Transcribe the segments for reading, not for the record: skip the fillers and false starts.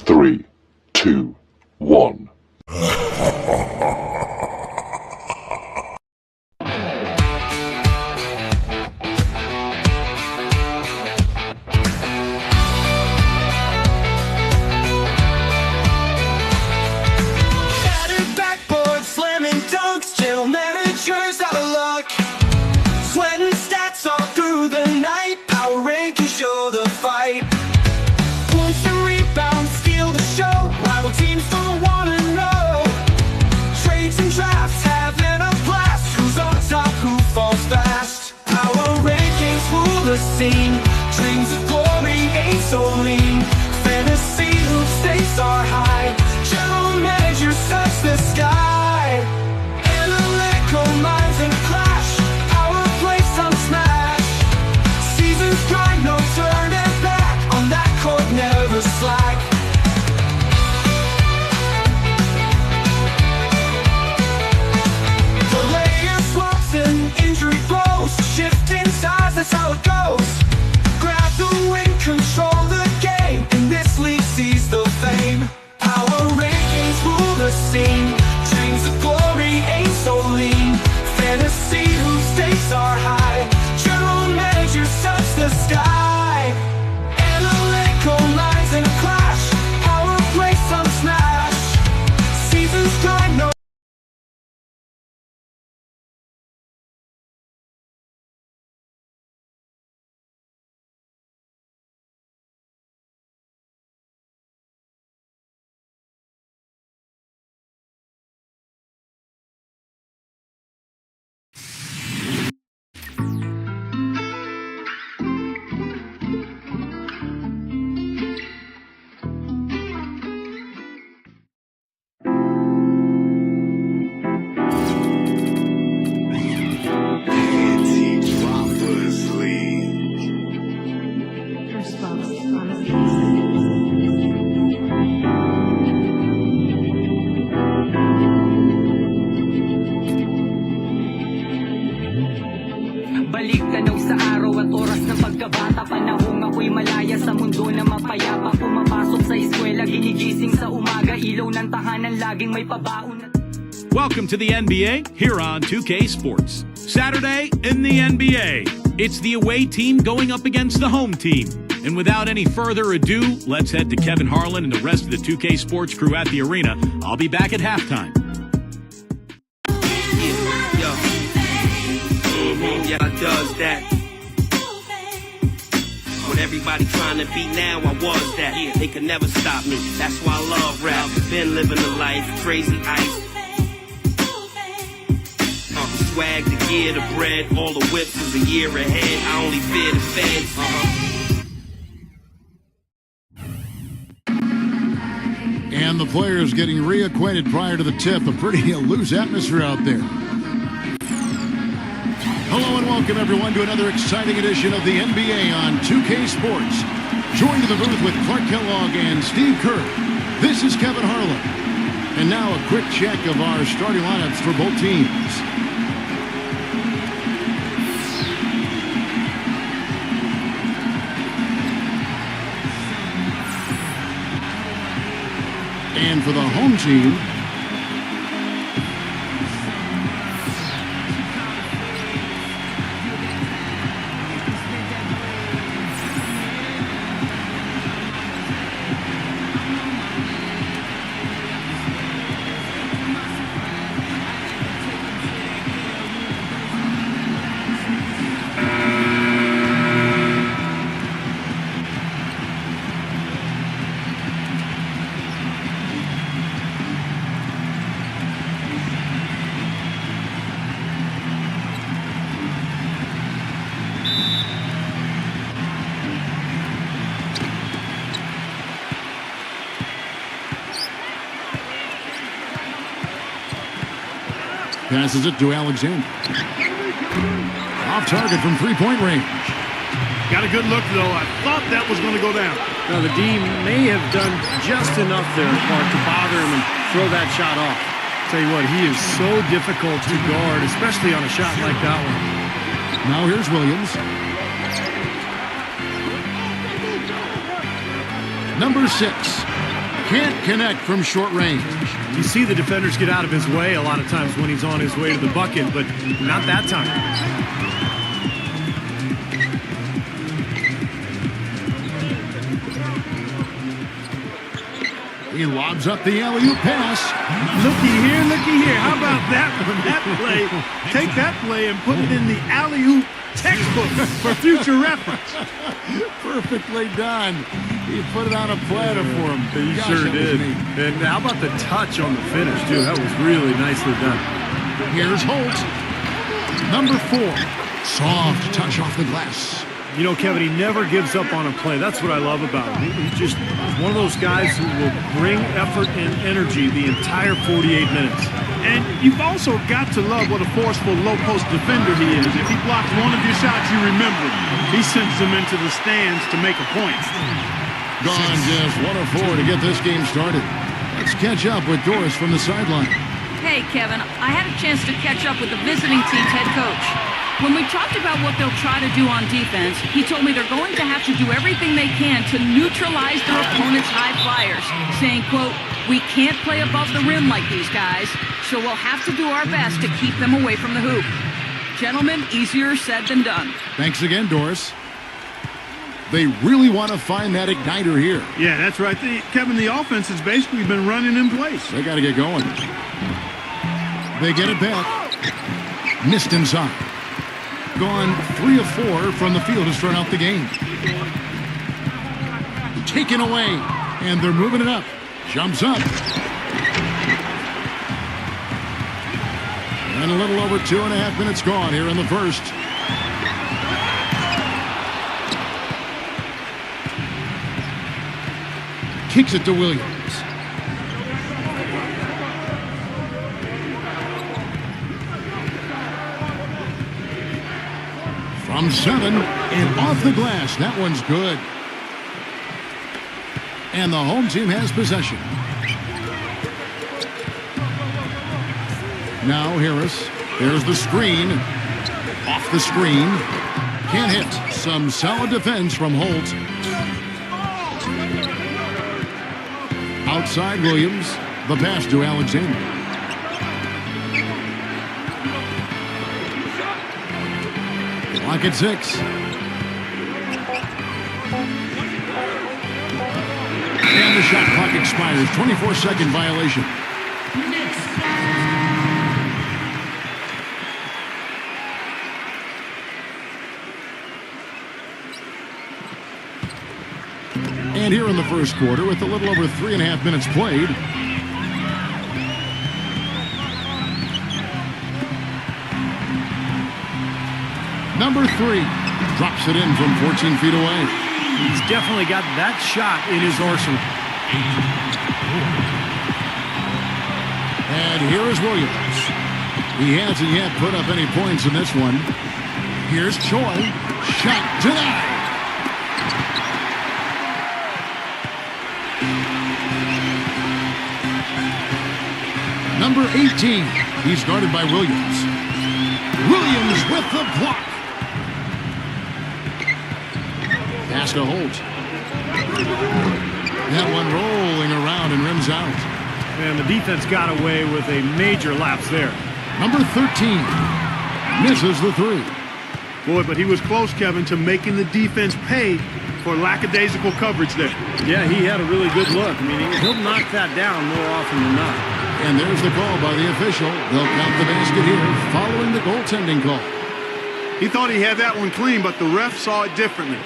3, 2, 1. Dreams of glory ain't so lean. Fantasy whose stakes are high. General managers touch the sky. Analytical minds in clash. Power plays on smash. Seasons grind, no turning back. On that court, never slack. The layers swaps and injury blows. Shifting sides, that's how it goes. Grab the win, control the game, and this league sees the fame. Power rankings rule the scene. Dreams of glory ain't so lean. Fantasy whose stakes are high. General managers touch the sky. Analytical lines in a clash. Power play some smash. Seasons grind, no. Balik tanaw sa araw at oras ng pagkabata. Panahong ako'y malaya sa mundo na mapayapa. Pumapasok sa eskwela, ginigising sa umaga. Ilaw ng tahanan, laging may pabaon. Welcome to the NBA here on 2K Sports. Saturday in the NBA, it's the away team going up against the home team. And without any further ado, let's head to Kevin Harlan and the rest of the 2K Sports crew at the arena. I'll be back at halftime. Yeah, I does that. What everybody trying to be now, I was that. They could never stop me. That's why I love rap. Been living the life, crazy ice. Swag, the gear, the bread, all the whips is a year ahead. I only fear the feds. And the players getting reacquainted prior to the tip. A pretty loose atmosphere out there. Hello and welcome everyone to another exciting edition of the NBA on 2K Sports. Joined in the booth with Clark Kellogg and Steve Kerr. This is Kevin Harlan. And now a quick check of our starting lineups for both teams. And for the home team, passes it to Alexander. Off target from three-point range. Got a good look, though. I thought that was going to go down. Now, the D may have done just enough there, Clark, to bother him and throw that shot off. Tell you what, he is so difficult to guard, especially on a shot like that one. Now here's Williams. Number 6. Can't connect from short range. You see the defenders get out of his way a lot of times when he's on his way to the bucket, but not that time. He lobs up the alley-oop pass. Looky here. How about that one? That play. Take that play and put it in the alley-oop textbook for future reference. Perfectly done. He put it on a platter for him. He sure did. And how about the touch on the finish, too? That was really nicely done. Here's Holt. Number 4. Soft touch off the glass. You know, Kevin, he never gives up on a play. That's what I love about him. He's just one of those guys who will bring effort and energy the entire 48 minutes. And you've also got to love what a forceful low-post defender he is. If he blocks one of your shots, you remember him. He sends them into the stands to make a point. Gone just 1 of 4 to get this game started. Let's catch up with Doris from the sideline. Hey, Kevin, I had a chance to catch up with the visiting team's head coach. When we talked about what they'll try to do on defense, he told me they're going to have to do everything they can to neutralize their opponent's high flyers, saying, quote, "We can't play above the rim like these guys, so we'll have to do our best to keep them away from the hoop." Gentlemen, easier said than done. Thanks again, Doris. They really want to find that igniter here. Yeah, that's right. Kevin, the offense has basically been running in place. They got to get going. They get it back. Missed inside. Gone 3 of 4 from the field to start out the game. Taken away. And they're moving it up. Jumps up. And a little over 2.5 minutes gone here in the first. Kicks it to Williams. From 7 and off the glass. That one's good. And the home team has possession. Now Harris. There's the screen. Off the screen. Can't hit. Some solid defense from Holt. Outside Williams. The pass to Alexander. Clock at 6. And the shot clock expires. 24-second violation. And here in the first quarter, with a little over 3.5 minutes played, number 3 drops it in from 14 feet away. He's definitely got that shot in his arsenal. And here is Williams. He hasn't yet put up any points in this one. Here's Choi. Shot denied. Number 18. He's guarded by Williams. Williams with the block. Pass to Holt. That one rolling around and rims out. And the defense got away with a major lapse there. Number 13 misses the 3. Boy, but he was close, Kevin, to making the defense pay for lackadaisical coverage there. Yeah, he had a really good look. I mean, he'll knock that down more often than not. And there's the call by the official. They'll count the basket here following the goaltending call. He thought he had that one clean, but the ref saw it differently.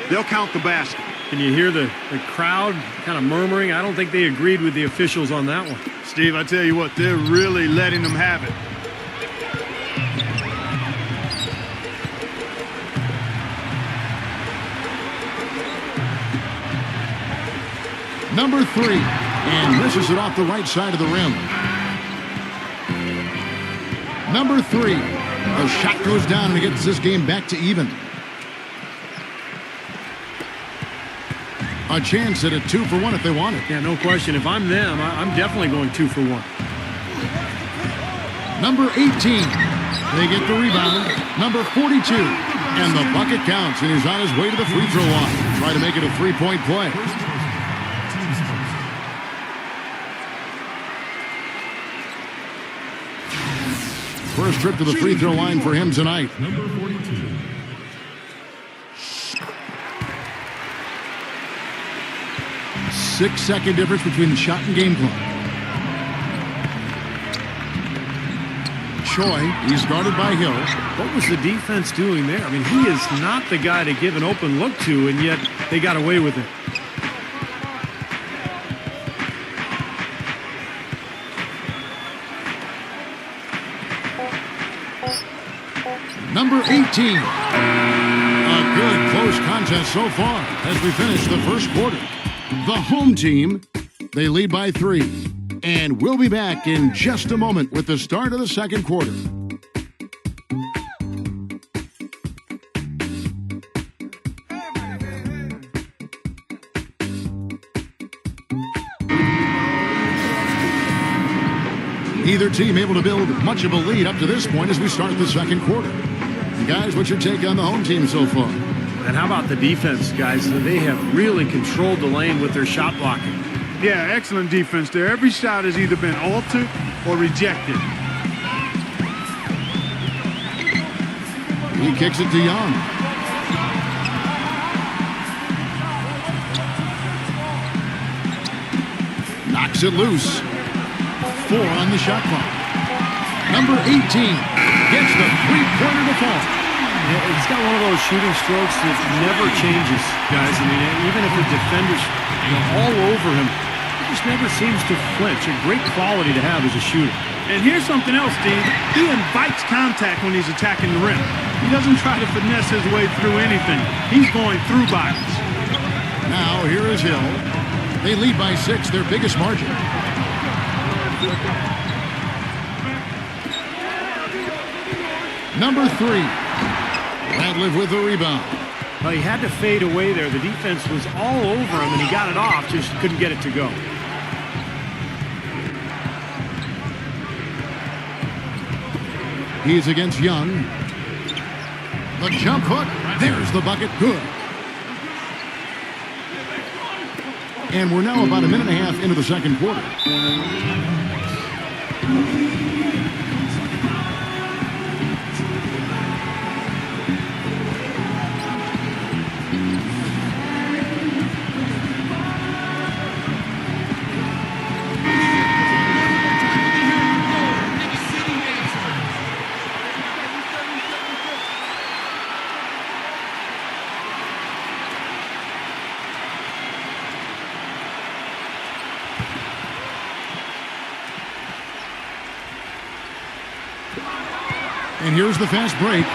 They'll count the basket. Can you hear the crowd kind of murmuring? I don't think they agreed with the officials on that one. Steve, I tell you what, they're really letting them have it. Number 3, and misses it off the right side of the rim. Number 3, the shot goes down and it gets this game back to even. A chance at a 2 for 1 if they want it. Yeah, no question. If I'm them, I'm definitely going 2 for 1. Number 18, they get the rebound. Number 42, and the bucket counts, and he's on his way to the free throw line. Try to make it a 3-point play. first trip to the free throw line for him tonight. Number 42. 6-second difference between the shot and game clock. Choi, he's guarded by Hill. What was the defense doing there? I mean, he is not the guy to give an open look to, and yet they got away with it. Number 18. A good close contest so far as we finish the first quarter. The home team, they lead by 3. And we'll be back in just a moment with the start of the second quarter. Either team able to build much of a lead up to this point as we start the second quarter. Guys, what's your take on the home team so far? And how about the defense, guys? They have really controlled the lane with their shot blocking. Yeah, excellent defense there. Every shot has either been altered or rejected. He kicks it to Young. Knocks it loose. 4 on the shot clock. Number 18 gets the three-pointer to fall. Yeah, he's got one of those shooting strokes that never changes, guys. I mean, even if the defender's all over him, he just never seems to flinch. A great quality to have as a shooter. And here's something else, Steve. He invites contact when he's attacking the rim. He doesn't try to finesse his way through anything. He's going through bodies. Now, here is Hill. They lead by 6, their biggest margin. Number 3. Radliff with the rebound. Well, he had to fade away there. The defense was all over him, and he got it off, just couldn't get it to go. He's against Young. The jump hook. There's the bucket. Good. And we're now about a minute and a half into the second quarter. And here's the fast break.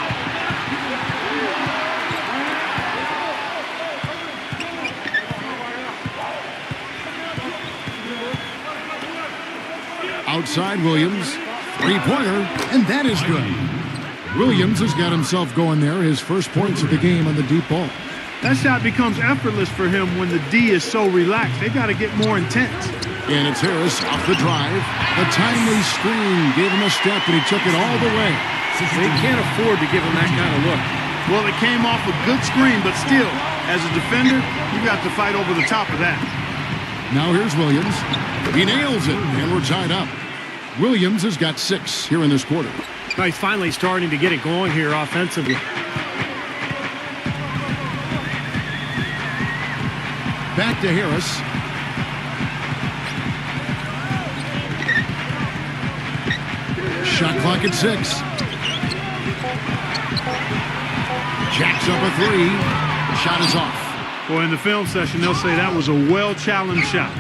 Outside Williams. Three-pointer, and that is good. Williams has got himself going there. His first points of the game on the deep ball. That shot becomes effortless for him when the D is so relaxed. They got to get more intense. And it's Harris off the drive. A timely screen gave him a step, and he took it all the way. They can't afford to give him that kind of look. Well, it came off a good screen, but still, as a defender, you got to fight over the top of that. Now here's Williams. He nails it, and we're tied up. Williams has got 6 here in this quarter. Now he's finally starting to get it going here offensively. Back to Harris. Shot clock at 6. Jacks up a 3. Shot is off. Boy, in the film session, they'll say that was a well-challenged shot.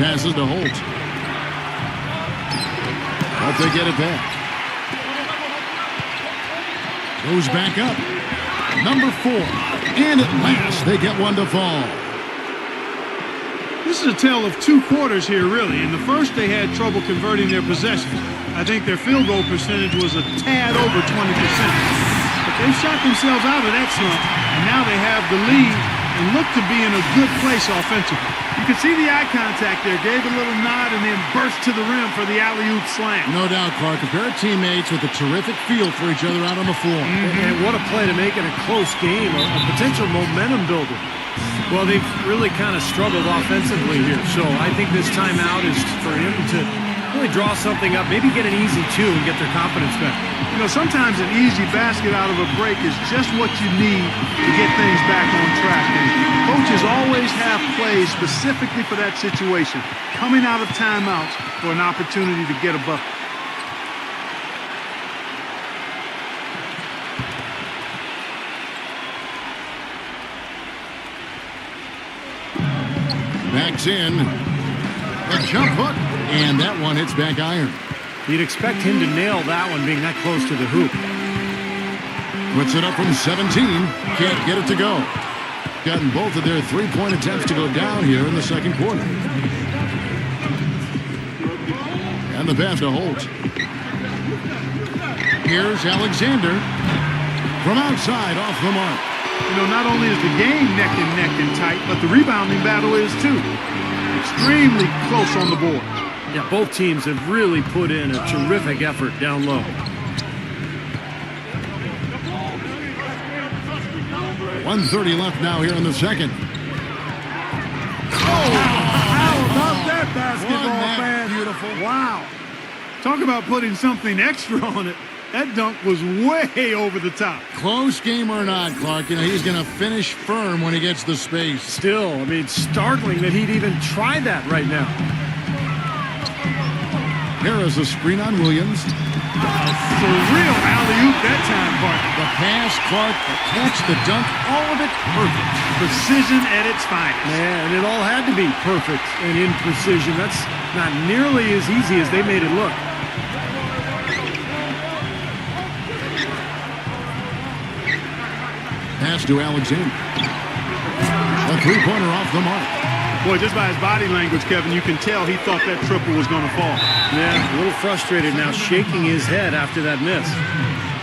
Passes to Holt. But they get it back. Goes back up. Number 4. And at last, they get one to fall. This is a tale of 2 quarters here, really. In the first, they had trouble converting their possessions. I think their field goal percentage was a tad over 20%. But they shot themselves out of that slump, and now they have the lead and look to be in a good place offensively. You can see the eye contact there. Gave a little nod and then burst to the rim for the alley-oop slam. No doubt, Clark. A pair of teammates with a terrific feel for each other out on the floor. And what a play to make it a close game, a potential momentum builder. Well, they've really kind of struggled offensively here, so I think this timeout is for him to really draw something up, maybe get an easy two and get their confidence back. You know, sometimes an easy basket out of a break is just what you need to get things back on track. And coaches always have plays specifically for that situation, coming out of timeouts for an opportunity to get a bucket. Backs in. A jump hook. And that one hits back iron. You'd expect him to nail that one being that close to the hoop. Puts it up from 17. Can't get it to go. Gotten both of their three-point attempts to go down here in the second quarter. And the pass to Holt. Here's Alexander. From outside, off the mark. You know, not only is the game neck and tight, but the rebounding battle is too. Extremely close on the board. Yeah, both teams have really put in a terrific effort down low. 1:30 left now here in the second. How about that basketball, man? Beautiful. Wow. Talk about putting something extra on it. That dunk was way over the top. Close game or not, Clark, you know, he's going to finish firm when he gets the space. Still, I mean, startling that he'd even try that right now. Here is a screen on Williams. Surreal alley-oop that time, Bart. The pass, Clark, the catch, the dunk, all of it perfect. Precision at its finest. Man, and it all had to be perfect and in precision. That's not nearly as easy as they made it look. Pass to Alexander. A three-pointer off the mark. Boy, just by his body language, Kevin, you can tell he thought that triple was going to fall. Yeah, a little frustrated now, shaking his head after that miss.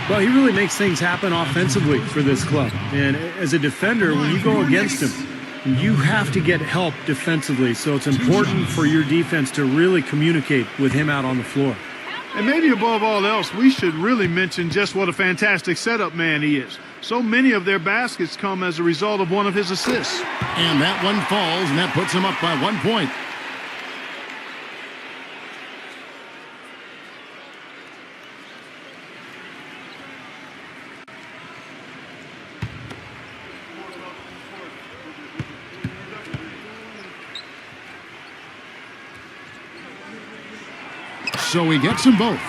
Well, he really makes things happen offensively for this club. And as a defender, when you go against him, you have to get help defensively. So it's important for your defense to really communicate with him out on the floor. And maybe above all else, we should really mention just what a fantastic setup man he is. So many of their baskets come as a result of one of his assists. And that one falls, and that puts him up by 1 point. So he gets them both.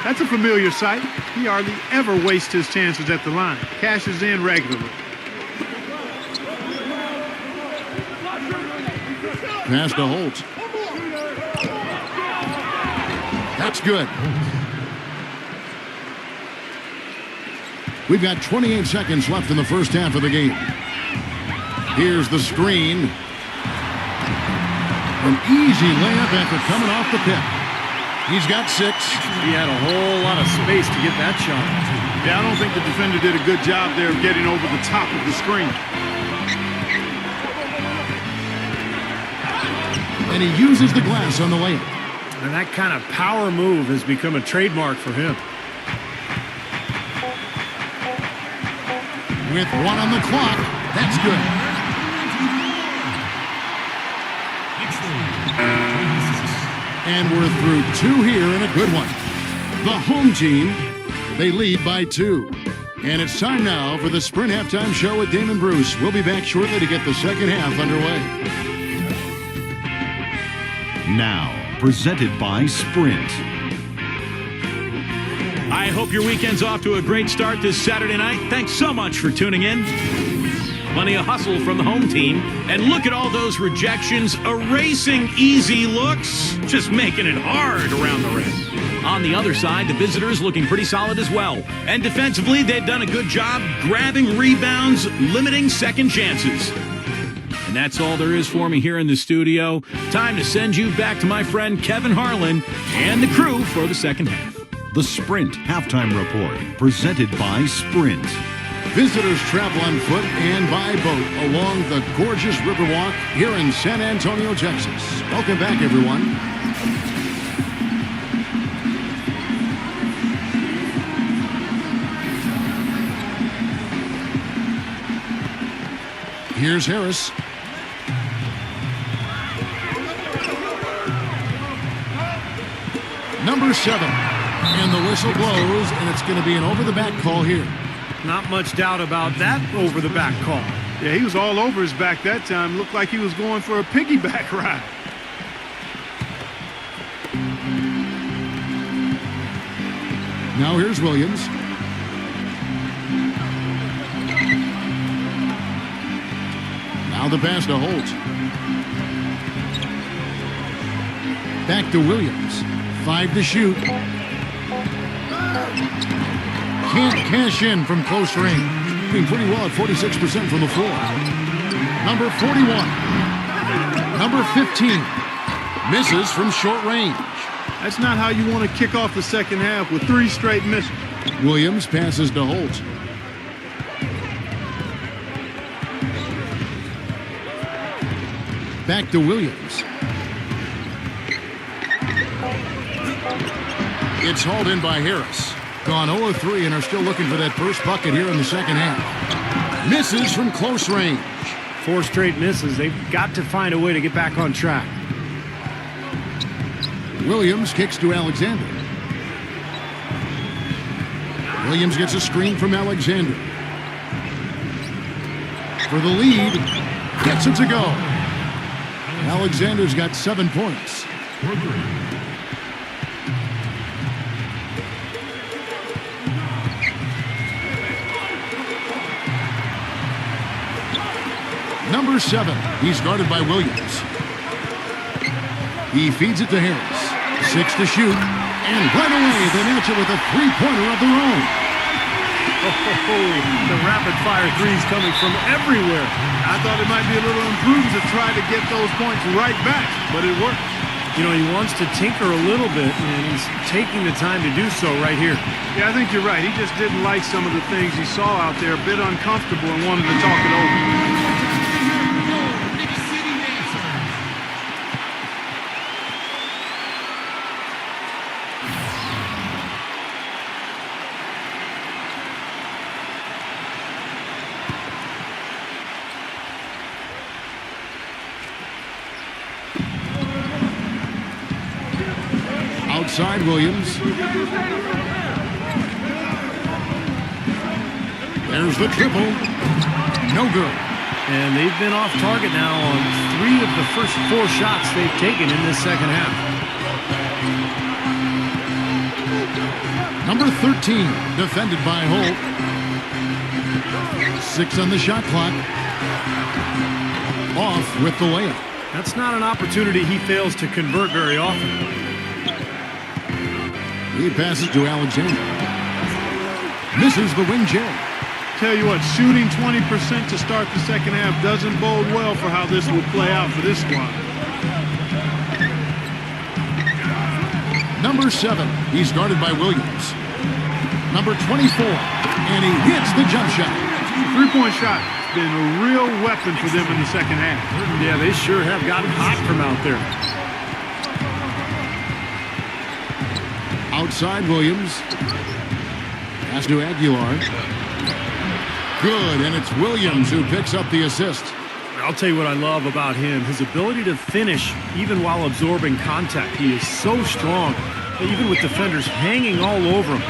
That's a familiar sight. He hardly ever wastes his chances at the line. Cashes in regularly. Pass to Holt. That's good. We've got 28 seconds left in the first half of the game. Here's the screen. An easy layup after coming off the pip. He's got 6. He had a whole lot of space to get that shot. Yeah, I don't think the defender did a good job there of getting over the top of the screen. And he uses the glass on the layup. And that kind of power move has become a trademark for him. With 1 on the clock, that's good. And we're through 2 here in a good one. The home team, they lead by 2. And it's time now for the Sprint Halftime Show with Damon Bruce. We'll be back shortly to get the second half underway. Now, presented by Sprint. I hope your weekend's off to a great start this Saturday night. Thanks so much for tuning in. Plenty of hustle from the home team. And look at all those rejections, erasing easy looks, just making it hard around the rim. On the other side, the visitors looking pretty solid as well. And defensively, they've done a good job grabbing rebounds, limiting second chances. And that's all there is for me here in the studio. Time to send you back to my friend Kevin Harlan and the crew for the second half. The Sprint Halftime Report, presented by Sprint. Visitors travel on foot and by boat along the gorgeous Riverwalk here in San Antonio, Texas. Welcome back, everyone. Here's Harris. Number 7. And the whistle blows, and it's going to be an over-the-back call here. Not much doubt about that over-the-back call. Yeah, he was all over his back that time. Looked like he was going for a piggyback ride. Now here's Williams. Now the pass to Holt. Back to Williams. 5 to shoot. Can't cash in from close range. Doing pretty well at 46% from the floor. Number 41. Number 15. Misses from short range. That's not how you want to kick off the second half with 3 straight misses. Williams passes to Holt. Back to Williams. It's hauled in by Harris. Gone 0-3 and are still looking for that first bucket here in the second half. Misses from close range. 4 straight misses. They've got to find a way to get back on track. Williams kicks to Alexander. Williams gets a screen from Alexander. For the lead. Gets it to go. Alexander's got 7 points. Number 7. He's guarded by Williams. He feeds it to Harris. 6 to shoot. And right away, they match it with a 3-pointer of their own. The rapid-fire threes coming from everywhere. I thought it might be a little imprudent to try to get those points right back, but it worked. You know, he wants to tinker a little bit, and he's taking the time to do so right here. Yeah, I think you're right. He just didn't like some of the things he saw out there, a bit uncomfortable, and wanted to talk it over. Outside Williams. There's the triple. No good. And they've been off target now on 3 of the first 4 shots they've taken in this second half. Number 13, defended by Holt. 6 on the shot clock. Off with the layup. That's not an opportunity he fails to convert very often. He passes to Alexander. Misses the wing J. Tell you what, shooting 20% to start the second half doesn't bode well for how this will play out for this squad. Number 7, he's guarded by Williams. Number 24, and he hits the jump shot. 3-point shot has been a real weapon for them in the second half. Yeah, they sure have gotten hot from out there. Outside Williams. Pass to Aguilar. Good, and it's Williams who picks up the assist. I'll tell you what I love about him. His ability to finish even while absorbing contact. He is so strong. Even with defenders hanging all over him,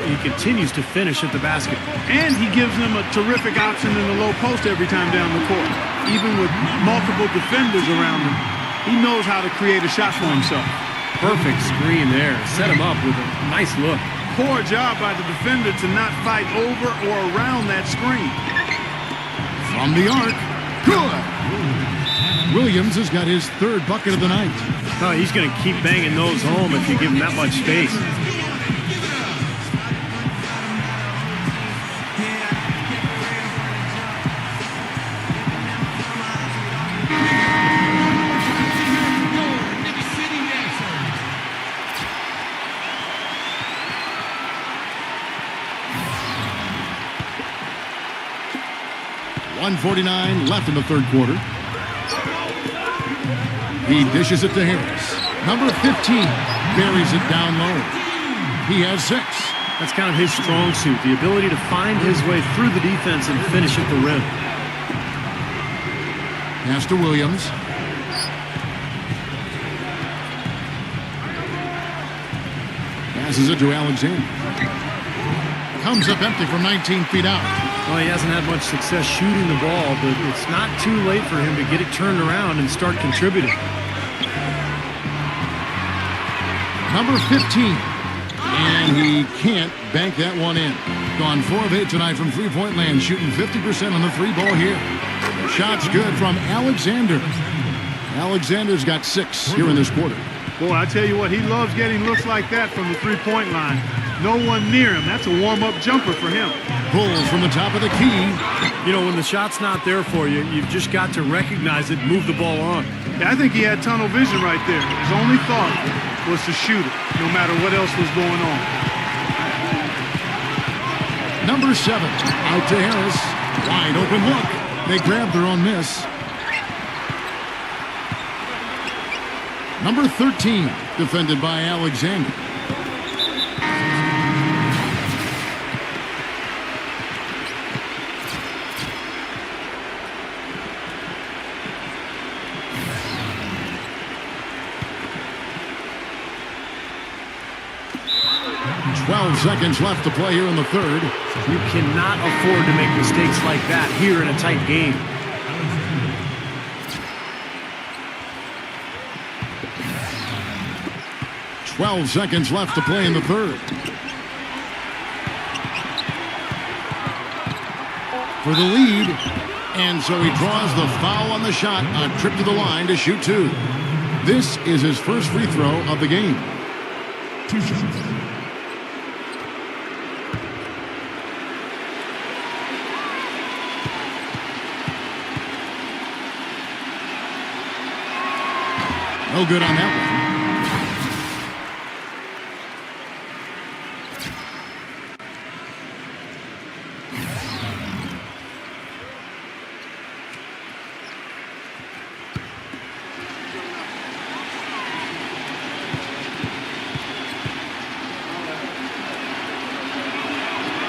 he continues to finish at the basket. And he gives them a terrific option in the low post every time down the court. Even with multiple defenders around him, he knows how to create a shot for himself. Perfect screen there. Set him up with a nice look. Poor job by the defender to not fight over or around that screen. From the arc. Good. Williams has got his 3rd bucket of the night. Oh, he's going to keep banging those home if you give him that much space. .149 left in the 3rd quarter. He dishes it to Harris. Number 15 buries it down low. He has 6. That's kind of his strong suit, the ability to find his way through the defense and finish at the rim. Pass to Williams. Passes it to Alexander. Comes up empty from 19 feet out. Well, he hasn't had much success shooting the ball, but it's not too late for him to get it turned around and start contributing. Number 15. And he can't bank that one in. Gone 4 of 8 tonight from three-point land, shooting 50% on the three ball here. Shot's good from Alexander. Alexander's got 6 here in this quarter. Boy, I tell you what, he loves getting looks like that from the three-point line. No one near him. That's a warm-up jumper for him. Pulls from the top of the key. You know, when the shot's not there for you, you've just got to recognize it and move the ball on. Yeah, I think he had tunnel vision right there. His only thought was to shoot it, no matter what else was going on. Number 7, out to Harris. Wide open look. They grab their own miss. Number 13, defended by Alexander. Seconds left to play here in the third. You cannot afford to make mistakes like that here in a tight game. Twelve seconds left to play in the third. For the lead. And so he draws the foul on the shot. A trip to the line to shoot 2. This is his first free throw of the game. 2 shots. No good on that one.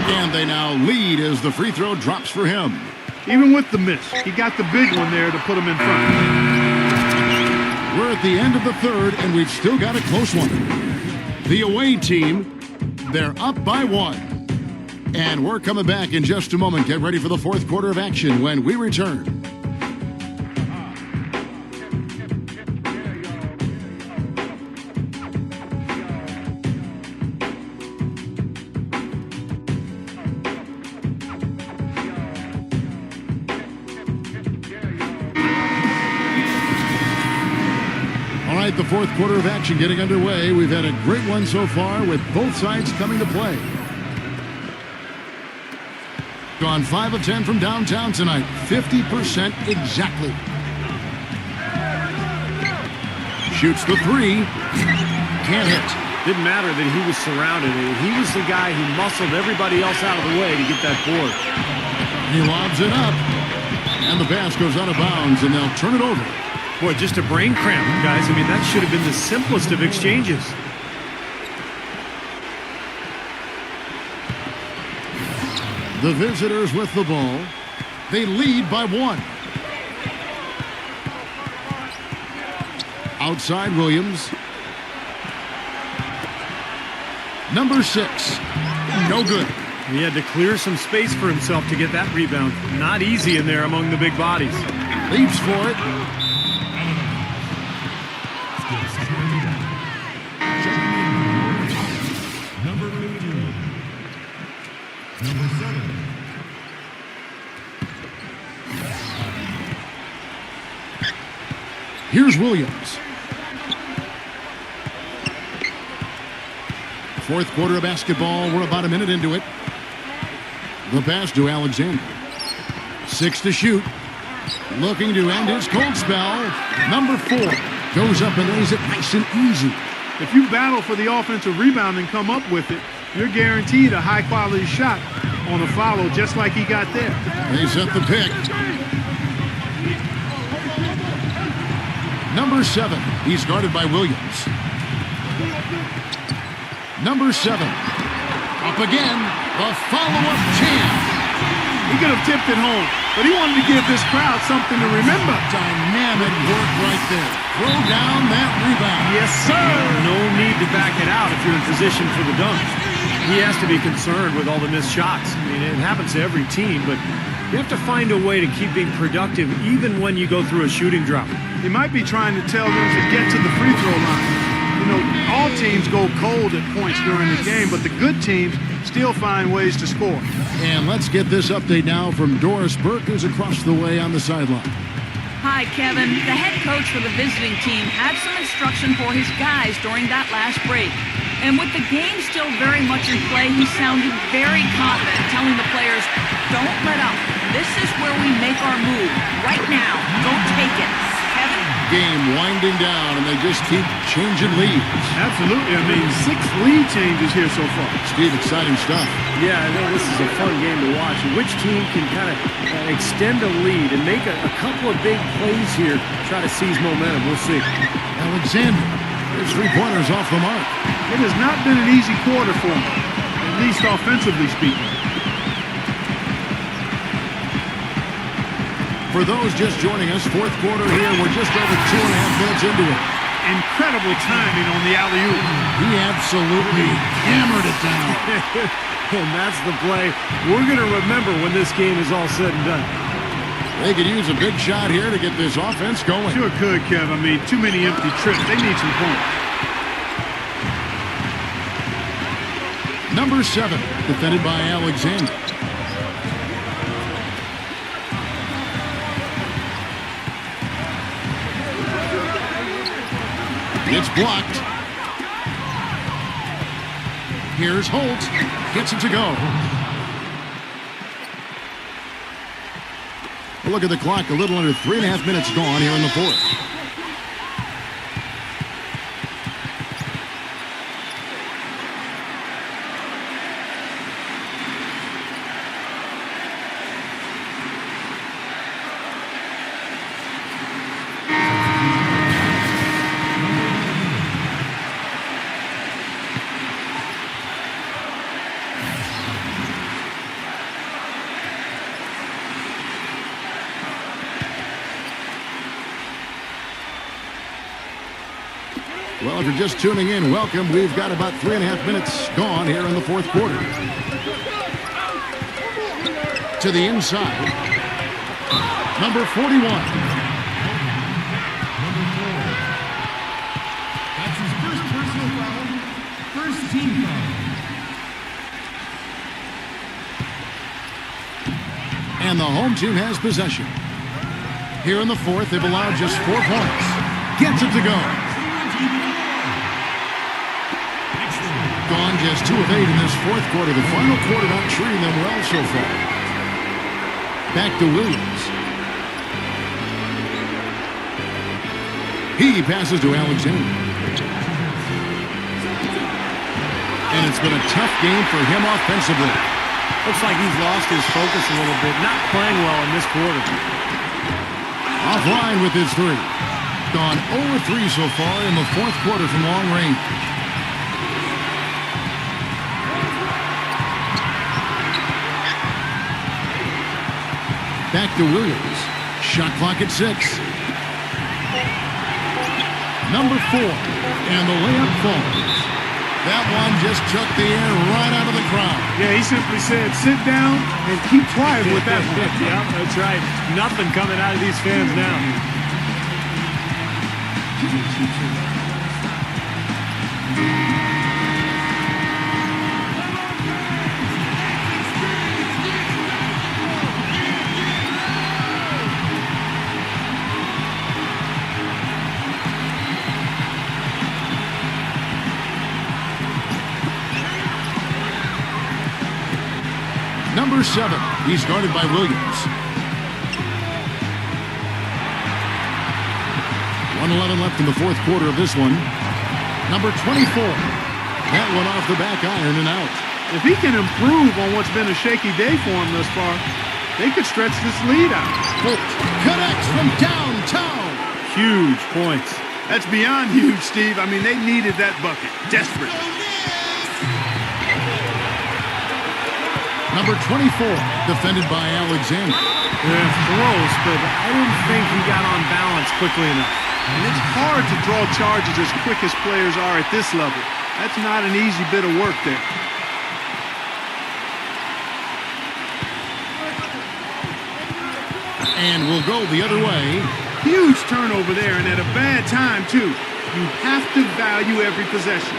And they now lead as the free throw drops for him. Even with the miss, he got the big one there to put him in front. We're at the end of the third, and we've still got a close one. The away team, they're up by 1. And we're coming back in just a moment. Get ready for the fourth quarter of action when we return. The fourth quarter of action getting underway. We've had a great one so far with both sides coming to play. Gone 5 of 10 from downtown tonight. 50% exactly. Shoots the 3. Can't hit. Didn't matter that he was surrounded. He was the guy who muscled everybody else out of the way to get that board. He lobs it up. And the pass goes out of bounds, and they'll turn it over. Boy, just a brain cramp, guys. I mean, that should have been the simplest of exchanges. The visitors with the ball. They lead by 1. Outside Williams. Number 6. No good. He had to clear some space for himself to get that rebound. Not easy in there among the big bodies. Leaps for it. Here's Williams. Fourth quarter of basketball. We're about a minute into it. The pass to Alexander. 6 to shoot. Looking to end his cold spell. Number 4 goes up and lays it nice and easy. If you battle for the offensive rebound and come up with it, you're guaranteed a high-quality shot on a follow just like he got there. They set the pick. Number 7, he's guarded by Williams. Number 7, up again, the follow-up jam. He could have tipped it home. but he wanted to give this crowd something to remember. Dynamic work right there. Throw down that rebound. Yes, sir. No need to back it out if you're in position for the dunk. He has to be concerned with all the missed shots. I mean, it happens to every team, but you have to find a way to keep being productive even when you go through a shooting drought. He might be trying to tell them to get to the free throw line. You know, all teams go cold at points during the game, but the good teams still find ways to score. And let's get this update now from Doris Burke, who's across the way on the sideline. Hi, Kevin. The head coach for the visiting team had some instruction for his guys during that last break. And with the game still very much in play, he sounded very confident, telling the players, don't let up. This is where we make our move. Right now. Don't take it. Kevin? Game winding down, and they just keep changing leads. Absolutely. I mean, 6 lead changes here so far. Steve, exciting stuff. Yeah, I know this is a fun game to watch. Which team can kind of extend a lead and make a couple of big plays here, try to seize momentum. We'll see. Alexander, his 3-pointers off the mark. It has not been an easy quarter for him, at least offensively speaking. For those just joining us, fourth quarter here. We're just over 2.5 minutes into it. Incredible timing on the alley-oop. He absolutely hammered it down. And that's the play we're going to remember when this game is all said and done. They could use a big shot here to get this offense going. Sure could, Kev. I mean, too many empty trips. They need some points. Number 7, defended by Alexander. It's blocked. Here's Holt. Gets it to go. Look at the clock. A little under 3.5 minutes gone here in the fourth. Well, if you're just tuning in, welcome. We've got about 3.5 minutes gone here in the fourth quarter. To the inside. Number 41. Number 4. That's his first personal foul. First team foul. And the home team has possession. Here in the fourth, they've allowed just 4 points. Gets it to go. Gone just 2 of 8 in this fourth quarter. The final quarter not treating them well so far. Back to Williams. He passes to Alexander. And it's been a tough game for him offensively. Looks like he's lost his focus a little bit. Not playing well in this quarter. Offline with his 3. Gone 0-3 so far in the fourth quarter from long range. Back to Williams. Shot clock at 6. Number 4. And the layup falls. That one just took the air right out of the crowd. Yeah, he simply said, sit down and keep quiet with that one. Yeah, that's right. Nothing coming out of these fans now. Number 7. He's guarded by Williams. 1:11 left in the fourth quarter of this one. Number 24. That one off the back iron and out. If he can improve on what's been a shaky day for him thus far, they could stretch this lead out. Holt connects from downtown. Huge points. That's beyond huge, Steve. I mean, they needed that bucket. Desperate. Number 24, defended by Alexander. Yeah, close, but I didn't think he got on balance quickly enough. And it's hard to draw charges as quick as players are at this level. That's not an easy bit of work there. And we'll go the other way. Huge turnover there, and at a bad time, too. You have to value every possession.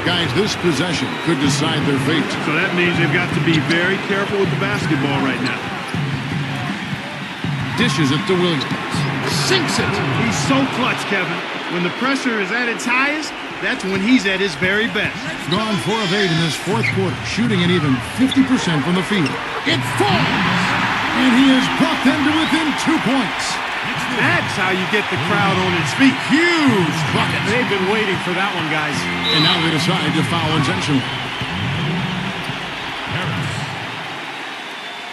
Guys, this possession could decide their fate. So that means they've got to be very careful with the basketball right now. Dishes it to Williams. Sinks it. He's so clutch, Kevin. When the pressure is at its highest, that's when he's at his very best. Gone 4 of 8 in this fourth quarter, shooting at even 50% from the field. It falls! And he has brought them to within 2 points. That's how you get the crowd on its feet. Huge bucket. They've been waiting for that one, guys. And now they decide to foul intentionally. Harris.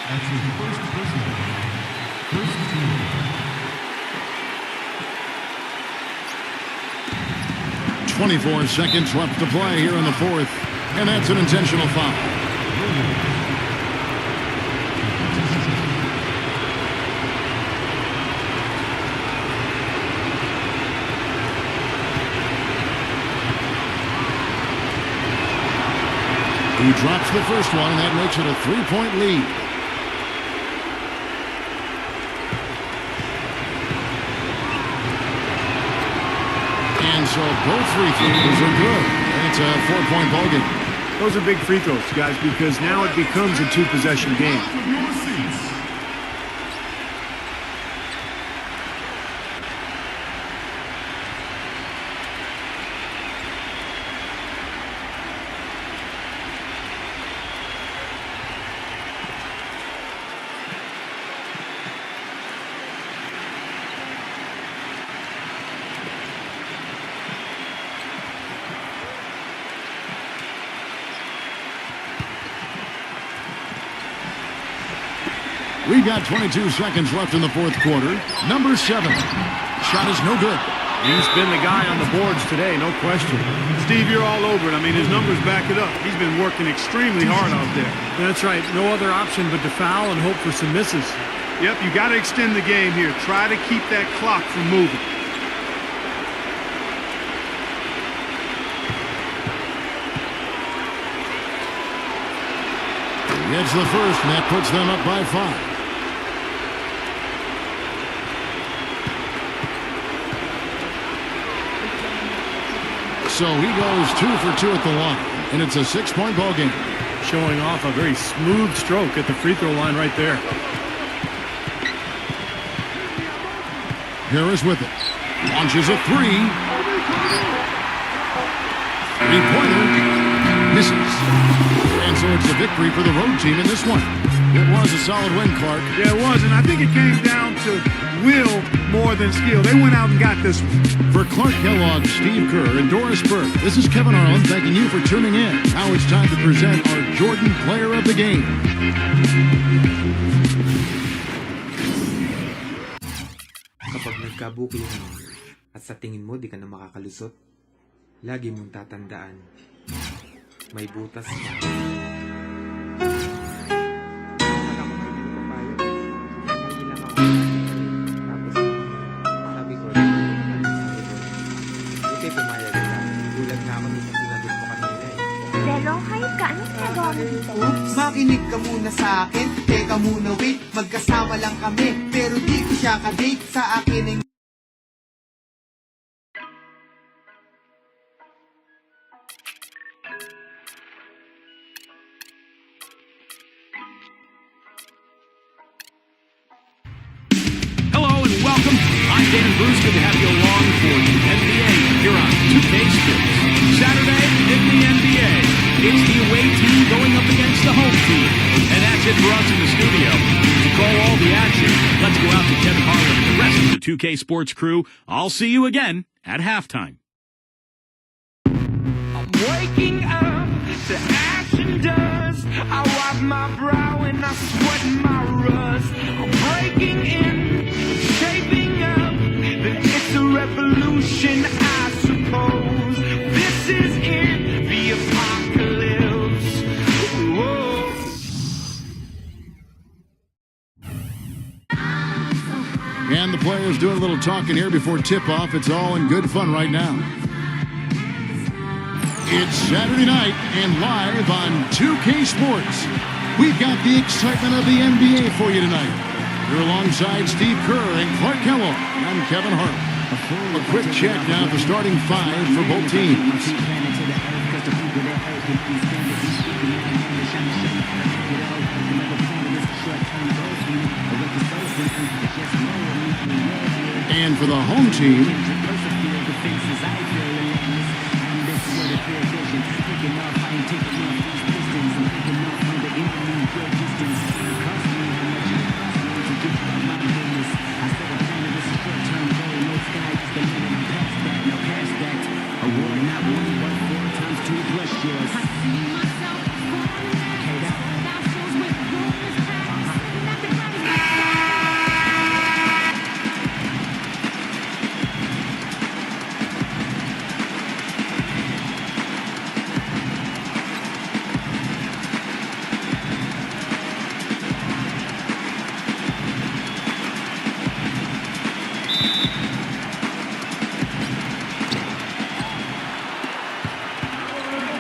That's his first personal foul. First team. 24 seconds left to play here in the fourth. And that's an intentional foul. He drops the first one, and that makes it a 3-point lead. And so both free throws are good. It's a 4-point ball game. Those are big free throws, guys, because now it becomes a 2-possession game. We've got 22 seconds left in the fourth quarter. Number 7. Shot is no good. He's been the guy on the boards today, no question. Steve, you're all over it. I mean, his numbers back it up. He's been working extremely hard out there. That's right. No other option but to foul and hope for some misses. Yep, you got to extend the game here. Try to keep that clock from moving. He gets the first, and that puts them up by 5. So he goes 2 for 2 at the line, and it's a 6-point ball game. Showing off a very smooth stroke at the free throw line right there. Harris with it. Launches a 3. Three-pointer. Misses. And so it's a victory for the road team in this one. It was a solid win, Clark. Yeah, it was, and I think it came down to will more than skill. They went out and got this one. For Clark Kellogg, Steve Kerr, and Doris Burke, this is Kevin Harlan thanking you for tuning in. Now it's time to present our Jordan Player of the Game. Kapag nagkabuklingan at sa tingin mo di ka na makakalusot, lagi mong tatandaan, may butas ka. Makinig ka muna sa akin, teka muna wait, magkasama lang kami, pero di ko siya ka-date sa akin ay... Hello and welcome. I'm Dan Bruce. Good to have you along for the NBA here on 2K Sports. Saturday in the NBA. It's the away team going up against the home team. And that's it for us in the studio. To call all the action, let's go out to Kevin Harlan and the rest of the 2K Sports crew. I'll see you again at halftime. I'm waking up to action dust. I wipe my brow and I sweat my rust. I'm breaking in, shaping up. Then it's a revolution, I suppose. This is it. And the players doing a little talking here before tip-off. It's all in good fun right now. It's Saturday night and live on 2K Sports. We've got the excitement of the NBA for you tonight. You're alongside Steve Kerr and Clark Kellogg. I'm Kevin Hart. A quick check now at the starting five for both teams. And for the home team,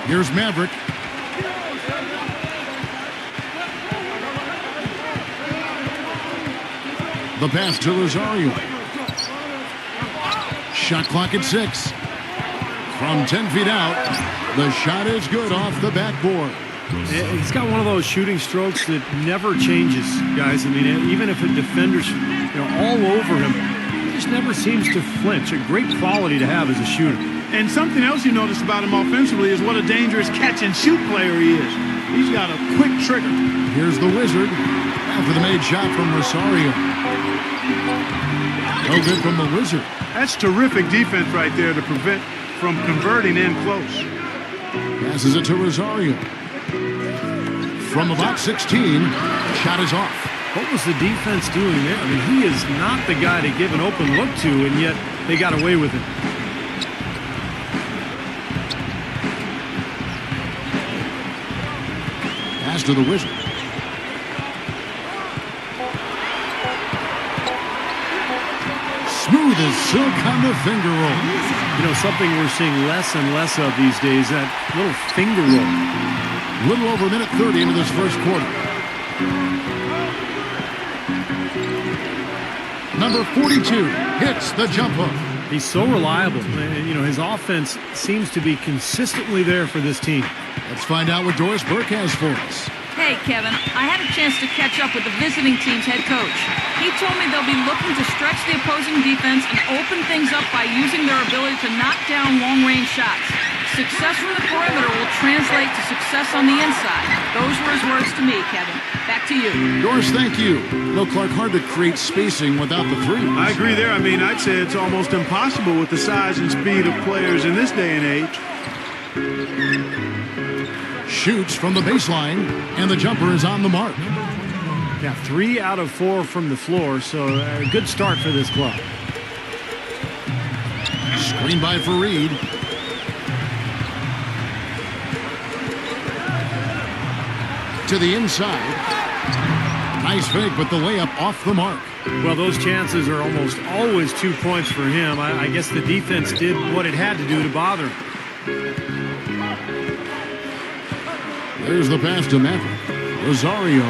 here's Maverick. The pass to Rosario. Shot clock at 6. From 10 feet out, the shot is good off the backboard. He's got one of those shooting strokes that never changes, guys. I mean, even if a defender's all over him, he just never seems to flinch. A great quality to have as a shooter. And something else you notice about him offensively is what a dangerous catch-and-shoot player he is. He's got a quick trigger. Here's the Wizard after the made shot from Rosario. No good from the Wizard. That's terrific defense right there to prevent from converting in close. Passes it to Rosario. From about 16, shot is off. What was the defense doing there? I mean, he is not the guy to give an open look to, and yet they got away with it. Pass to the Wizard. Smooth as silk on the finger roll. Something we're seeing less and less of these days, that little finger roll. Little over a minute 30 into this first quarter. Number 42 hits the jump hook. He's so reliable. His offense seems to be consistently there for this team. Let's find out what Doris Burke has for us. Hey, Kevin, I had a chance to catch up with the visiting team's head coach. He told me they'll be looking to stretch the opposing defense and open things up by using their ability to knock down long-range shots. Success from the perimeter will translate to success on the inside. Those were his words to me, Kevin. Back to you. Doris, thank you. Clark, hard to create spacing without the three. I agree there. I'd say it's almost impossible with the size and speed of players in this day and age. Shoots from the baseline, and the jumper is on the mark. Yeah, 3 out of 4 from the floor, so a good start for this club. Screen by Fareed. To the inside. Nice fake, but the layup off the mark. Well, those chances are almost always 2 points for him. I guess the defense did what it had to do to bother him. There's the pass to Maverick. Rosario.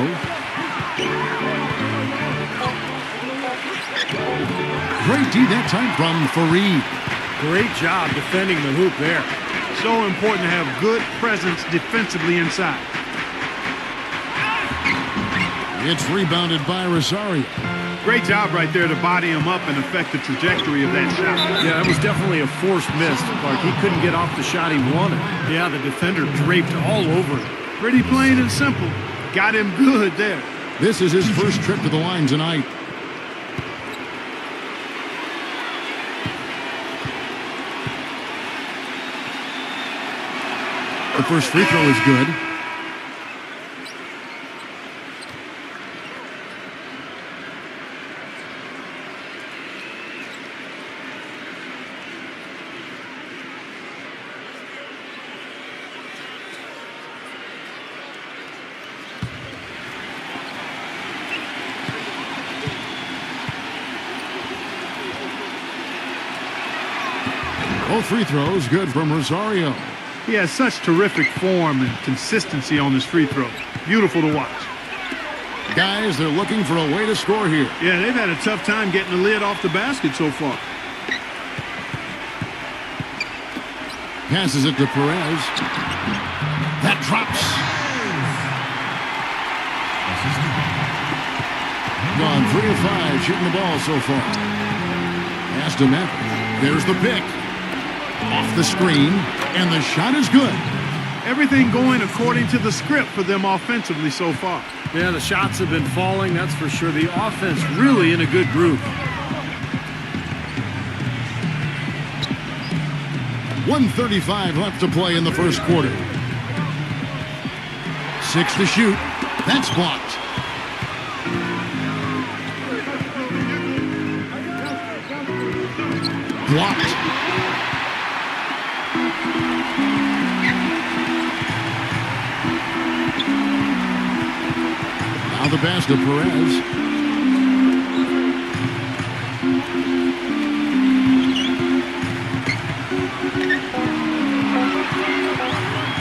Great D that time from Fareed. Great job defending the hoop there. So important to have good presence defensively inside. It's rebounded by Rosario. Great job right there to body him up and affect the trajectory of that shot. Yeah, that was definitely a forced miss. Like he couldn't get off the shot he wanted. Yeah, the defender draped all over him. Pretty plain and simple. Got him good there. This is his first trip to the line tonight. The first free throw is good. Both free throws good from Rosario. He has such terrific form and consistency on his free throw. Beautiful to watch. Guys, they're looking for a way to score here. Yeah, they've had a tough time getting the lid off the basket so far. Passes it to Perez. That drops. Gone 3 of 5 shooting the ball so far. Pass to Memphis. There's the pick. Off the screen, and the shot is good. Everything going according to the script for them offensively so far. Yeah, the shots have been falling, that's for sure. The offense really in a good groove. 1:35 left to play in the first quarter. 6 to shoot. That's blocked. Blocked. Now the pass to Perez.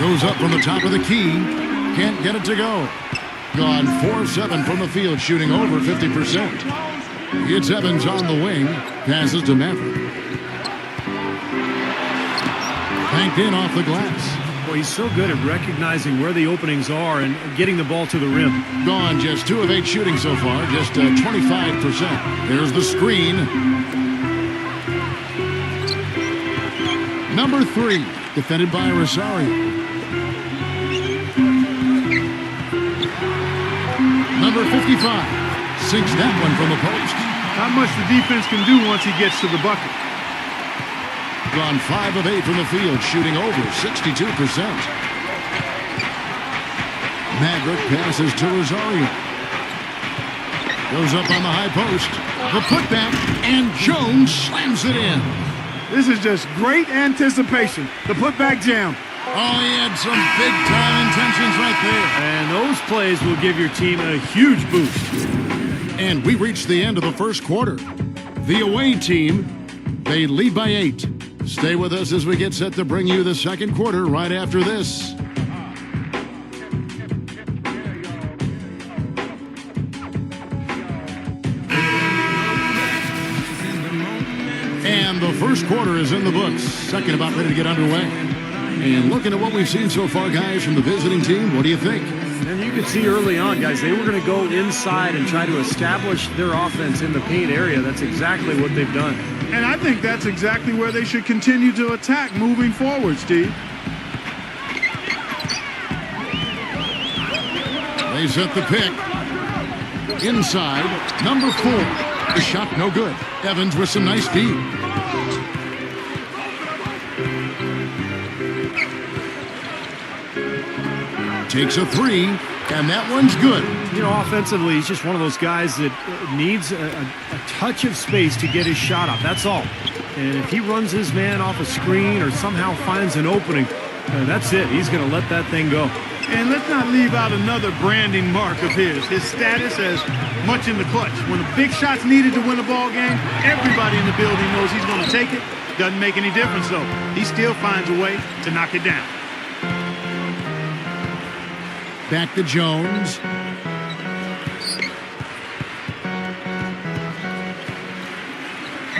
Goes up from the top of the key. Can't get it to go. Gone 4 of 7 from the field, shooting over 50%. It's Evans on the wing. Passes to Memphis. Banked in off the glass. Well, he's so good at recognizing where the openings are and getting the ball to the rim. Gone just 2 of 8 shooting so far, just 25%. There's the screen. Number 3, defended by Rosario. Number 55 sinks that one from the post. Not much the defense can do once he gets to the bucket. Gone 5 of 8 from the field, shooting over 62%. Maverick passes to Rosario. Goes up on the high post. The putback, and Jones slams it in. This is just great anticipation. The putback jam. Oh, he had some big-time intentions right there. And those plays will give your team a huge boost. And we reached the end of the first quarter. The away team, they lead by 8. Stay with us as we get set to bring you the second quarter right after this. And the first quarter is in the books. Second about ready to get underway. And looking at what we've seen so far, guys, from the visiting team, what do you think? And you could see early on, guys, they were going to go inside and try to establish their offense in the paint area. That's exactly what they've done. And I think that's exactly where they should continue to attack moving forward, Steve. They set the pick. Inside, number 4. The shot no good. Evans with some nice D. Takes a 3, and that one's good. You know, offensively, he's just one of those guys that needs a touch of space to get his shot up. That's all. And if he runs his man off a screen or somehow finds an opening, that's it. He's going to let that thing go. And let's not leave out another branding mark of his status as much in the clutch. When the big shot's needed to win a ball game, everybody in the building knows he's going to take it. Doesn't make any difference, though. He still finds a way to knock it down. Back to Jones.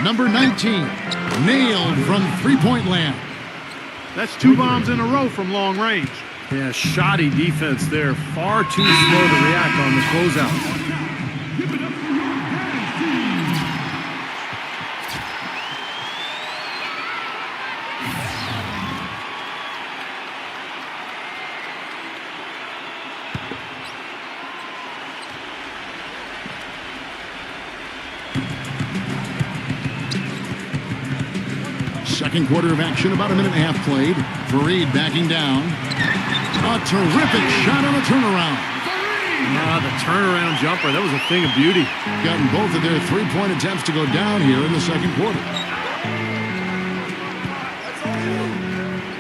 Number 19, nailed from three-point land. That's 2 bombs in a row from long range. Yeah, shoddy defense there. Far too slow to react on the closeouts. Second quarter of action, about a minute and a half played. Fareed backing down. A terrific shot on a turnaround. The turnaround jumper, that was a thing of beauty. Gotten both of their three-point attempts to go down here in the second quarter.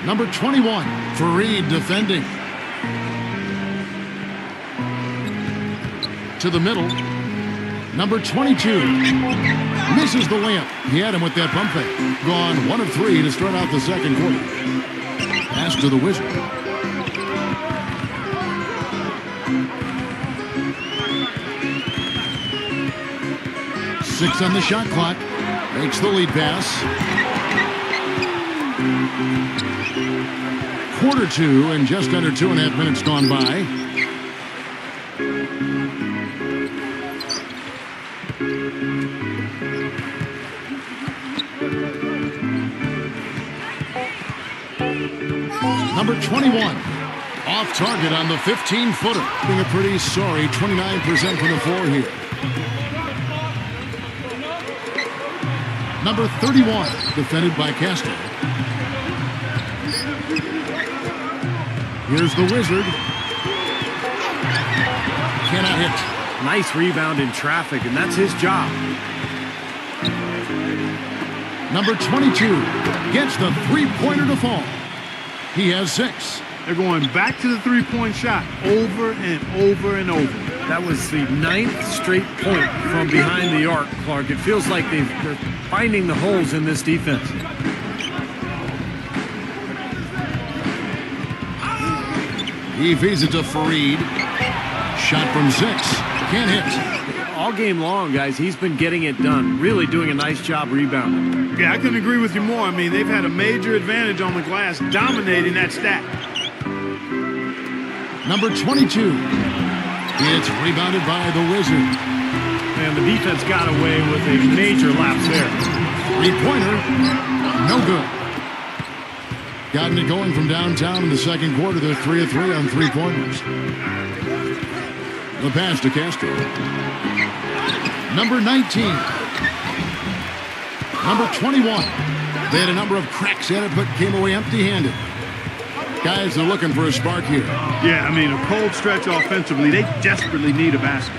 Number 21, Fareed defending. To the middle. Number 22. Misses the layup. He had him with that pump fake. Gone 1 of 3 to start out the second quarter. Pass to the Wizard. Six on the shot clock. Makes the lead pass. Quarter 2 and just under 2.5 minutes gone by. Number 21. Off target on the 15-footer. Being a pretty sorry 29% from the floor here. Number 31, defended by Castro. Here's the Wizard. Cannot hit. Nice rebound in traffic, and that's his job. Number 22 gets the three-pointer to fall. He has 6. They're going back to the three-point shot over and over and over. That was the 9th straight point from behind the arc, Clark. It feels like they're finding the holes in this defense. He feeds it to Fareed. Shot from 6. Can't hit. All game long, guys, he's been getting it done. Really doing a nice job rebounding. Yeah, I couldn't agree with you more. I mean, they've had a major advantage on the glass, dominating that stat. Number 22. It's rebounded by the Wizard. And the defense got away with a major lapse there. Three-pointer. No good. Gotten it going from downtown in the second quarter. They're 3 of 3 on three-pointers. The pass to Castro. Number 19. Number 21. They had a number of cracks at it, but came away empty-handed. Guys are looking for a spark here. Yeah, I mean, a cold stretch offensively. They desperately need a basket.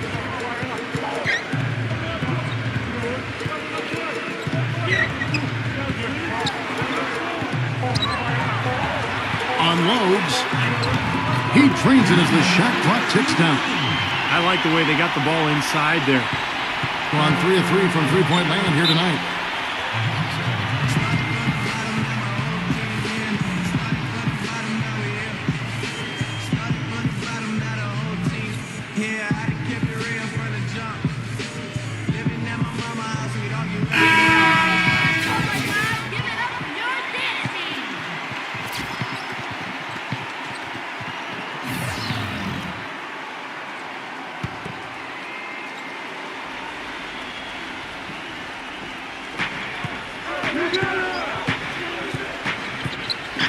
Unloads. He drains it as the shot clock ticks down. I like the way they got the ball inside there. We're on 3 of 3 from three-point land here tonight.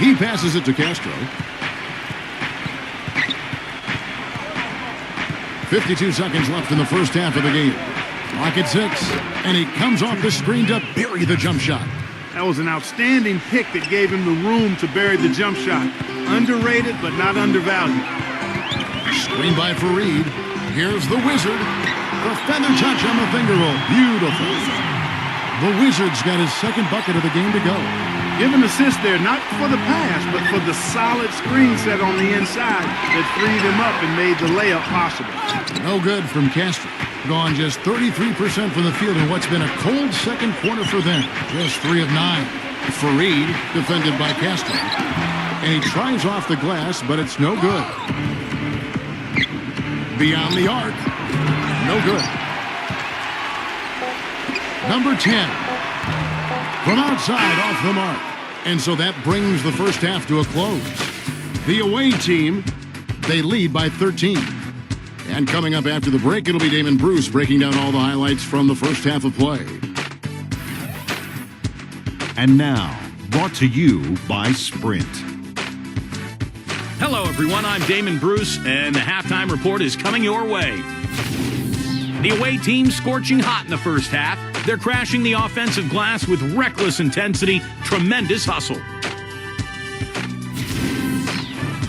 He passes it to Castro. 52 seconds left in the first half of the game. Clock at 6. And he comes off the screen to bury the jump shot. That was an outstanding pick that gave him the room to bury the jump shot. Underrated, but not undervalued. Screen by Fareed. Here's the Wizard. The feather touch on the finger roll. Beautiful. The Wizard's got his second bucket of the game to go. Give an assist there, not for the pass, but for the solid screen set on the inside that freed him up and made the layup possible. No good from Castro. Gone just 33% from the field in what's been a cold second quarter for them. Just 3 of 9. Fareed, defended by Castro. And he tries off the glass, but it's no good. Beyond the arc. No good. Number 10. From outside, off the mark. And so that brings the first half to a close. The away team, they lead by 13. And coming up after the break, it'll be Damon Bruce breaking down all the highlights from the first half of play. And now, brought to you by Sprint. Hello, everyone. I'm Damon Bruce, and the halftime report is coming your way. The away team scorching hot in the first half. They're crashing the offensive glass with reckless intensity, tremendous hustle.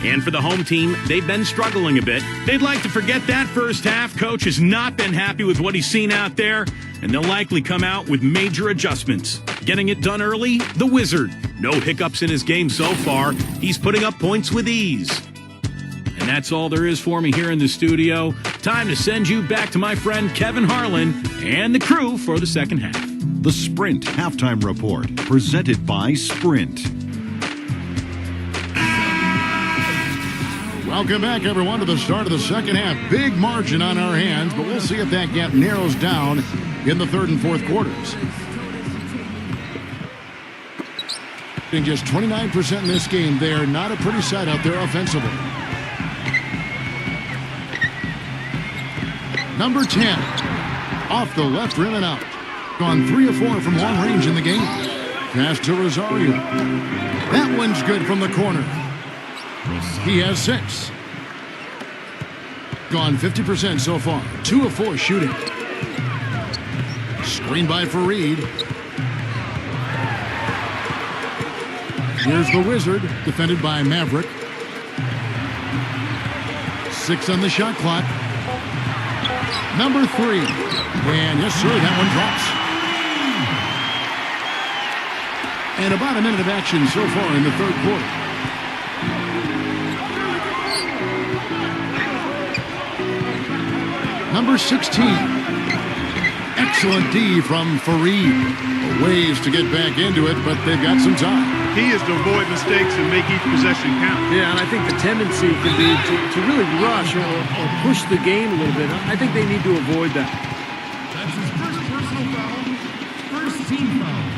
And for the home team, they've been struggling a bit. They'd like to forget that first half. Coach has not been happy with what he's seen out there, and they'll likely come out with major adjustments. Getting it done early, the Wizard. No hiccups in his game so far. He's putting up points with ease. And that's all there is for me here in the studio. Time to send you back to my friend Kevin Harlan and the crew for the second half. The Sprint Halftime Report, presented by Sprint. Welcome back, everyone, to the start of the second half. Big margin on our hands, but we'll see if that gap narrows down in the third and fourth quarters. In just 29% in this game, they are not a pretty sight out there offensively. Number 10, off the left rim and out. Gone 3 of 4 from long range in the game. Pass to Rosario. That one's good from the corner. He has 6. Gone 50% so far. 2 of 4 shooting. Screen by Fareed. Here's the Wizard, defended by Maverick. 6 on the shot clock. Number 3. And yes, sir, that one drops. And about a minute of action so far in the third quarter. Number 16. Excellent D from Fareed. Ways to get back into it, but they've got some time. Key is to avoid mistakes and make each possession count. Yeah, and I think the tendency can be to really rush or push the game a little bit. I think they need to avoid that. That's his first personal foul. First team foul.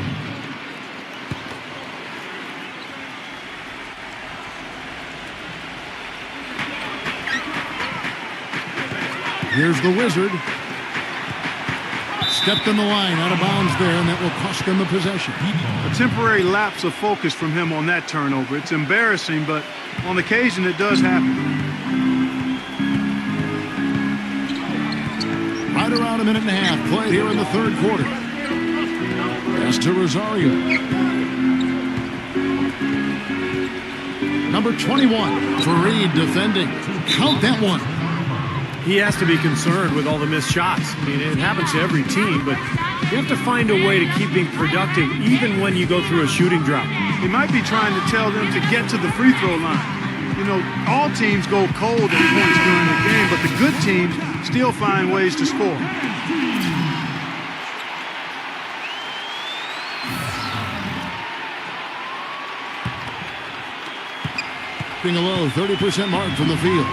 Here's the Wizard. Stepped in the line, out of bounds there, and that will cost them the possession. A temporary lapse of focus from him on that turnover. It's embarrassing, but on occasion it does happen. Right around a minute and a half played here in the third quarter. Pass to Rosario. Number 21, Fareed defending. Count that one. He has to be concerned with all the missed shots. I mean, it happens to every team, but you have to find a way to keep being productive even when you go through a shooting drought. He might be trying to tell them to get to the free throw line. You know, all teams go cold at points during the game, but the good teams still find ways to score. Being a low 30% mark from the field.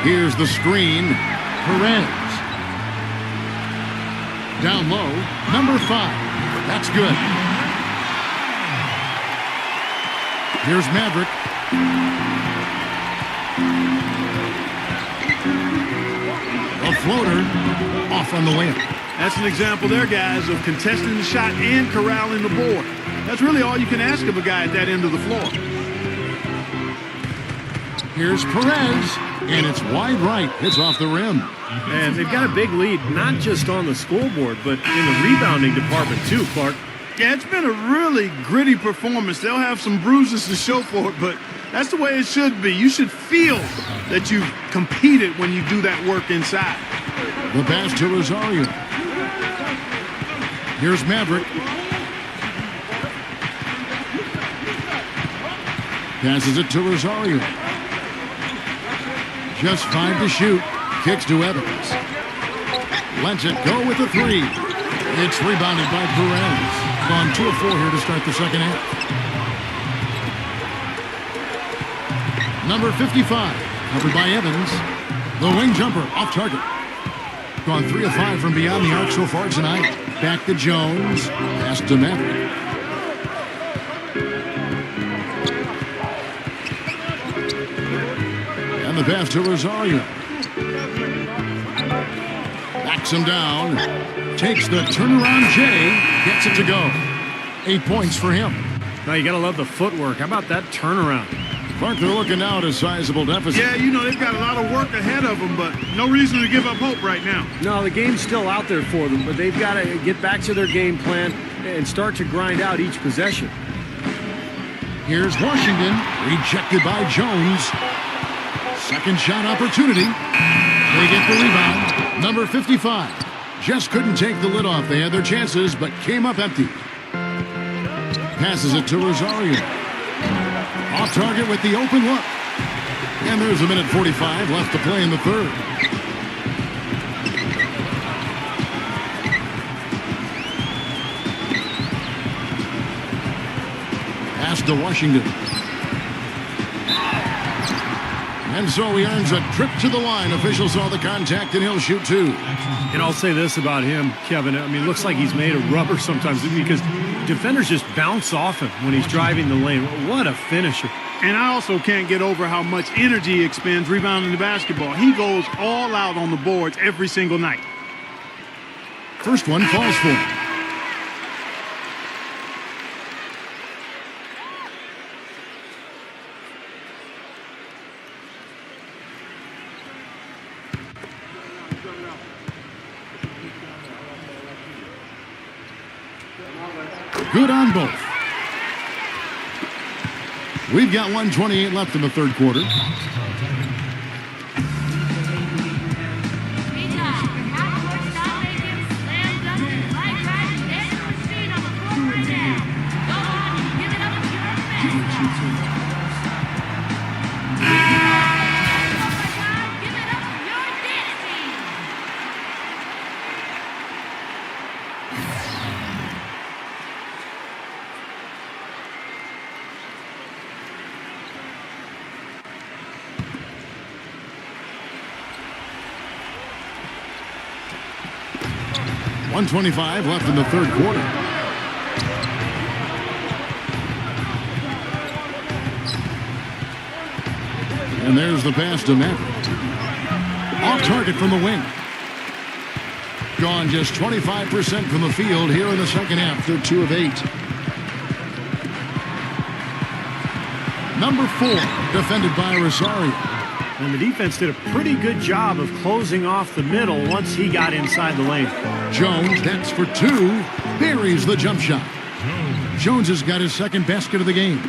Here's the screen. Perez. Down low. Number 5. That's good. Here's Maverick. A floater. Off on the layup. That's an example there, guys, of contesting the shot and corralling the board. That's really all you can ask of a guy at that end of the floor. Here's Perez. And it's wide right. It's off the rim. And they've got a big lead, not just on the scoreboard, but in the rebounding department too, Clark. Yeah, it's been a really gritty performance. They'll have some bruises to show for it, but that's the way it should be. You should feel that you've competed when you do that work inside. The pass to Rosario. Here's Maverick. Passes it to Rosario. Just 5 to shoot. Kicks to Evans. Lets it go with the 3. It's rebounded by Perez. Gone 2 of 4 here to start the second half. Number 55. Covered by Evans. The wing jumper off target. Gone 3 of 5 from beyond the arc so far tonight. Back to Jones. Pass to Maverick. The pass to Rosario. Backs him down. Takes the turnaround J. Gets it to go. 8 points for him. Now you got to love the footwork. How about that turnaround? Clark, they're looking now at a sizable deficit. Yeah, you know, they've got a lot of work ahead of them, but no reason to give up hope right now. No, the game's still out there for them, but they've got to get back to their game plan and start to grind out each possession. Here's Washington. Rejected by Jones. Second shot opportunity. They get the rebound. Number 55. Just couldn't take the lid off. They had their chances, but came up empty. Passes it to Rosario. Off target with the open look. And there's a minute 45 left to play in the third. Pass to Washington. And so he earns a trip to the line. Officials saw the contact, and he'll shoot two. And I'll say this about him, Kevin. I mean, it looks like he's made of rubber sometimes because defenders just bounce off him when he's driving the lane. What a finisher. And I also can't get over how much energy he expends rebounding the basketball. He goes all out on the boards every single night. First one falls for him. Good on both. We've got 1:28 left in the third quarter. .125 left in the third quarter. And there's the pass to Maverick. Off target from the wing. Gone just 25% from the field here in the second half. They're 2 of 8. Number 4, defended by Rosario. And the defense did a pretty good job of closing off the middle once he got inside the lane. Jones, that's for 2. Buries the jump shot. Jones has got his second basket of the game.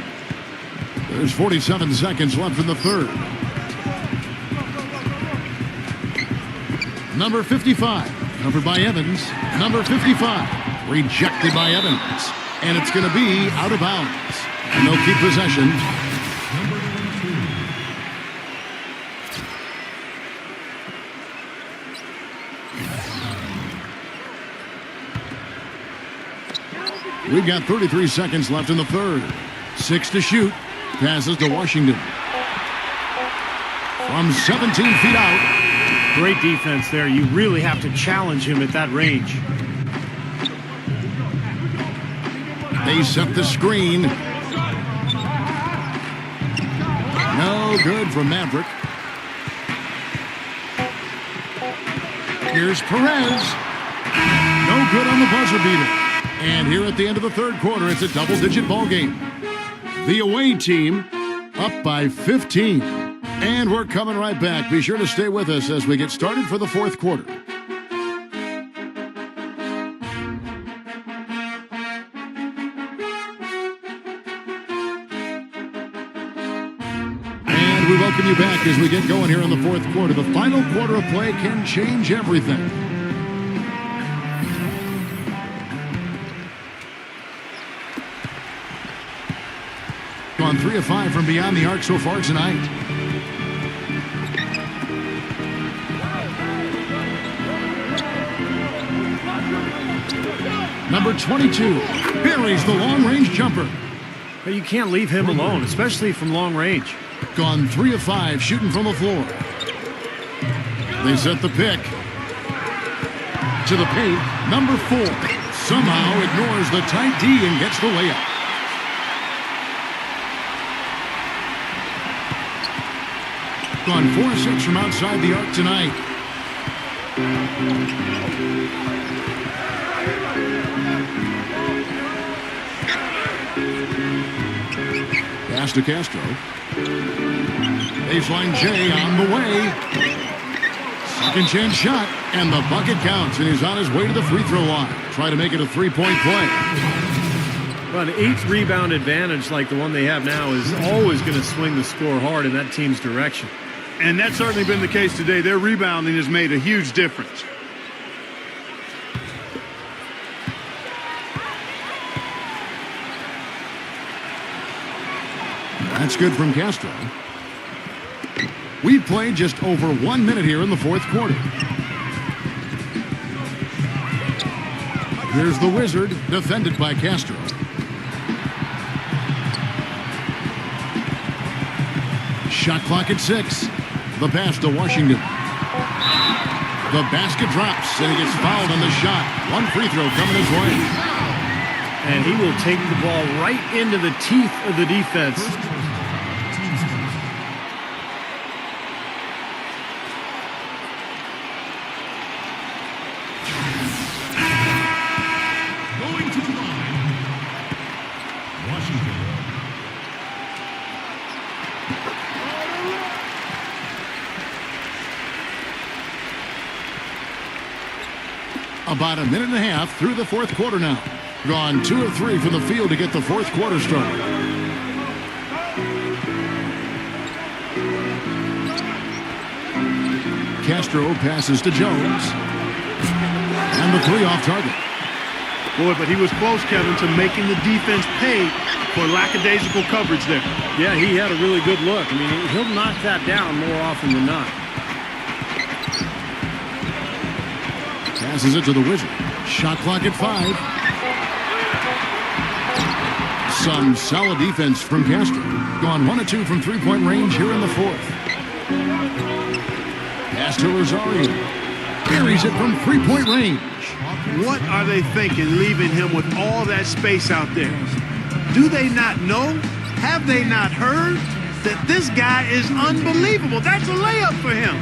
There's 47 seconds left in the third. Number 55, covered by Evans. Number 55, rejected by Evans. And it's going to be out of bounds. And they'll keep possession. We've got 33 seconds left in the third. 6 to shoot. Passes to Washington. From 17 feet out. Great defense there. You really have to challenge him at that range. They set the screen. No good from Maverick. Here's Perez. No good on the buzzer beater. And here at the end of the third quarter, it's a double-digit ball game. The away team up by 15. And we're coming right back. Be sure to stay with us as we get started for the fourth quarter. And we welcome you back as we get going here in the fourth quarter. The final quarter of play can change everything. On 3 of 5 from beyond the arc so far tonight. Number 22 buries the long-range jumper. But you can't leave him alone, especially from long range. Gone 3 of 5 shooting from the floor. They set the pick. To the paint, number 4 somehow ignores the tight D and gets the layup. Gone 4-6 from outside the arc tonight. Pass to Castro. Baseline J on the way. Second chance shot, and the bucket counts, and he's on his way to the free throw line. Try to make it a three-point play. Well, an 8-rebound advantage like the one they have now is always going to swing the score hard in that team's direction. And that's certainly been the case today. Their rebounding has made a huge difference. That's good from Castro. We've played just over 1 minute here in the fourth quarter. Here's the Wizard, defended by Castro. Shot clock at 6. The pass to Washington. The basket drops, and he gets fouled on the shot. One free throw coming his way. And he will take the ball right into the teeth of the defense. Going to the line, Washington. About a minute and a half through the fourth quarter now. Gone 2 of 3 from the field to get the fourth quarter started. Castro passes to Jones. And the 3 off target. Boy, but he was close, Kevin, to making the defense pay for lackadaisical coverage there. Yeah, he had a really good look. I mean, he'll knock that down more often than not. Passes it to the Wizard. Shot clock at 5. Some solid defense from Castro. Gone 1 of 2 from three-point range here in the fourth. Pass to Rosario. Buries it from three-point range. What are they thinking, leaving him with all that space out there? Do they not know? Have they not heard that this guy is unbelievable? That's a layup for him.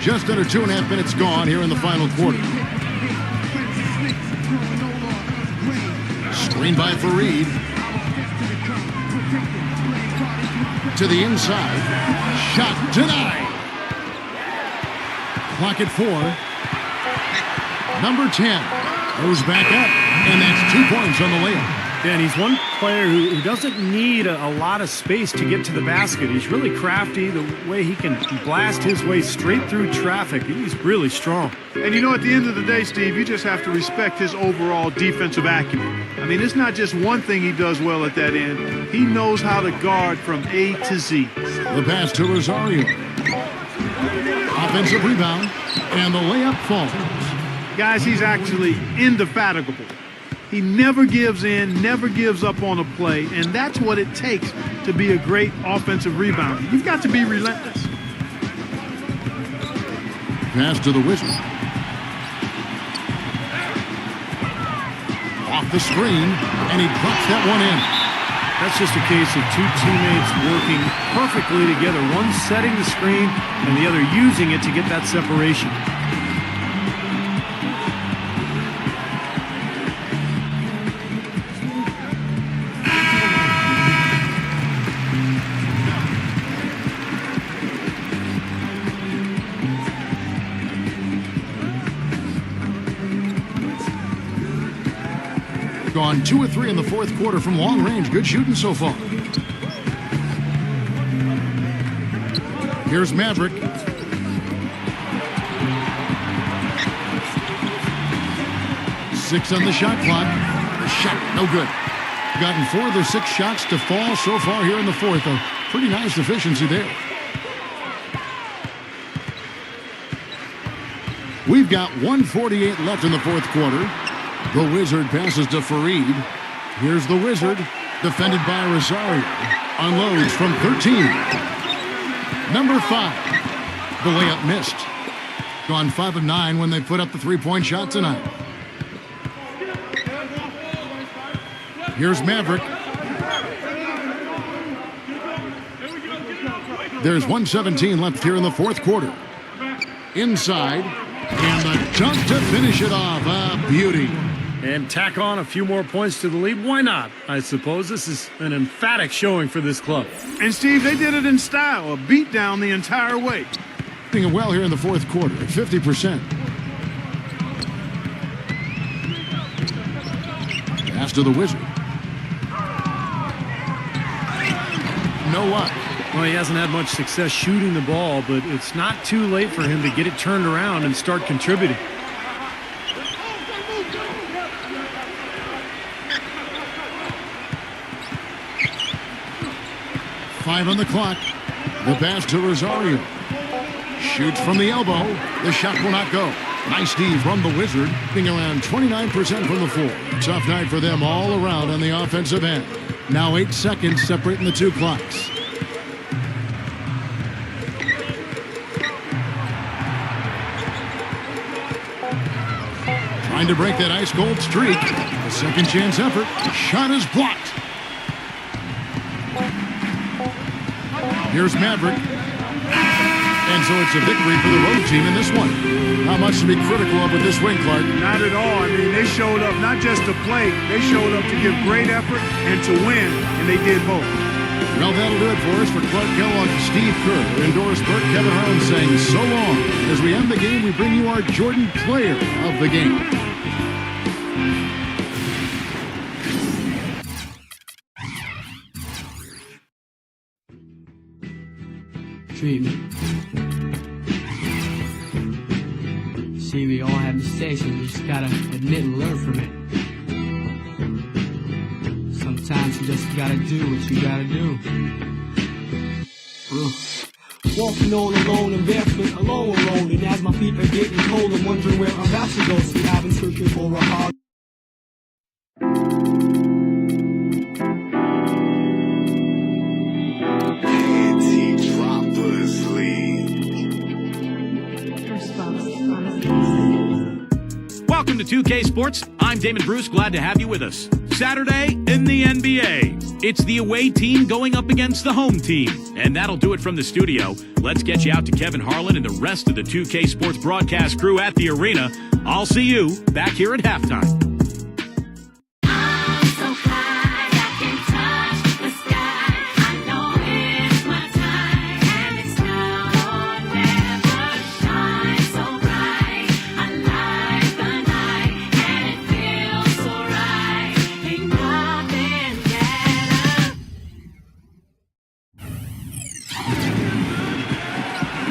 Just under 2.5 minutes gone here in the final quarter. Screen by Fareed. To the inside. Shot denied. Clock at 4. Number 10 goes back up, and that's 2 points on the layup. And he's one player who doesn't need a lot of space to get to the basket. He's really crafty. The way he can blast his way straight through traffic, he's really strong. And you know, at the end of the day, Steve, you just have to respect his overall defensive acumen. I mean, it's not just one thing he does well at that end. He knows how to guard from A to Z. The pass to Rosario. Offensive rebound, and the layup falls. Guys, he's actually indefatigable. He never gives in, never gives up on a play, and that's what it takes to be a great offensive rebounder. You've got to be relentless. Pass to the Wizard. Off the screen, and he drops that one in. That's just a case of two teammates working perfectly together, one setting the screen and the other using it to get that separation. Gone 2 of 3 in the fourth quarter from long range. Good shooting so far. Here's Maverick. Six on the shot clock. The shot, no good. Gotten 4 of their 6 shots to fall so far here in the fourth. A pretty nice efficiency there. We've got 1:48 left in the fourth quarter. The Wizard passes to Fareed. Here's the Wizard, defended by Rosario. Unloads from 13. Number 5. The layup missed. Gone 5 of 9 when they put up the three-point shot tonight. Here's Maverick. There's 1:17 left here in the fourth quarter. Inside, and the dunk to finish it off. A beauty. And tack on a few more points to the lead. Why not? I suppose this is an emphatic showing for this club. And, Steve, they did it in style, a beat down the entire way. Doing well here in the fourth quarter at 50%. Pass to the Wizard. No luck. Well, he hasn't had much success shooting the ball, but it's not too late for him to get it turned around and start contributing. Five on the clock. The pass to Rosario. Shoots from the elbow. The shot will not go. Nice D from the Wizard, being around 29% from the floor. Tough night for them all around on the offensive end. Now 8 seconds separating the two clocks. Trying to break that ice-cold streak. A second chance effort. Shot is blocked. Here's Maverick. And so it's a victory for the road team in this one. Not much to be critical of with this win, Clark. Not at all. I mean, they showed up not just to play, they showed up to give great effort and to win, and they did both. Well, that'll do it for us. For Clark Kellogg, Steve Kerr, and Doris Burke, Kevin Harlan saying so long. As we end the game, we bring you our Jordan Player of the Game. Treatment. See, we all have mistakes and you just gotta admit and learn from it. Sometimes you just gotta do what you gotta do. Walking all alone and barefoot, alone. And as my feet are getting cold, I'm wondering where I'm about to go. See, I've been searching for a hard. Welcome to 2K Sports. I'm Damon Bruce. Glad to have you with us. Saturday in the NBA. It's the away team going up against the home team. And that'll do it from the studio. Let's get you out to Kevin Harlan and the rest of the 2K Sports broadcast crew at the arena. I'll see you back here at halftime.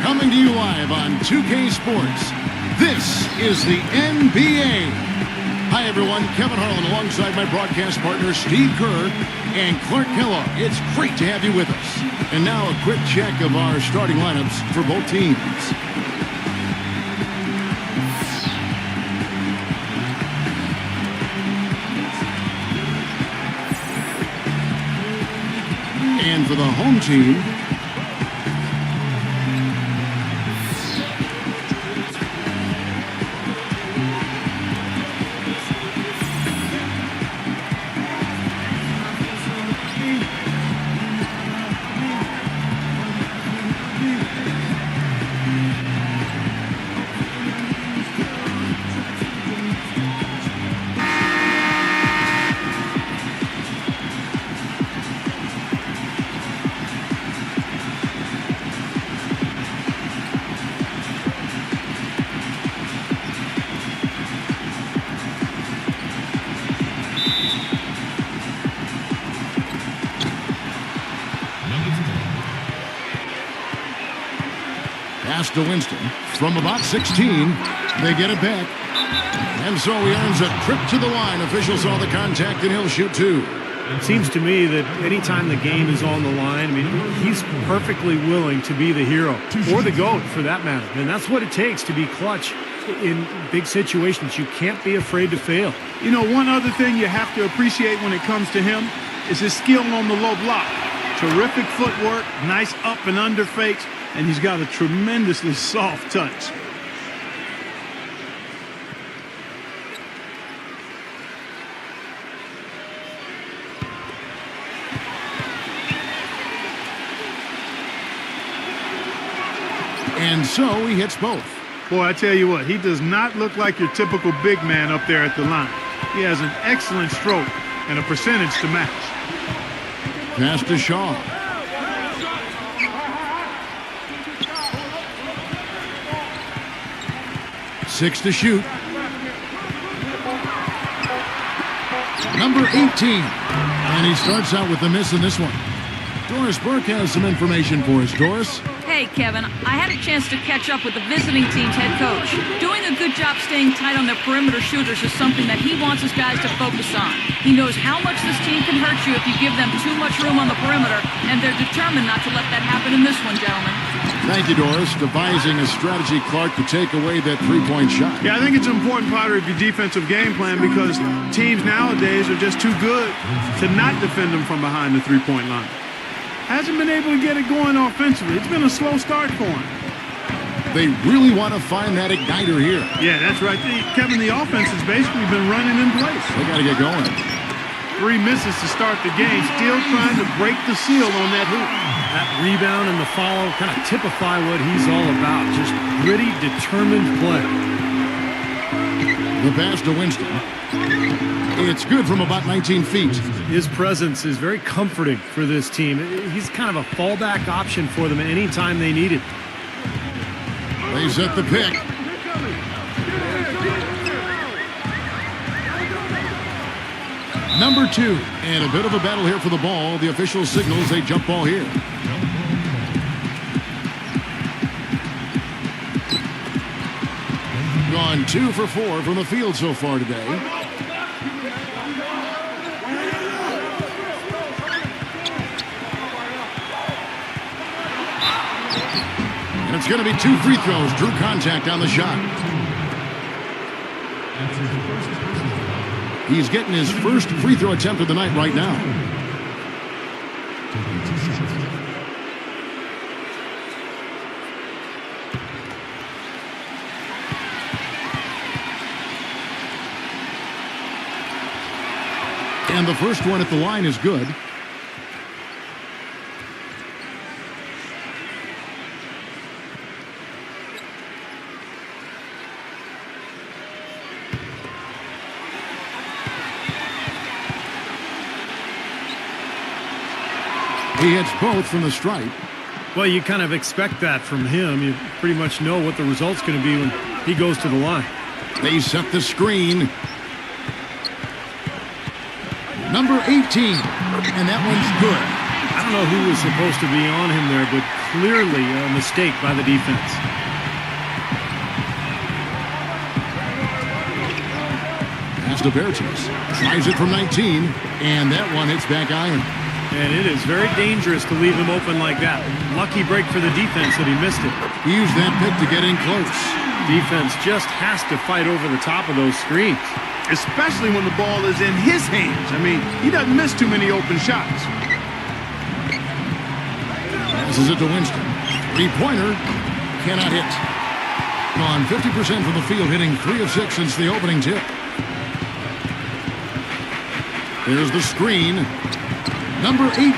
Coming to you live on 2K Sports, this is the NBA. Hi, everyone. Kevin Harlan alongside my broadcast partner, Steve Kerr and Clark Kellogg. It's great to have you with us. And now a quick check of our starting lineups for both teams. And for the home team, pass to Winston. From about 16, they get it back. And so he earns a trip to the line. Officials saw the contact, and he'll shoot two. It seems to me that anytime the game is on the line, I mean, he's perfectly willing to be the hero, or the GOAT for that matter. And that's what it takes to be clutch in big situations. You can't be afraid to fail. You know, one other thing you have to appreciate when it comes to him is his skill on the low block. Terrific footwork, nice up and under fakes, and he's got a tremendously soft touch. And so he hits both. Boy, I tell you what, he does not look like your typical big man up there at the line. He has an excellent stroke and a percentage to match. Pass to Shaw. Six to shoot. Number 18. And he starts out with the miss in this one. Doris Burke has some information for us. Doris? Hey, Hey, Kevin, I had a chance to catch up with the visiting team's head coach. Doing a good job staying tight on their perimeter shooters is something that he wants his guys to focus on. He knows how much this team can hurt you if you give them too much room on the perimeter, and they're determined not to let that happen in this one, gentlemen. Thank you, Doris. Devising a strategy, Clark, to take away that three-point shot. Yeah, I think it's an important part of your defensive game plan because teams nowadays are just too good to not defend them from behind the three-point line. Hasn't been able to get it going offensively. It's been a slow start for him. They really want to find that igniter here. Yeah, that's right. Kevin, the offense has basically been running in place. They got to get going. 3 misses to start the game, still trying to break the seal on that hoop. That rebound and the follow kind of typify what he's all about. Just gritty, determined play. The pass to Winston. It's good from about 19 feet. His presence is very comforting for this team. He's kind of a fallback option for them anytime they need it. They set the pick. Number 2. And a bit of a battle here for the ball. The official signals a jump ball here. Gone 2 for 4 from the field so far today. And it's going to be 2 free throws. Drew contact on the shot. He's getting his first free throw attempt of the night right now. And the first one at the line is good. He hits both from the stripe. Well, you kind of expect that from him. You pretty much know what the result's going to be when he goes to the line. They set the screen. Number 18, and that one's good. I don't know who was supposed to be on him there, but clearly a mistake by the defense. Pass to Bertens. Tries it from 19, and that one hits back iron. And it is very dangerous to leave him open like that. Lucky break for the defense that he missed it. He used that pick to get in close. Defense just has to fight over the top of those screens. Especially when the ball is in his hands. I mean, he doesn't miss too many open shots. Passes it to Winston. 3-pointer. Cannot hit. Gone 50% from the field, hitting 3 of 6 since the opening tip. There's the screen. Number 18.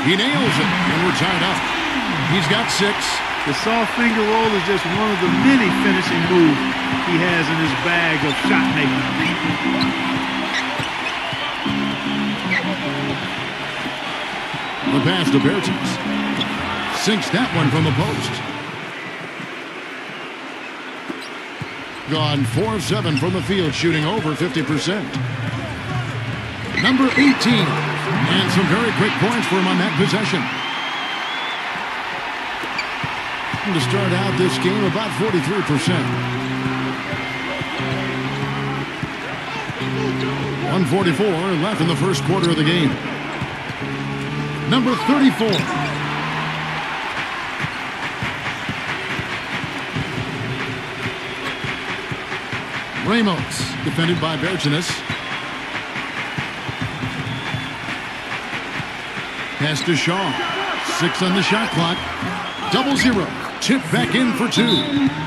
He nails it, and we're tied up. He's got 6. The soft finger roll is just one of the many finishing moves he has in his bag of shot making. The pass to Bertens. Sinks that one from the post. Gone 4 of 7 from the field, shooting over 50%. Number 18. And some very quick points for him on that possession. And to start out this game, about 43%. 1:44 left in the first quarter of the game. Number 34. Ramos, defended by Bertens. Pass to Shaw. 6 on the shot clock. 0-0. Tip back in for 2.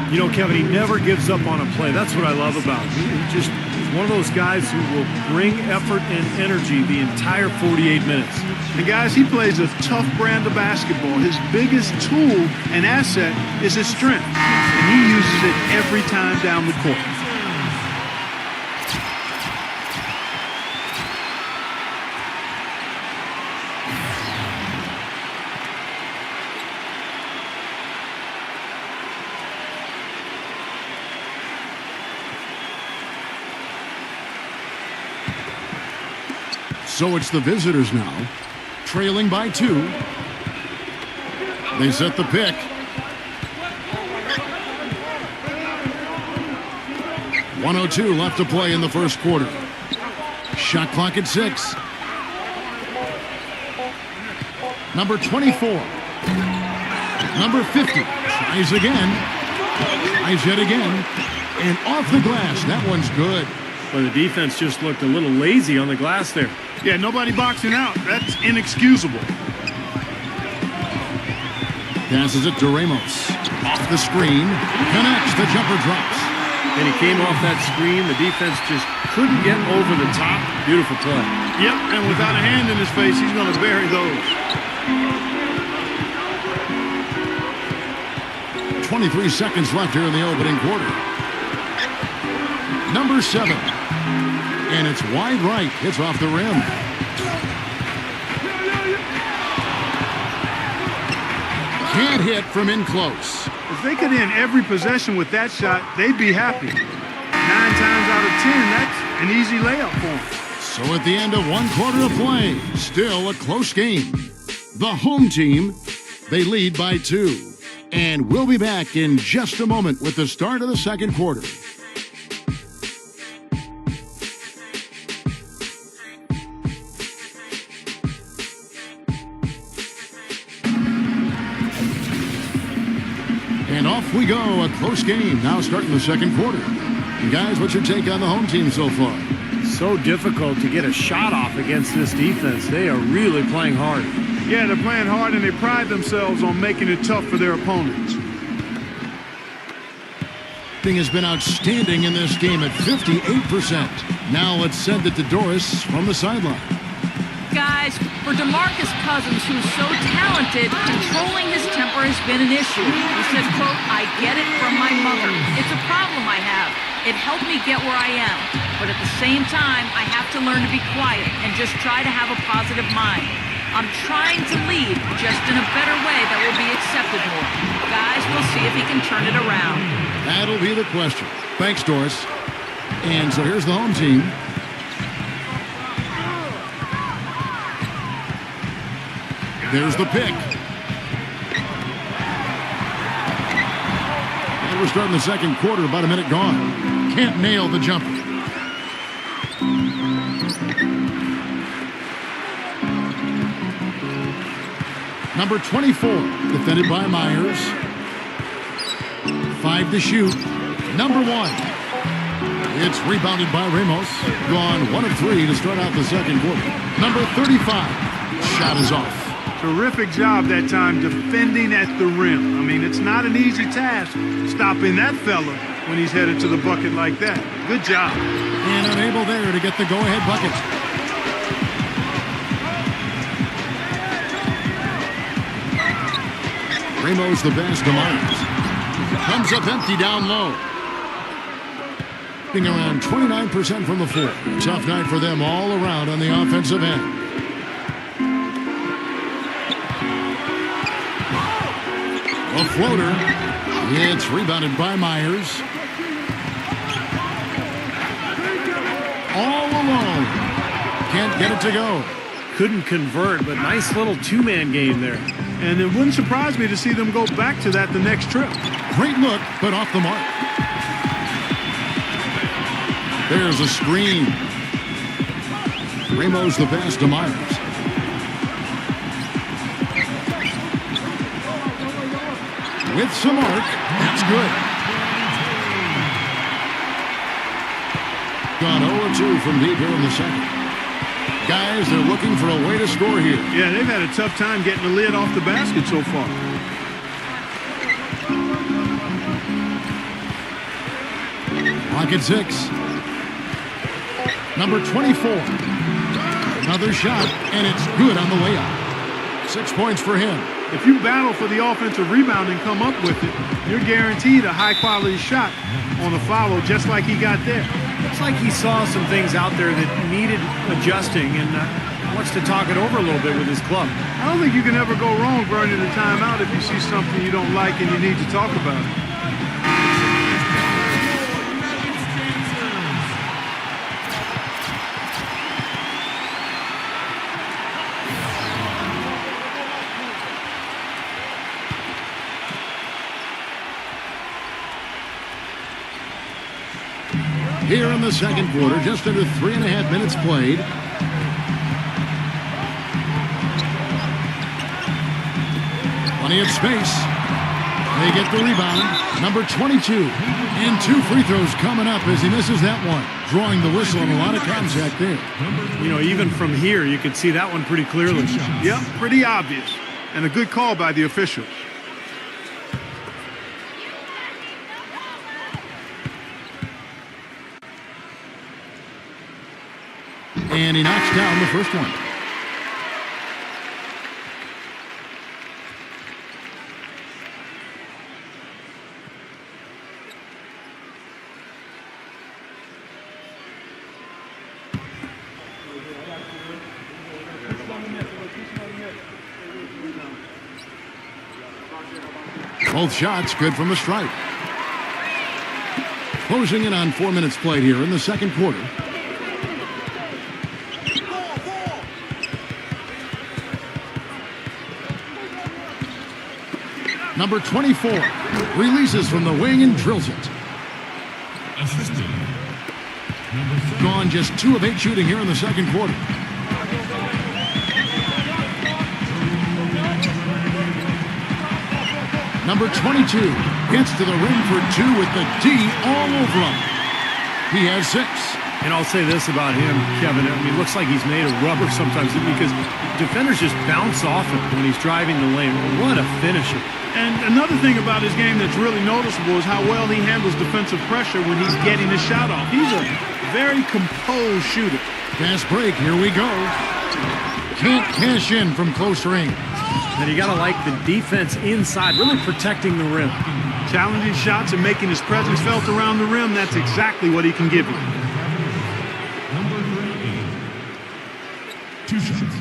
You know, Kevin, he never gives up on a play. That's what I love about him. He's one of those guys who will bring effort and energy the entire 48 minutes. And guys, he plays a tough brand of basketball. His biggest tool and asset is his strength. And he uses it every time down the court. So it's the visitors now, trailing by 2. They set the pick. .102 left to play in the first quarter. Shot clock at 6. Number 24. Number 50. Tries again. Tries yet again. And off the glass. That one's good. Well, the defense just looked a little lazy on the glass there. Yeah, nobody boxing out. That's inexcusable. Passes it to Ramos. Off the screen. Connects. The jumper drops. And he came off that screen. The defense just couldn't get over the top. Beautiful play. Yep, and without a hand in his face, he's going to bury those. 23 seconds left here in the opening quarter. Number 7. And it's wide right. It's off the rim. Can't hit from in close. If they could end every possession with that shot, they'd be happy. 9 times out of 10, that's an easy layup for them. So at the end of one quarter of play, still a close game. The home team, they lead by 2. And we'll be back in just a moment with the start of the second quarter. And off we go, a close game, now starting the second quarter. And guys, what's your take on the home team so far? So difficult to get a shot off against this defense. They are really playing hard. Yeah, they're playing hard, and they pride themselves on making it tough for their opponents. Thing has been outstanding in this game at 58%. Now let's send it to Doris from the sideline. Guys, for DeMarcus Cousins, who's so talented, controlling his temper has been an issue. He said, quote, "I get it from my mother. It's a problem I have. It helped me get where I am. But at the same time, I have to learn to be quiet and just try to have a positive mind. I'm trying to lead, just in a better way that will be accepted more. Guys, we'll see if he can turn it around." That'll be the question. Thanks, Doris. And so here's the home team. There's the pick. And we're starting the second quarter, about a minute gone. Can't nail the jumper. Number 24, defended by Myers. 5 to shoot. Number 1. It's rebounded by Ramos. Gone 1 of 3 to start out the second quarter. Number 35. Shot is off. Terrific job that time defending at the rim. I mean, it's not an easy task stopping that fella when he's headed to the bucket like that. Good job. And unable there to get the go-ahead bucket. Ramos the pass to Myers. Comes up empty down low. Being around 29% from the floor. Tough night for them all around on the offensive end. A floater. It's rebounded by Myers. All alone. Can't get it to go. Couldn't convert, but nice little two-man game there. And it wouldn't surprise me to see them go back to that the next trip. Great look, but off the mark. There's a screen. Ramos the pass to Myers. With some arc, that's good. Gone 0-2 from deep here in the second. Guys, they're looking for a way to score here. Yeah, they've had a tough time getting the lid off the basket so far. Clock at 6. Number 24. Another shot, and it's good on the layup. 6 points for him. If you battle for the offensive rebound and come up with it, you're guaranteed a high-quality shot on a follow just like he got there. Looks like he saw some things out there that needed adjusting and wants to talk it over a little bit with his club. I don't think you can ever go wrong burning a timeout if you see something you don't like and you need to talk about it. here in the second quarter. Just under 3.5 minutes played. Plenty of space. They get the rebound. Number 22. And 2 free throws coming up as he misses that one. Drawing the whistle and a lot of contact there. You know, even from here, you can see that one pretty clearly. Yep, pretty obvious. And a good call by the official. And he knocks down the first one. Both shots good from the stripe. Closing in on 4 minutes played here in the second quarter. Number 24 releases from the wing and drills it. Gone just 2 of 8 shooting here in the second quarter. Number 22 gets to the rim for 2 with the D all over him. He has 6. And I'll say this about him, Kevin. I mean, it looks like he's made of rubber sometimes because defenders just bounce off him when he's driving the lane. What a finisher. And another thing about his game that's really noticeable is how well he handles defensive pressure when he's getting his shot off. He's a very composed shooter. Fast break, here we go. Can't cash in from close range. And you got to like the defense inside, really protecting the rim. Challenging shots and making his presence felt around the rim, that's exactly what he can give you. Number 38. 2 shots.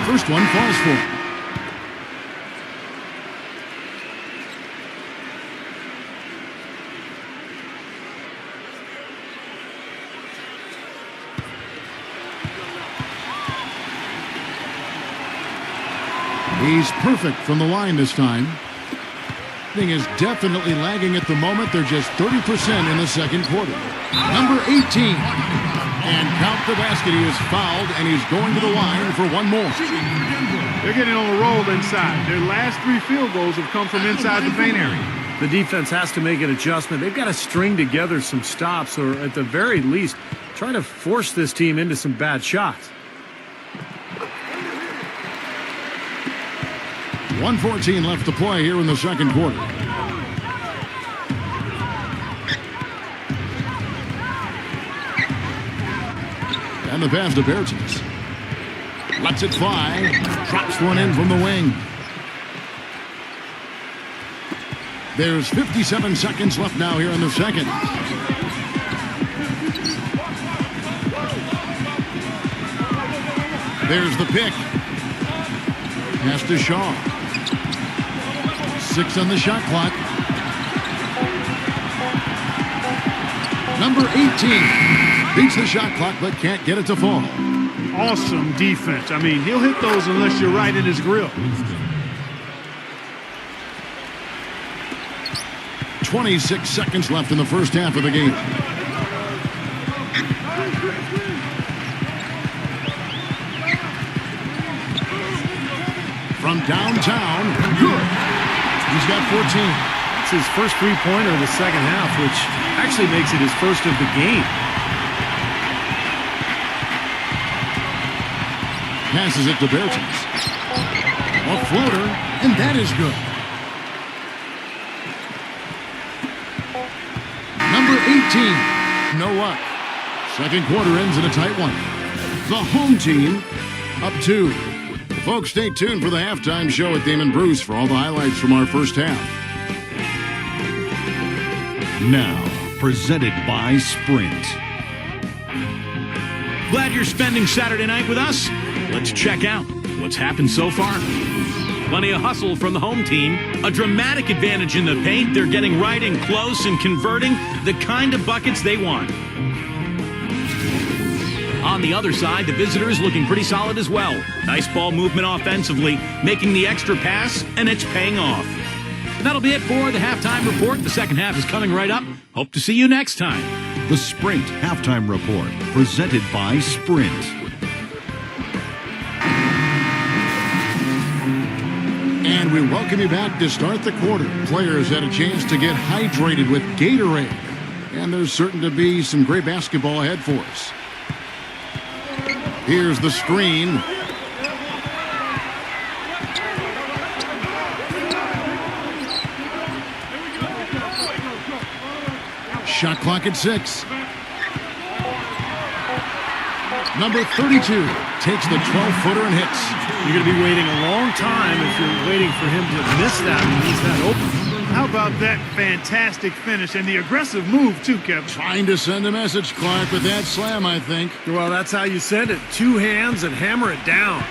First one falls for him. He's perfect from the line this time. Thing is definitely lagging at the moment. They're just 30% in the second quarter. Number 18. And count the basket. He is fouled, and he's going to the line for one more. They're getting on a roll inside. Their last 3 field goals have come from inside the paint area. The defense has to make an adjustment. They've got to string together some stops, or at the very least, try to force this team into some bad shots. 1:14 left to play here in the second quarter. And the pass to Bertens. Lets it fly. Drops one in from the wing. There's 57 seconds left now here in the second. There's the pick. Pass to Shaw. 6 on the shot clock. Number 18 beats the shot clock but can't get it to fall. Awesome defense. I mean, he'll hit those unless you're right in his grill. 26 seconds left in the first half of the game. From downtown, good. He's got 14. It's his first three-pointer of the second half, which actually makes it his first of the game. Passes it to Bertens. A floater, and that is good. Number 18, no luck. Second quarter ends in a tight one. The home team up 2. Folks, stay tuned for the halftime show at Damon Bruce for all the highlights from our first half. Now, presented by Sprint. Glad you're spending Saturday night with us? Let's check out what's happened so far. Plenty of hustle from the home team. A dramatic advantage in the paint. They're getting right in close and converting the kind of buckets they want. On the other side, the visitors looking pretty solid as well. Nice ball movement offensively, making the extra pass, and it's paying off. That'll be it for the halftime report. The second half is coming right up. Hope to see you next time. The Sprint Halftime Report, presented by Sprint. And we welcome you back to start the quarter. Players had a chance to get hydrated with Gatorade. And there's certain to be some great basketball ahead for us. Here's the screen. Shot clock at 6. Number 32 takes the 12-footer and hits. You're going to be waiting a long time if you're waiting for him to miss that when he's that open. How about that fantastic finish and the aggressive move, too, Kevin? Trying to send a message, Clark, with that slam, I think. Well, that's how you send it. 2 hands and hammer it down.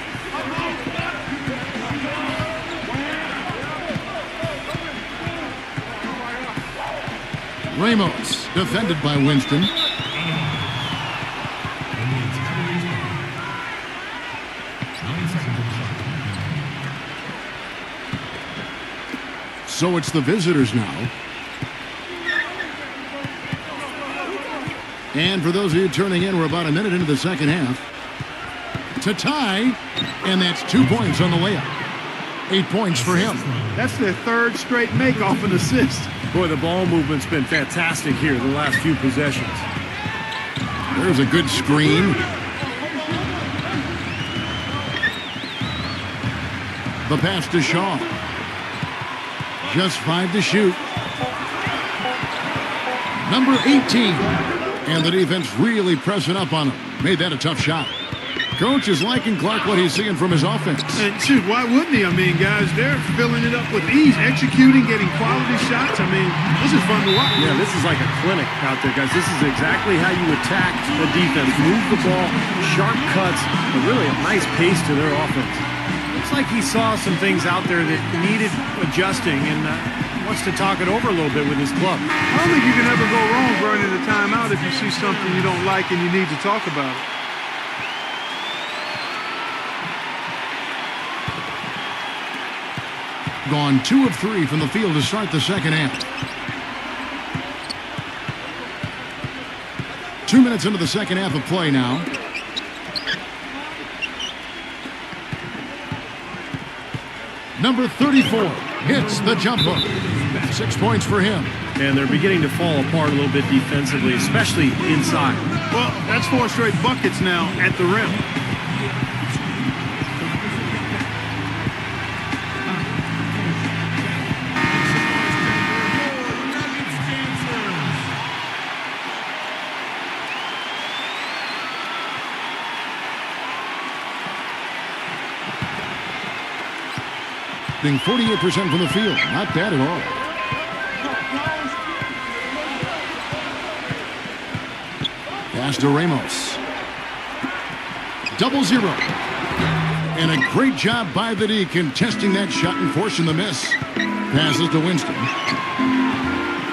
Ramos, defended by Winston. So it's the visitors now. And for those of you turning in, we're about a minute into the second half. To tie, and that's 2 points on the layup. 8 points for him. That's their third straight make off an assist. Boy, the ball movement's been fantastic here the last few possessions. There's a good screen. The pass to Shaw. Just 5 to shoot. Number 18. And the defense really pressing up on him. Made that a tough shot. Coach is liking Clark what he's seeing from his offense. And shoot, why wouldn't he? I mean, guys, they're filling it up with ease, executing, getting quality shots. I mean, this is fun to watch. Yeah, this is like a clinic out there, guys. This is exactly how you attack the defense. Move the ball, sharp cuts, but really a nice pace to their offense. Looks like he saw some things out there that needed adjusting and wants to talk it over a little bit with his club. I don't think you can ever go wrong burning the timeout if you see something you don't like and you need to talk about it. Gone 2 of 3 from the field to start the second half. 2 minutes into the second half of play now. Number 34 hits the jump hook. 6 points for him. And they're beginning to fall apart a little bit defensively, especially inside. Well, that's 4 straight buckets now at the rim. Shooting 48% from the field. Not bad at all. Pass to Ramos. 0-0. And a great job by the D contesting that shot and forcing the miss. Passes to Winston.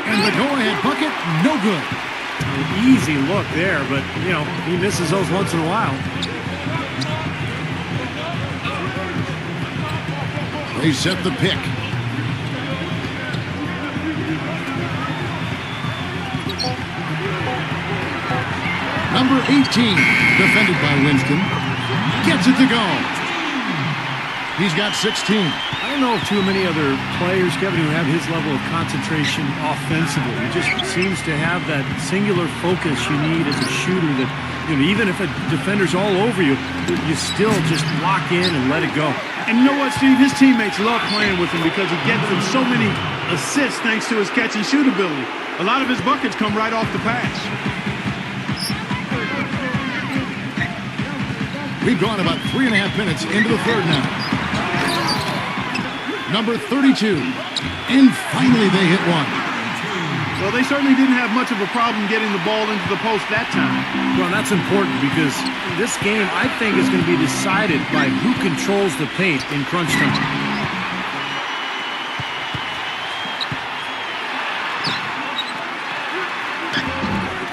And the go-ahead bucket, no good. An easy look there, but, you know, he misses those once in a while. They set the pick. Number 18, defended by Winston. Gets it to go. He's got 16. I don't know of too many other players, Kevin, who have his level of concentration offensively. He just seems to have that singular focus you need as a shooter that, you know, even if a defender's all over you, you still just lock in and let it go. And you know what, Steve? His teammates love playing with him because he gets them so mmany assists thanks to his catch and shoot ability. A lot of his buckets come right off the pass. We've gone about 3.5 minutes into the third now. Number 32. And finally they hit one. Well, they certainly didn't have much of a problem getting the ball into the post that time. Well, that's important because this game, I think, is going to be decided by who controls the paint in crunch time.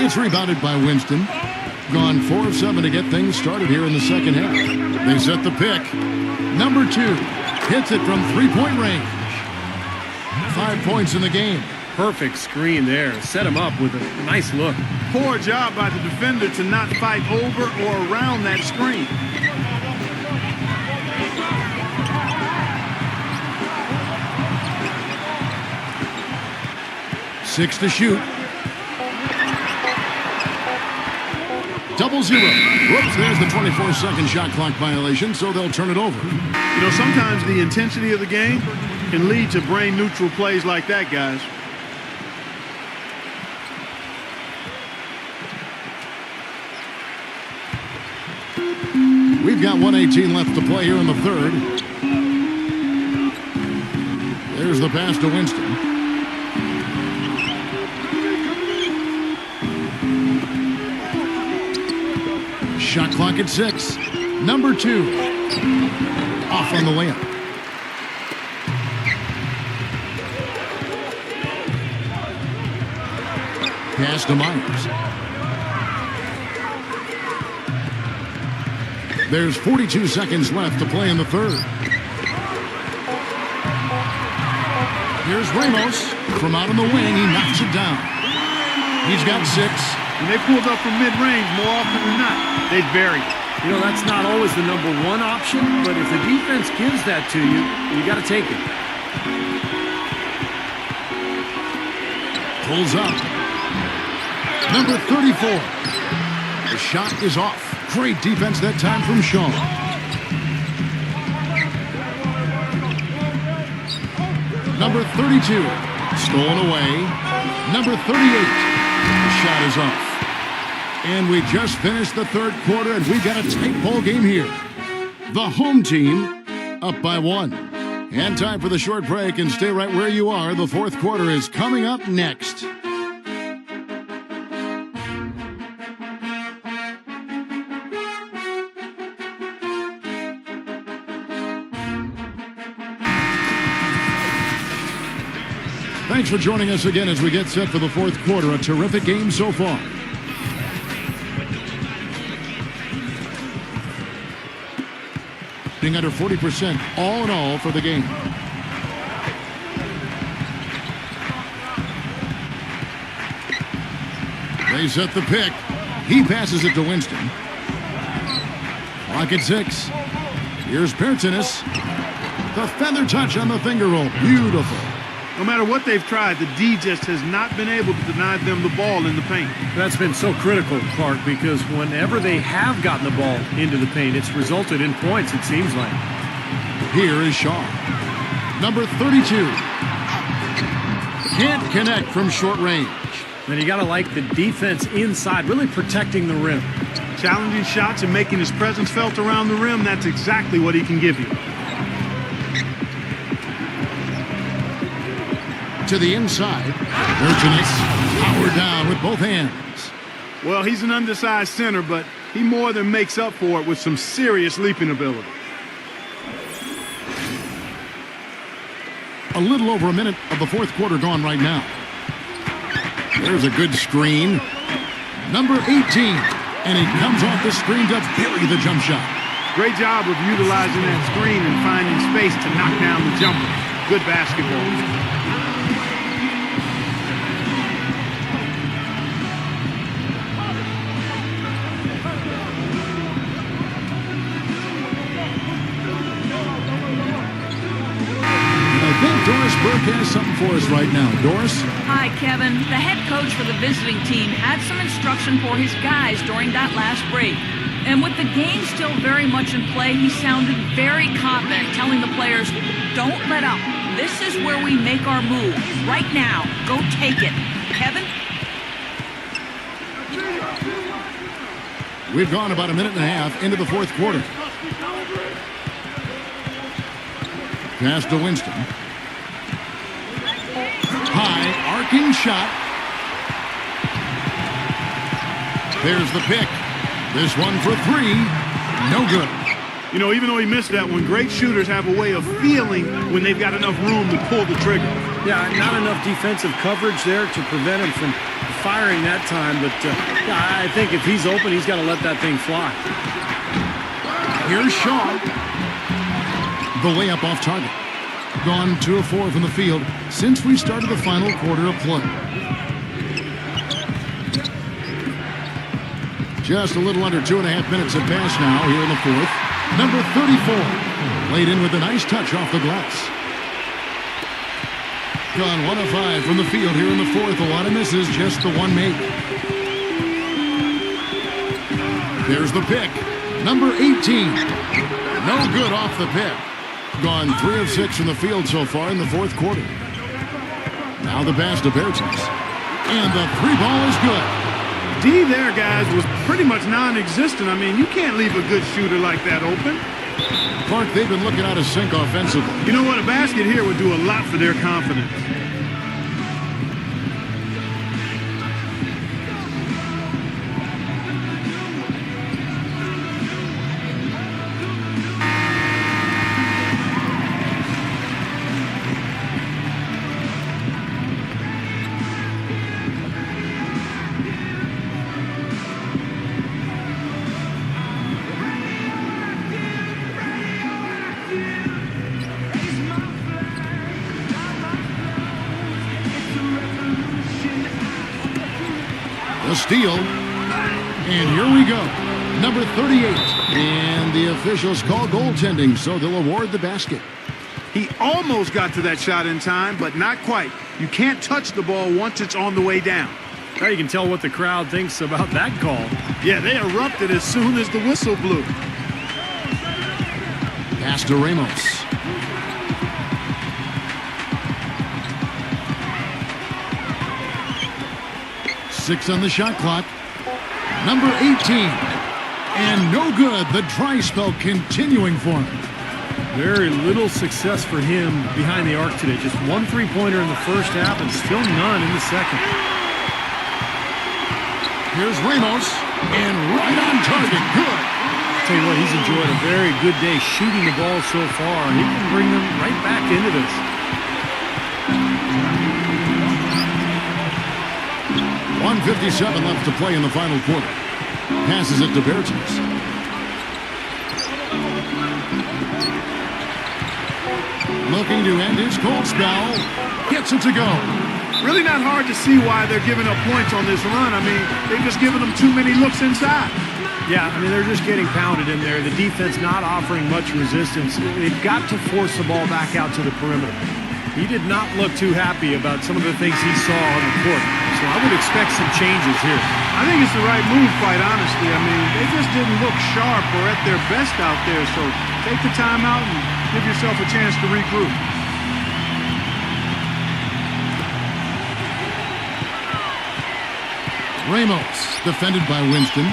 It's rebounded by Winston. Gone 4 of 7 to get things started here in the second half. They set the pick. Number 2 hits it from three-point range. 5 points in the game. Perfect screen there. Set him up with a nice look. Poor job by the defender to not fight over or around that screen. Six to shoot. Double zero. Whoops, there's the 24-second shot clock violation, so they'll turn it over. You know, sometimes the intensity of the game can lead to brain-neutral plays like that, guys. We've got 1:18 left to play here in the third. There's the pass to Winston. Shot clock at 6. Number 2. Off on the layup. Pass to Myers. There's 42 seconds left to play in the third. Here's Ramos. From out on the wing, he knocks it down. He's got 6. When they pulled up from mid-range, more often than not, they vary. You know, that's not always the number one option, but if the defense gives that to you, you got to take it. Pulls up. Number 34. The shot is off. Great defense that time from Shaw. Number 32. Stolen away. Number 38. The shot is off. And we just finished the third quarter, and we got a tight ball game here. The home team up by 1. And time for the short break, and stay right where you are. The fourth quarter is coming up next. Thanks for joining us again as we get set for the fourth quarter. A terrific game so far. Being under 40% all in all for the game. They set the pick. He passes it to Winston. Clock at 6. Here's Pertinis. The feather touch on the finger roll. Beautiful. No matter what they've tried, the D just has not been able to deny them the ball in the paint. That's been so critical, Clark, because whenever they have gotten the ball into the paint, it's resulted in points, it seems like. Here is Shaw. Number 32. Can't connect from short range. Then you got to like the defense inside, really protecting the rim. Challenging shots and making his presence felt around the rim, that's exactly what he can give you. To the inside. Pertinis powered down with both hands. Well, he's an undersized center, but he more than makes up for it with some serious leaping ability. A little over a minute of the fourth quarter gone right now. There's a good screen. Number 18. And he comes off the screen to bury the jump shot. Great job of utilizing that screen and finding space to knock down the jumper. Good basketball. Doris Burke has something for us right now. Doris? Hi, Kevin. The head coach for the visiting team had some instruction for his guys during that last break. And with the game still very much in play, he sounded very confident, telling the players, don't let up. This is where we make our move. Right now. Go take it. Kevin? We've gone about a minute and a half into the fourth quarter. Pass to Winston. High, arcing shot. There's the pick. This one for 3. No good. You know, even though he missed that one, great shooters have a way of feeling when they've got enough room to pull the trigger. Yeah, not enough defensive coverage there to prevent him from firing that time. But yeah, I think if he's open, he's got to let that thing fly. Here's Shaw. The layup off target. Gone 2 of 4 from the field since we started the final quarter of play. Just a little under 2.5 minutes have passed now here in the fourth. Number 34 laid in with a nice touch off the glass. Gone 1 of 5 from the field here in the fourth. A lot of misses, just the one make. There's the pick. Number 18. No good off the pick. Gone 3 of 6 from the field so far in the fourth quarter. Now the pass to Bertens. And the 3-ball is good. D there, guys, was pretty much non-existent. I mean, you can't leave a good shooter like that open. Clark, they've been looking out of sync offensively. You know what? A basket here would do a lot for their confidence. A steal. And here we go. Number 38. And the officials call goaltending, so they'll award the basket. He almost got to that shot in time, but not quite. You can't touch the ball once it's on the way down. Now you can tell what the crowd thinks about that call. Yeah, they erupted as soon as the whistle blew. Pass to Ramos. Six on the shot clock. Number 18. And no good. The dry spell continuing for him. Very little success for him behind the arc today. Just 1 3-pointer in the first half and still none in the second. Here's Ramos. And right on target. Good. I'll tell you what, he's enjoyed a very good day shooting the ball so far. He can bring them right back into this. .157 left to play in the final quarter. Passes it to Bertens. Looking to end his cold spell. Gets it to go. Really not hard to see why they're giving up points on this run. I mean, they've just given them too many looks inside. Yeah, I mean, they're just getting pounded in there. The defense not offering much resistance. They've got to force the ball back out to the perimeter. He did not look too happy about some of the things he saw on the court. So I would expect some changes here. I think it's the right move, quite honestly. I mean, they just didn't look sharp or at their best out there. So take the time out and give yourself a chance to regroup. Ramos, defended by Winston.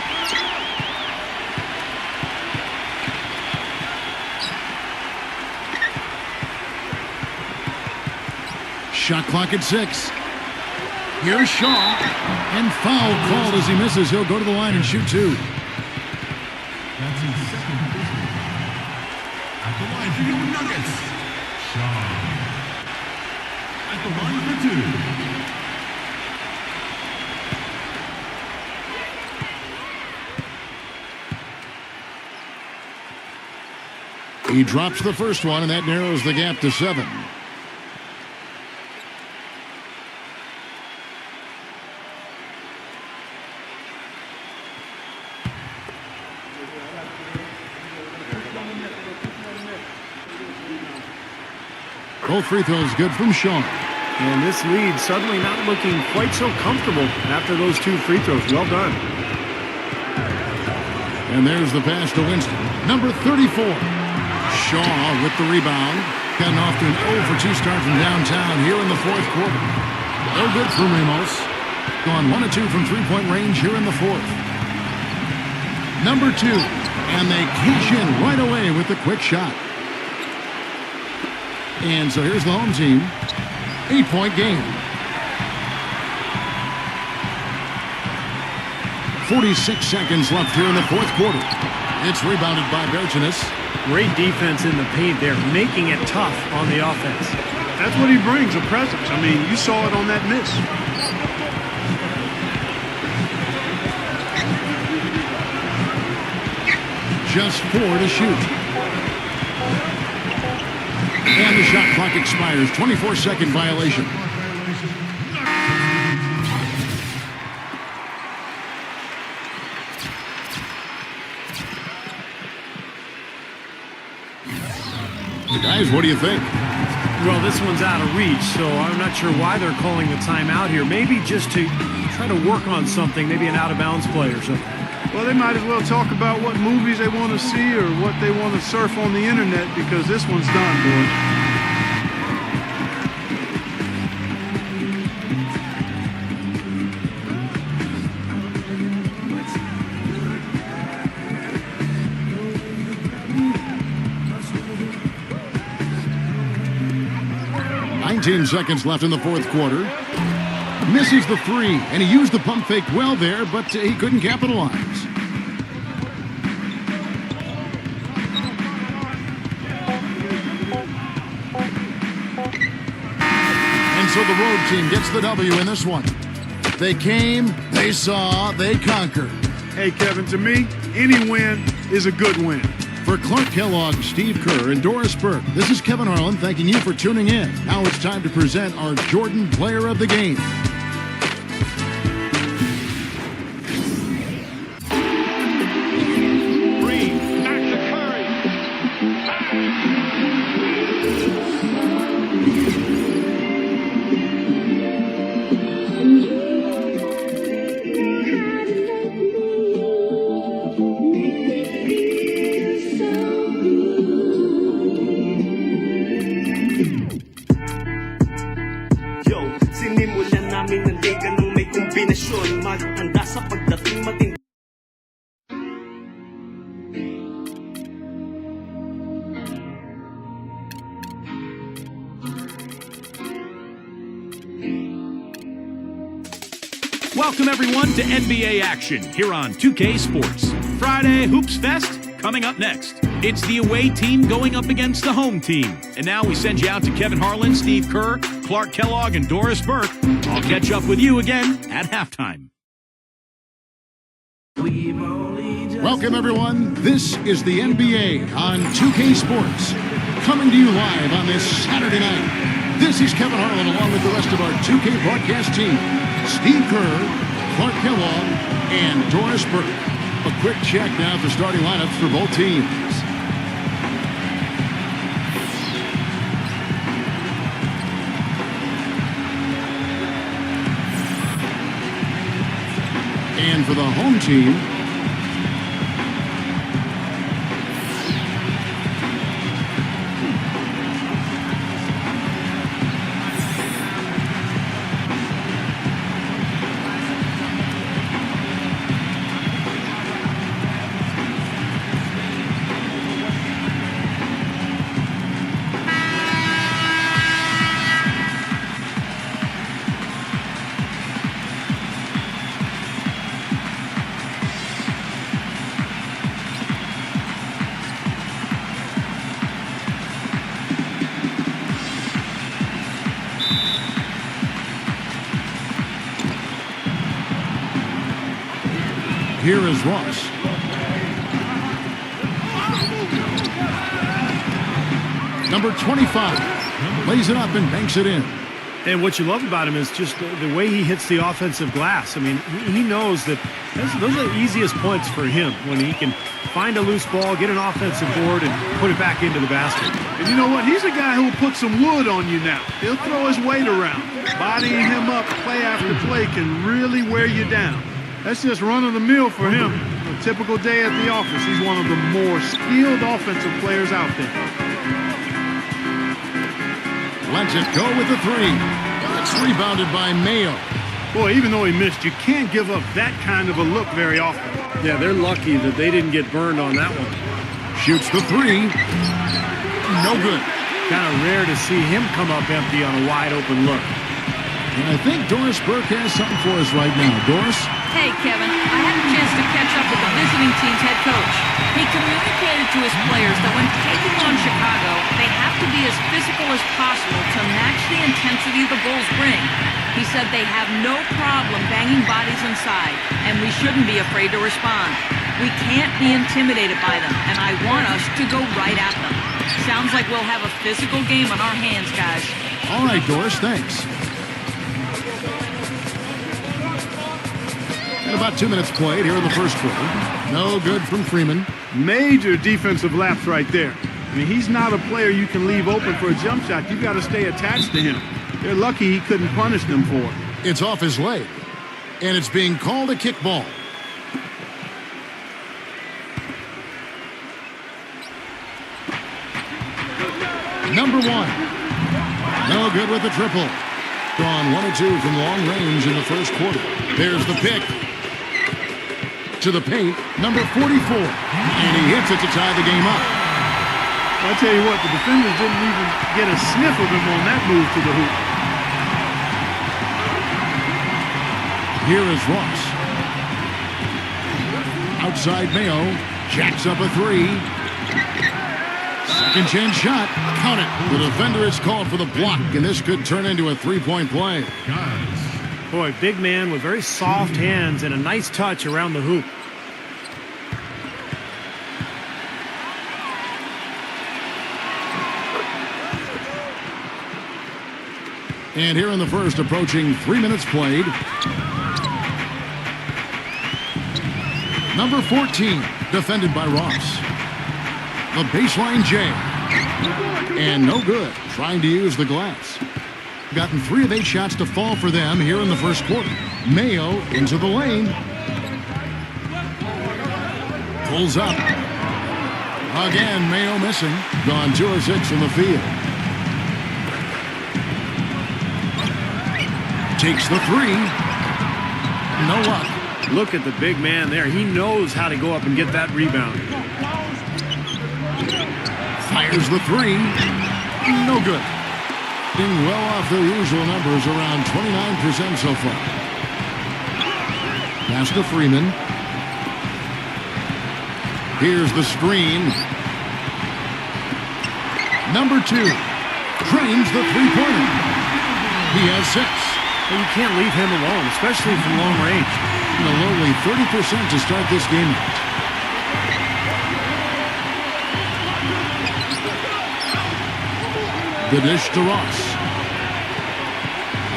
Shot clock at 6. Here's Shaw. And foul called as he misses. He'll go to the line and shoot 2. That's his second business. At the line for your Nuggets, Shaw. At the line for 2. He drops the first one, and that narrows the gap to 7. Both free throws good from Shaw. And this lead suddenly not looking quite so comfortable after those 2 free throws. Well done. And there's the pass to Winston. Number 34. Shaw with the rebound. Gotten off to an 0 for 2 start from downtown here in the fourth quarter. No good for Ramos. Gone 1 of 2 from 3-point range here in the fourth. Number 2. And they cash in right away with the quick shot. And so here's the home team. 8-point game. 46 seconds left here in the fourth quarter. It's rebounded by Bertens. Great defense in the paint there, making it tough on the offense. That's what he brings, a presence. I mean, you saw it on that miss. Just 4 to shoot. And the shot clock expires. 24-second violation. Guys, what do you think? Well, this one's out of reach, so I'm not sure why they're calling the timeout here. Maybe just to try to work on something, maybe an out-of-bounds play or something. Well, they might as well talk about what movies they want to see or what they want to surf on the internet, because this one's done, boys. Seconds left in the fourth quarter. Misses the 3, and he used the pump fake well there, but he couldn't capitalize. And so the road team gets the W in this one. They came, they saw, they conquered. Hey, Kevin, to me, any win is a good win. For Clark Kellogg, Steve Kerr, and Doris Burke, this is Kevin Harlan thanking you for tuning in. Now it's time to present our Jordan Player of the Game. Welcome, everyone, to NBA action here on 2K Sports. Friday Hoops Fest coming up next. It's the away team going up against the home team. And now we send you out to Kevin Harlan, Steve Kerr, Clark Kellogg, and Doris Burke. I'll catch up with you again at halftime. Welcome, everyone. This is the NBA on 2K Sports. Coming to you live on this Saturday night. This is Kevin Harlan along with the rest of our 2K broadcast team. Steve Kerr, Clark Kellogg, and Doris Burke. A quick check now of the starting lineups for both teams. And for the home team, here is Ross. Number 25 lays it up and banks it in. And what you love about him is just the way he hits the offensive glass. I mean, he knows that those are the easiest points for him, when he can find a loose ball, get an offensive board, and put it back into the basket. And you know what? He's a guy who will put some wood on you now. He'll throw his weight around. Bodying him up play after play can really wear you down. That's just run-of-the-mill for him. A typical day at the office. He's one of the more skilled offensive players out there. Lets it go with the 3. It's rebounded by Mayo. Boy, even though he missed, you can't give up that kind of a look very often. Yeah, they're lucky that they didn't get burned on that one. Shoots the 3. No good. Kind of rare to see him come up empty on a wide-open look. And I think Doris Burke has something for us right now. Doris? Hey, Kevin, I had a chance to catch up with the visiting team's head coach. He communicated to his players that when taking on Chicago, they have to be as physical as possible to match the intensity the Bulls bring. He said they have no problem banging bodies inside, and we shouldn't be afraid to respond. We can't be intimidated by them, and I want us to go right at them. Sounds like we'll have a physical game on our hands, guys. All right, Doris, thanks. And about 2 minutes played here in the first quarter. No good from Freeman. Major defensive lapse right there. I mean, he's not a player you can leave open for a jump shot. You've got to stay attached to him. They're lucky he couldn't punish them for it. It's off his leg, and it's being called a kickball. Number 1. No good with the triple. Gone 1 of 2 from long range in the first quarter. There's the pick. To the paint, number 44. And he hits it to tie the game up. Well, I tell you what, the defenders didn't even get a sniff of him on that move to the hoop. Here is Ross. Outside Mayo. Jacks up a 3. Second chance shot. Count it. The defender is called for the block, and this could turn into a 3-point play. Boy, big man with very soft hands and a nice touch around the hoop. And here in the first, approaching 3 minutes played. Number 14, defended by Ross. The baseline J. And no good, trying to use the glass. Gotten 3 of 8 shots to fall for them here in the first quarter. Mayo into the lane. Pulls up. Again, Mayo missing. Gone 2 of 6 from the field. Takes the 3. No luck. Look at the big man there. He knows how to go up and get that rebound. Fires the 3. No good. Being well off their usual numbers, around 29% so far. Pass to Freeman. Here's the screen. Number 2. Drains the three-pointer. He has 6. Well, you can't leave him alone, especially from long range. In a lowly 30% to start this game. The dish to Ross.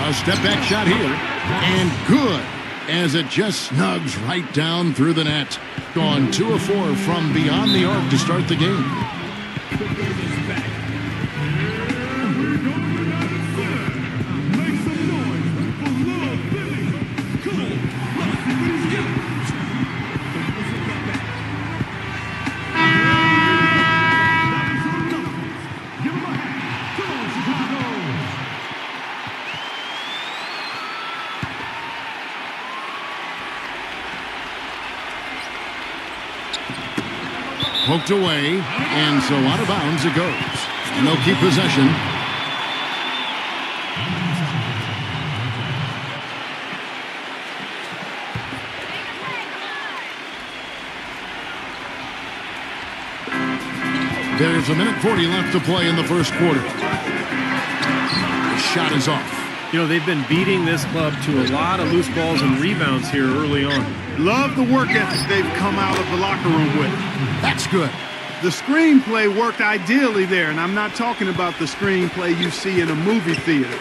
A step-back shot here. And good, as it just snugs right down through the net. Gone 2 of 4 from beyond the arc to start the game. Poked away, and so out of bounds it goes. And they'll keep possession. There's 1:40 left to play in the first quarter. The shot is off. You know, they've been beating this club to a lot of loose balls and rebounds here early on. Love the work ethic they've come out of the locker room with. That's good. The screenplay worked ideally there, and I'm not talking about the screenplay you see in a movie theater.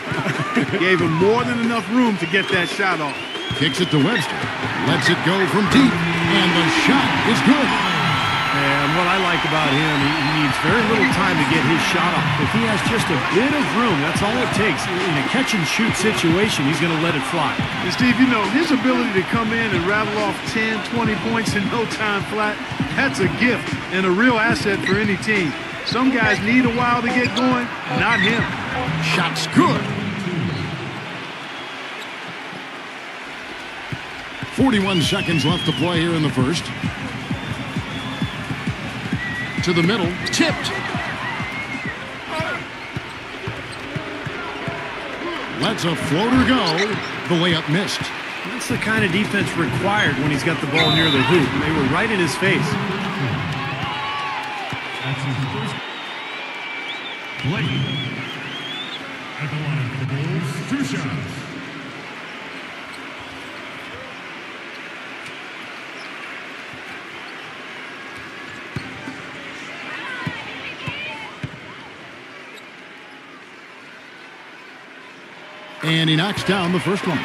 Gave him more than enough room to get that shot off. Kicks it to Webster. Lets it go from deep, and the shot is good. And what I like about him, he needs very little time to get his shot off. If he has just a bit of room, that's all it takes. In a catch-and-shoot situation, he's going to let it fly. And Steve, you know, his ability to come in and rattle off 10, 20 points in no time flat, that's a gift and a real asset for any team. Some guys need a while to get going, not him. Shot's good. 41 seconds left to play here in the first. To the middle, tipped. Lets a floater go. The layup missed. That's the kind of defense required when he's got the ball near the hoop. They were right in his face. That's his first play. At the line for the Bulls, 2 shots. And he knocks down the first one.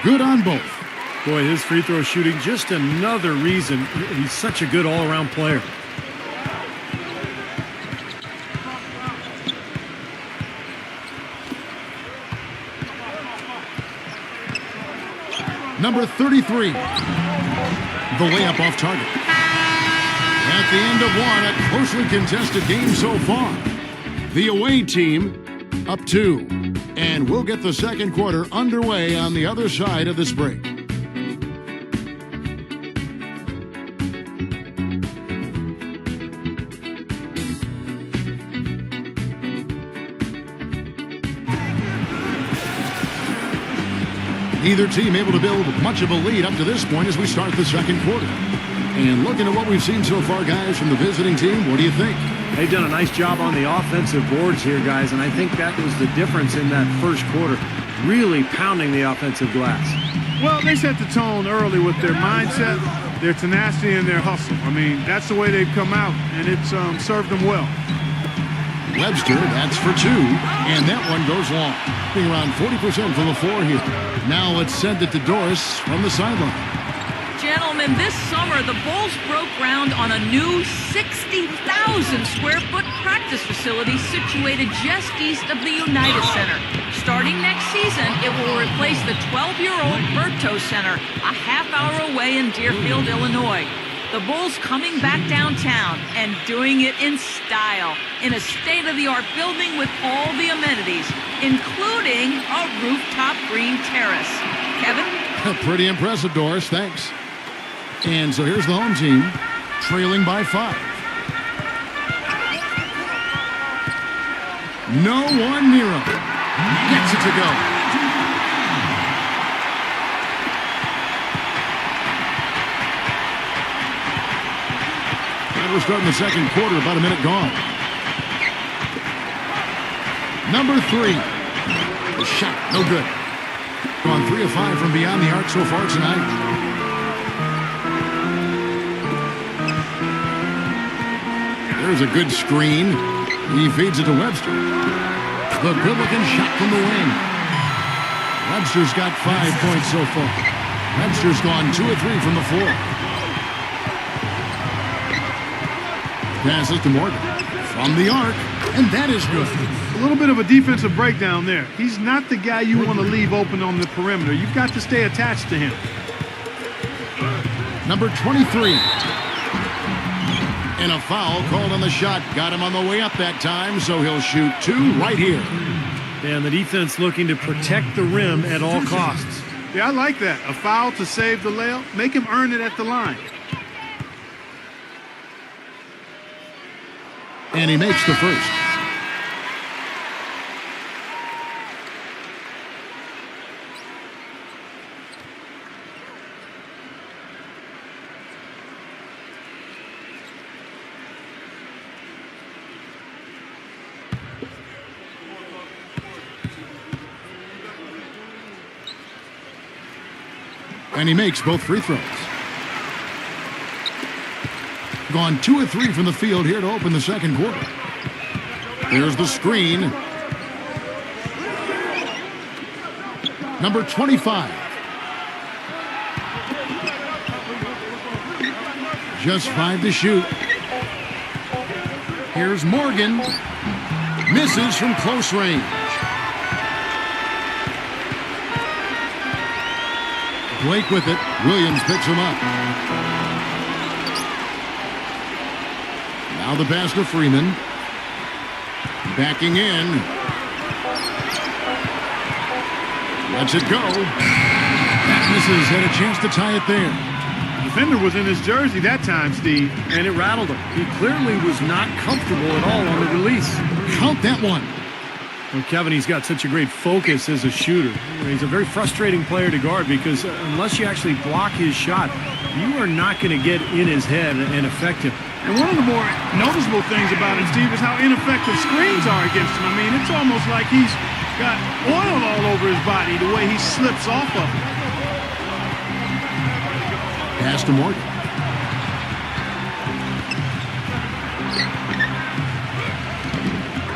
Good on both. Boy, his free throw shooting, just another reason he's such a good all-around player. Number 33. The layup off target. At the end of one, a closely contested game so far. The away team up 2. And we'll get the second quarter underway on the other side of this break. Neither team able to build much of a lead up to this point as we start the second quarter. And looking at what we've seen so far, guys, from the visiting team, what do you think? They've done a nice job on the offensive boards here, guys, and I think that was the difference in that first quarter, really pounding the offensive glass. Well, they set the tone early with their mindset, their tenacity, and their hustle. I mean, that's the way they've come out, and it's served them well. Webster, that's for 2, and that one goes long. Being around 40% from the floor here. Now let's send it to Doris from the sideline. Gentlemen, this summer the Bulls broke ground on a new 60,000 square foot practice facility situated just east of the United Center. Starting next season, it will replace the 12-year-old Berto Center, a half-hour away in Deerfield, Illinois. The Bulls coming back downtown and doing it in style, in a state-of-the-art building with all the amenities, including a rooftop green terrace. Kevin? Pretty impressive, Doris. Thanks. And so here's the home team, trailing by 5. No one near him. Gets it to go. And we're starting the second quarter, about a minute gone. Number 3. The shot, no good. On 3 of 5 from beyond the arc so far tonight. There's a good screen. He feeds it to Webster. The good-looking shot from the wing. Webster's got 5 points so far. Webster's gone 2 of 3 from the floor. Passes to Morgan. From the arc, and that is good. A little bit of a defensive breakdown there. He's not the guy you want to leave open on the perimeter. You've got to stay attached to him. Number 23. And a foul called on the shot. Got him on the way up that time, so he'll shoot 2 right here. And the defense looking to protect the rim at all costs. Yeah, I like that. A foul to save the layup. Make him earn it at the line. And he makes the first. And he makes both free throws. Gone 2 of 3 from the field here to open the second quarter. There's the screen. Number 25. Just 5 to shoot. Here's Morgan. Misses from close range. Blake with it. Williams picks him up. Now the pass to Freeman. Backing in. Lets it go. That misses. Had a chance to tie it there. Defender was in his jersey that time, Steve. And it rattled him. He clearly was not comfortable at all on the release. Count that one. Well, Kevin, he's got such a great focus as a shooter. He's a very frustrating player to guard because unless you actually block his shot, you are not going to get in his head and affect him. And one of the more noticeable things about him, Steve, is how ineffective screens are against him. I mean, it's almost like he's got oil all over his body, the way he slips off of it. Pass to Morgan.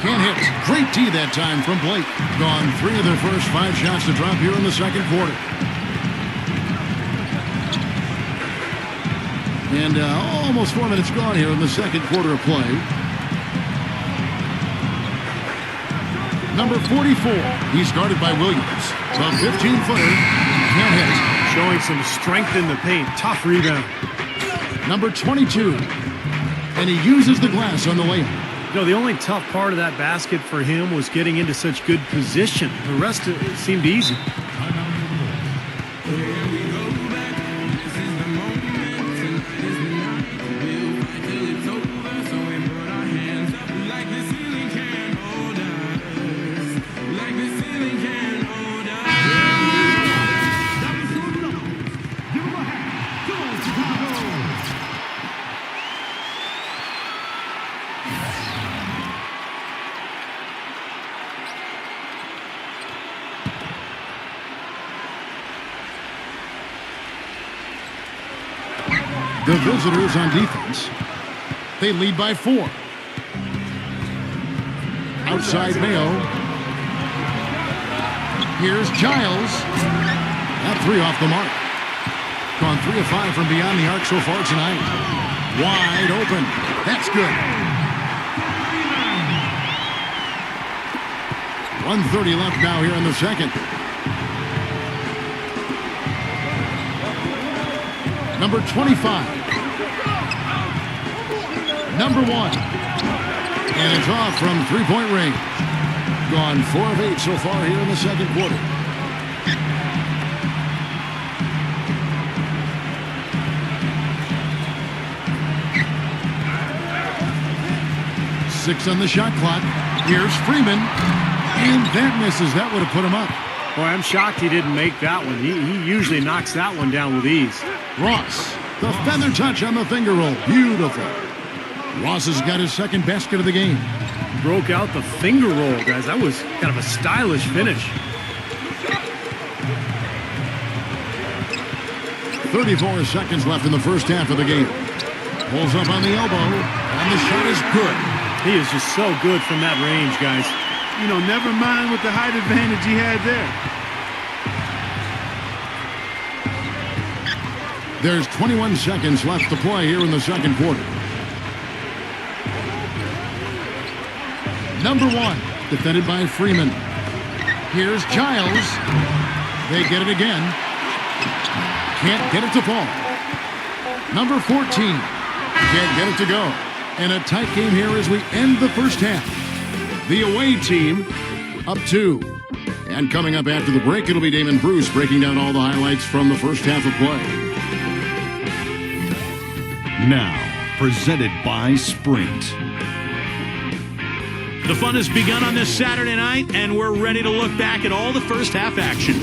Can't hit. Great D that time from Blake. Gone 3 of their first 5 shots to drop here in the second quarter. And almost 4 minutes gone here in the second quarter of play. Number 44. He's guarded by Williams. A 15-footer. Can't hit. Showing some strength in the paint. Tough rebound. Number 22. And he uses the glass on the layup. You know, the only tough part of that basket for him was getting into such good position. The rest of it seemed easy. The visitors on defense. They lead by 4. Outside Mayo. Here's Giles. That 3 off the mark. Gone 3 of 5 from beyond the arc so far tonight. Wide open. That's good. 1:30 left now here in the second. Number 25. Number 1. And it's off from 3-point range. Gone 4 of 8 so far here in the second quarter. Six on the shot clock. Here's Freeman. And that misses. That would have put him up. Boy, I'm shocked he didn't make that one. He usually knocks that one down with ease. Ross, the feather touch on the finger roll. Beautiful. Ross has got his second basket of the game. Broke out the finger roll, guys. That was kind of a stylish finish. 34 seconds left in the first half of the game. Pulls up on the elbow, and the shot is good. He is just so good from that range, guys. You know, never mind with the height advantage he had there. There's 21 seconds left to play here in the second quarter. Number 1, defended by Freeman. Here's Giles. They get it again. Can't get it to fall. Number 14. Can't get it to go. And a tight game here as we end the first half. The away team up 2. And coming up after the break, it'll be Damon Bruce breaking down all the highlights from the first half of play. Now, presented by Sprint. The fun has begun on this Saturday night, and we're ready to look back at all the first half action.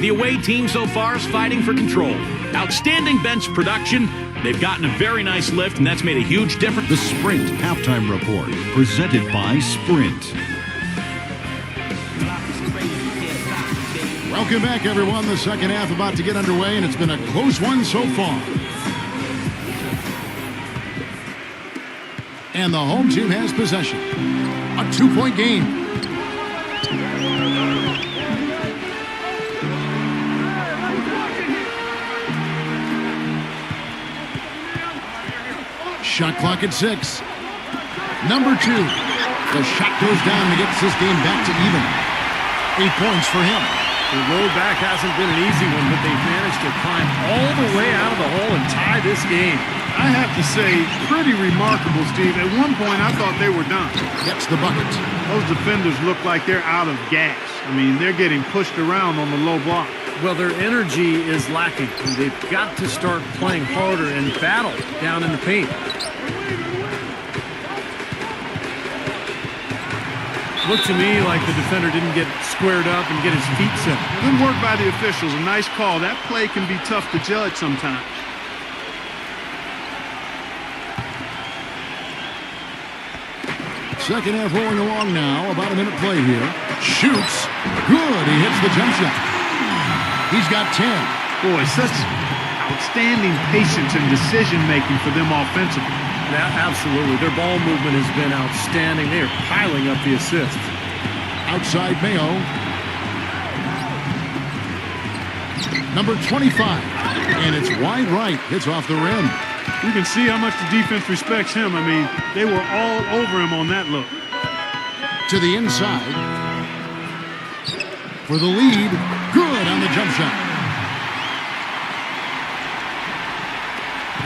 The away team so far is fighting for control. Outstanding bench production. They've gotten a very nice lift, and that's made a huge difference. The Sprint Halftime Report, presented by Sprint. Welcome back, everyone. The second half about to get underway, and it's been a close one so far. And the home team has possession. A 2-point game. Shot clock at 6. Number 2. The shot goes down and gets this game back to even. 8 points for him. The road back hasn't been an easy one, but they've managed to climb all the way out of the hole and tie this game. I have to say, pretty remarkable, Steve. At one point, I thought they were done. Gets the bucket. Those defenders look like they're out of gas. I mean, they're getting pushed around on the low block. Well, their energy is lacking. They've got to start playing harder and battle down in the paint. Looked to me like the defender didn't get squared up and get his feet set. Good work by the officials. A nice call. That play can be tough to judge sometimes. Second half rolling along now. About a minute play here. Shoots. Good. He hits the jump shot. He's got 10. Boy, such outstanding patience and decision-making for them offensively. Absolutely. Their ball movement has been outstanding. They are piling up the assists. Outside Mayo. Number 25. And it's wide right. Hits off the rim. You can see how much the defense respects him. I mean, they were all over him on that look. To the inside. For the lead. Good on the jump shot.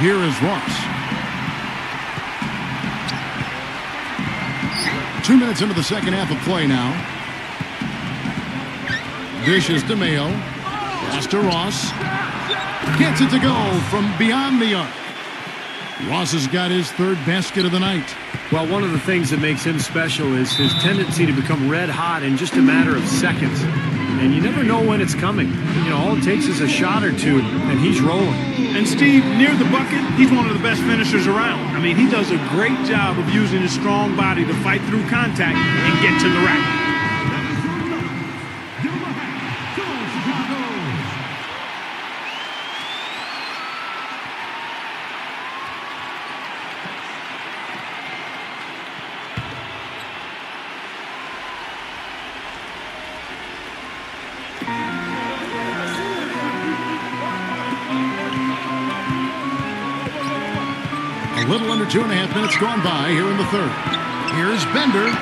Here is Ross. 2 minutes into the second half of play now. Dishes to Mayo. Pass to Ross. Gets it to go from beyond the arc. Ross has got his third basket of the night. Well, one of the things that makes him special is his tendency to become red hot in just a matter of seconds. And you never know when it's coming. You know, all it takes is a shot or two, and he's rolling. And Steve, near the bucket, he's one of the best finishers around. I mean, he does a great job of using his strong body to fight through contact and get to the rack. A little under 2.5 minutes gone by here in the third. Here's Bender.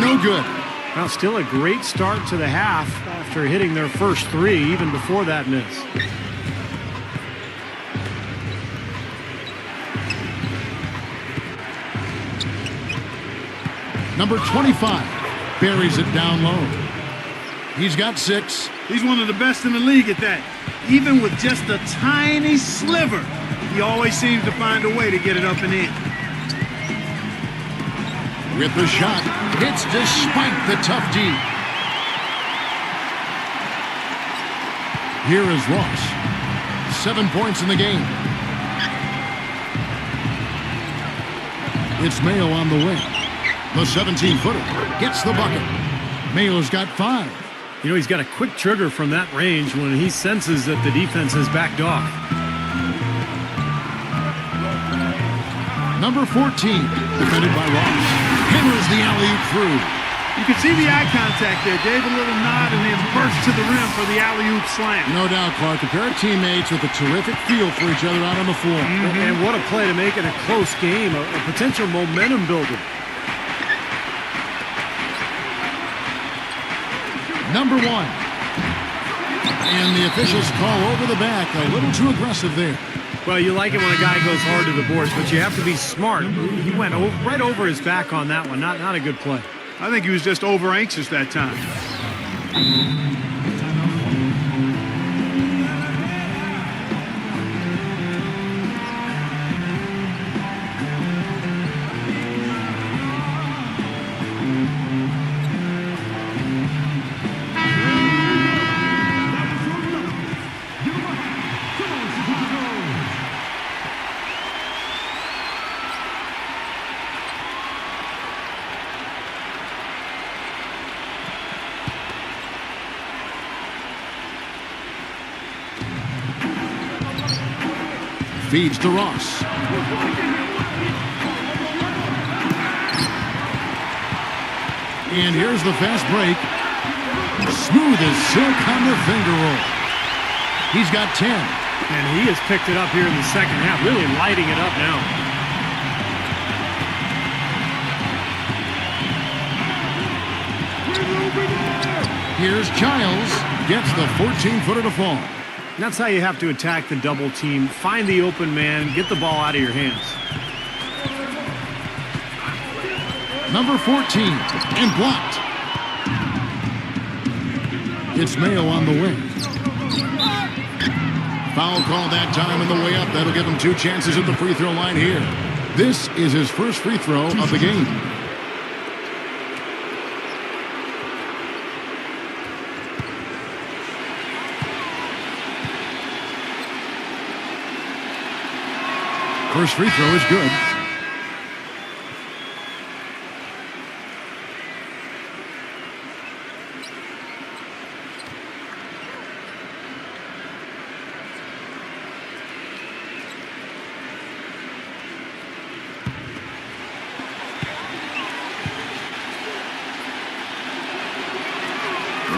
No good. Well, still a great start to the half after hitting their first three, even before that miss. Number 25 buries it down low. He's got 6. He's one of the best in the league at that. Even with just a tiny sliver, he always seems to find a way to get it up and in. With the shot, hits despite the tough D. Here is Ross. 7 points in the game. It's Mayo on the wing. The 17-footer gets the bucket. Mayo's got 5. You know, he's got a quick trigger from that range when he senses that the defense has backed off. Number 14, defended by Ross. Hammers the alley-oop through. You can see the eye contact there. Gave a little nod and then burst to the rim for the alley-oop slam. No doubt, Clark. A pair of teammates with a terrific feel for each other out on the floor. And what a play to make it a close game, a potential momentum builder. Number 1. And the officials call over the back. A little too aggressive there. Well, you like it when a guy goes hard to the boards, but you have to be smart. He went right over his back on that one. Not a good play. I think he was just over anxious that time. Feeds to Ross. And here's the fast break. Smooth as silk on the finger roll. He's got 10. And he has picked it up here in the second half, really lighting it up now. Here's Giles. Gets the 14-footer to fall. That's how you have to attack the double team. Find the open man, get the ball out of your hands. Number 14, and blocked. It's Mayo on the wing. Foul call that time on the way up. That'll give him 2 chances at the free throw line here. This is his first free throw of the game. First free throw is good.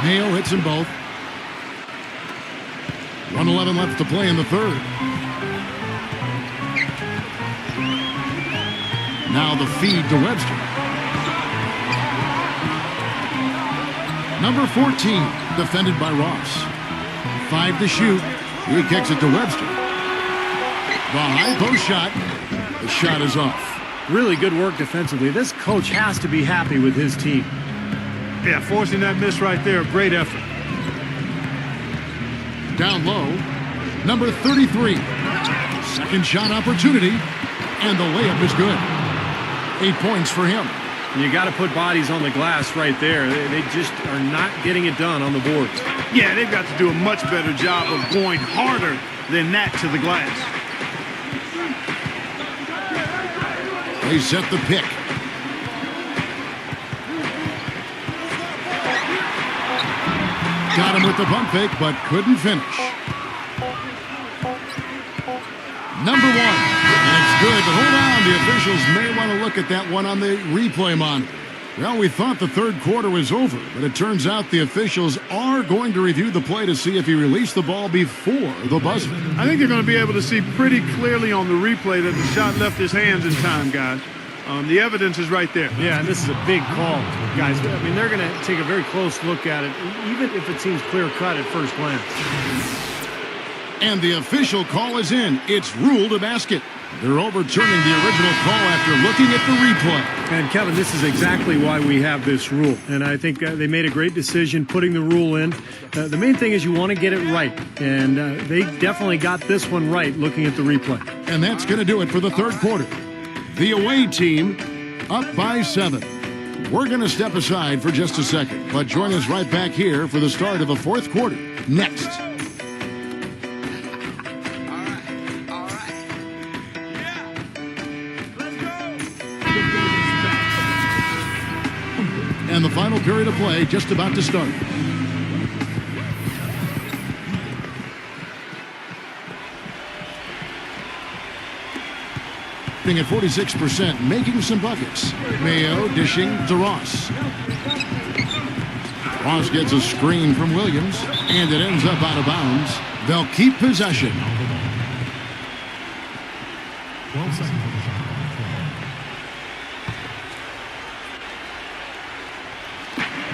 Mayo hits them both. 1:11 left to play in the third. Now the feed to Webster. Number 14, defended by Ross. 5 to shoot. He kicks it to Webster. The high post shot. The shot is off. Really good work defensively. This coach has to be happy with his team. Yeah, forcing that miss right there, great effort. Down low, number 33. Second shot opportunity, and the layup is good. 8 points for him. You got to put bodies on the glass right there. They just are not getting it done on the boards. Yeah, they've got to do a much better job of going harder than that to the glass. They set the pick. Got him with the pump fake, but couldn't finish. Number 1, and it's good. But hold on, the officials may want to look at that one on the replay monitor. Well, we thought the third quarter was over, but it turns out the officials are going to review the play to see if he released the ball before the buzzer. I think they're going to be able to see pretty clearly on the replay that the shot left his hands in time, guys. The evidence is right there. Yeah, and this is a big call, guys. I mean, they're going to take a very close look at it, even if it seems clear-cut at first glance. And the official call is in. It's ruled a basket. They're overturning the original call after looking at the replay. And, Kevin, this is exactly why we have this rule. And I think they made a great decision putting the rule in. The main thing is you want to get it right. And they definitely got this one right looking at the replay. And that's going to do it for the third quarter. The away team up by 7. We're going to step aside for just a second, but join us right back here for the start of the fourth quarter next. And the final period of play just about to start. At 46%, making some buckets. Mayo dishing to Ross. Ross gets a screen from Williams, and it ends up out of bounds. They'll keep possession. 12 seconds.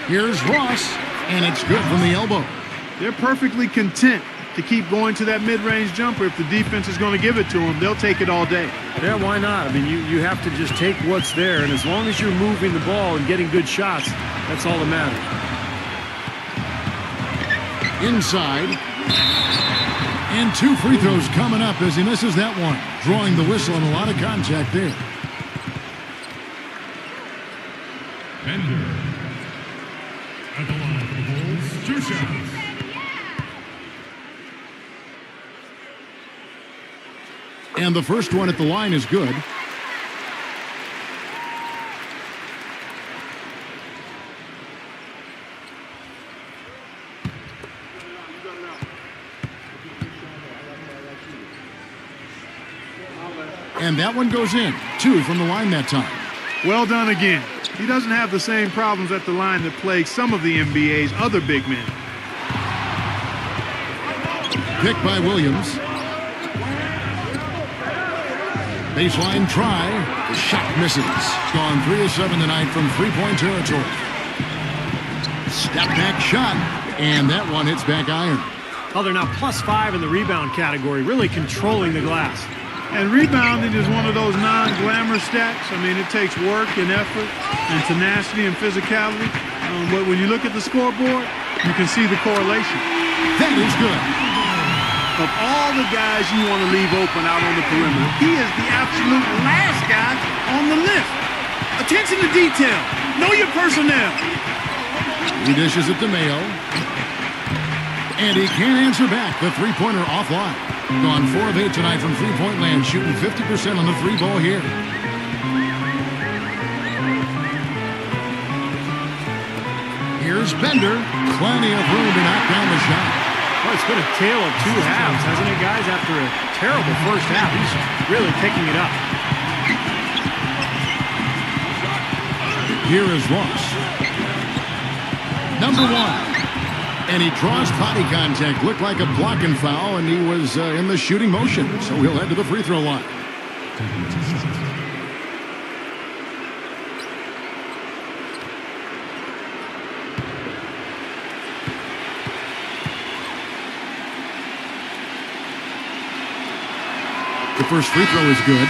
Here's Ross, and it's good from the elbow. They're perfectly content to keep going to that mid-range jumper. If the defense is going to give it to them, they'll take it all day. Yeah, why not? I mean, you have to just take what's there, and as long as you're moving the ball and getting good shots, that's all that matters. Inside. And 2 free throws coming up as he misses that one. Drawing the whistle and a lot of contact there. Bender. At the line for the Bulls, 2 shots. And the first one at the line is good. And that one goes in. 2 from the line that time. Well done again. He doesn't have the same problems at the line that plague some of the NBA's other big men. Picked by Williams. Baseline try. The shot misses. Gone 3 of 7 tonight from three-point territory. Step back shot, and that one hits back iron. Oh, they're now +5 in the rebound category, really controlling the glass. And rebounding is one of those non-glamour stats. I mean, it takes work and effort and tenacity and physicality. But when you look at the scoreboard, you can see the correlation. That is good. Of all the guys you want to leave open out on the perimeter, he is the absolute last guy on the list. Attention to detail. Know your personnel. He dishes it to Mayo. And he can't answer back. The three-pointer offline. Gone 4 of 8 tonight from three-point land, shooting 50% on the three ball here. Here's Bender. Plenty of room to knock down the shot. Well, it's been a tale of two halves, hasn't it, guys? After a terrible first half, he's really picking it up. Here is Ross. Number 1. And he draws body contact. Looked like a blocking foul, and he was in the shooting motion. So he'll head to the free throw line. The first free throw is good.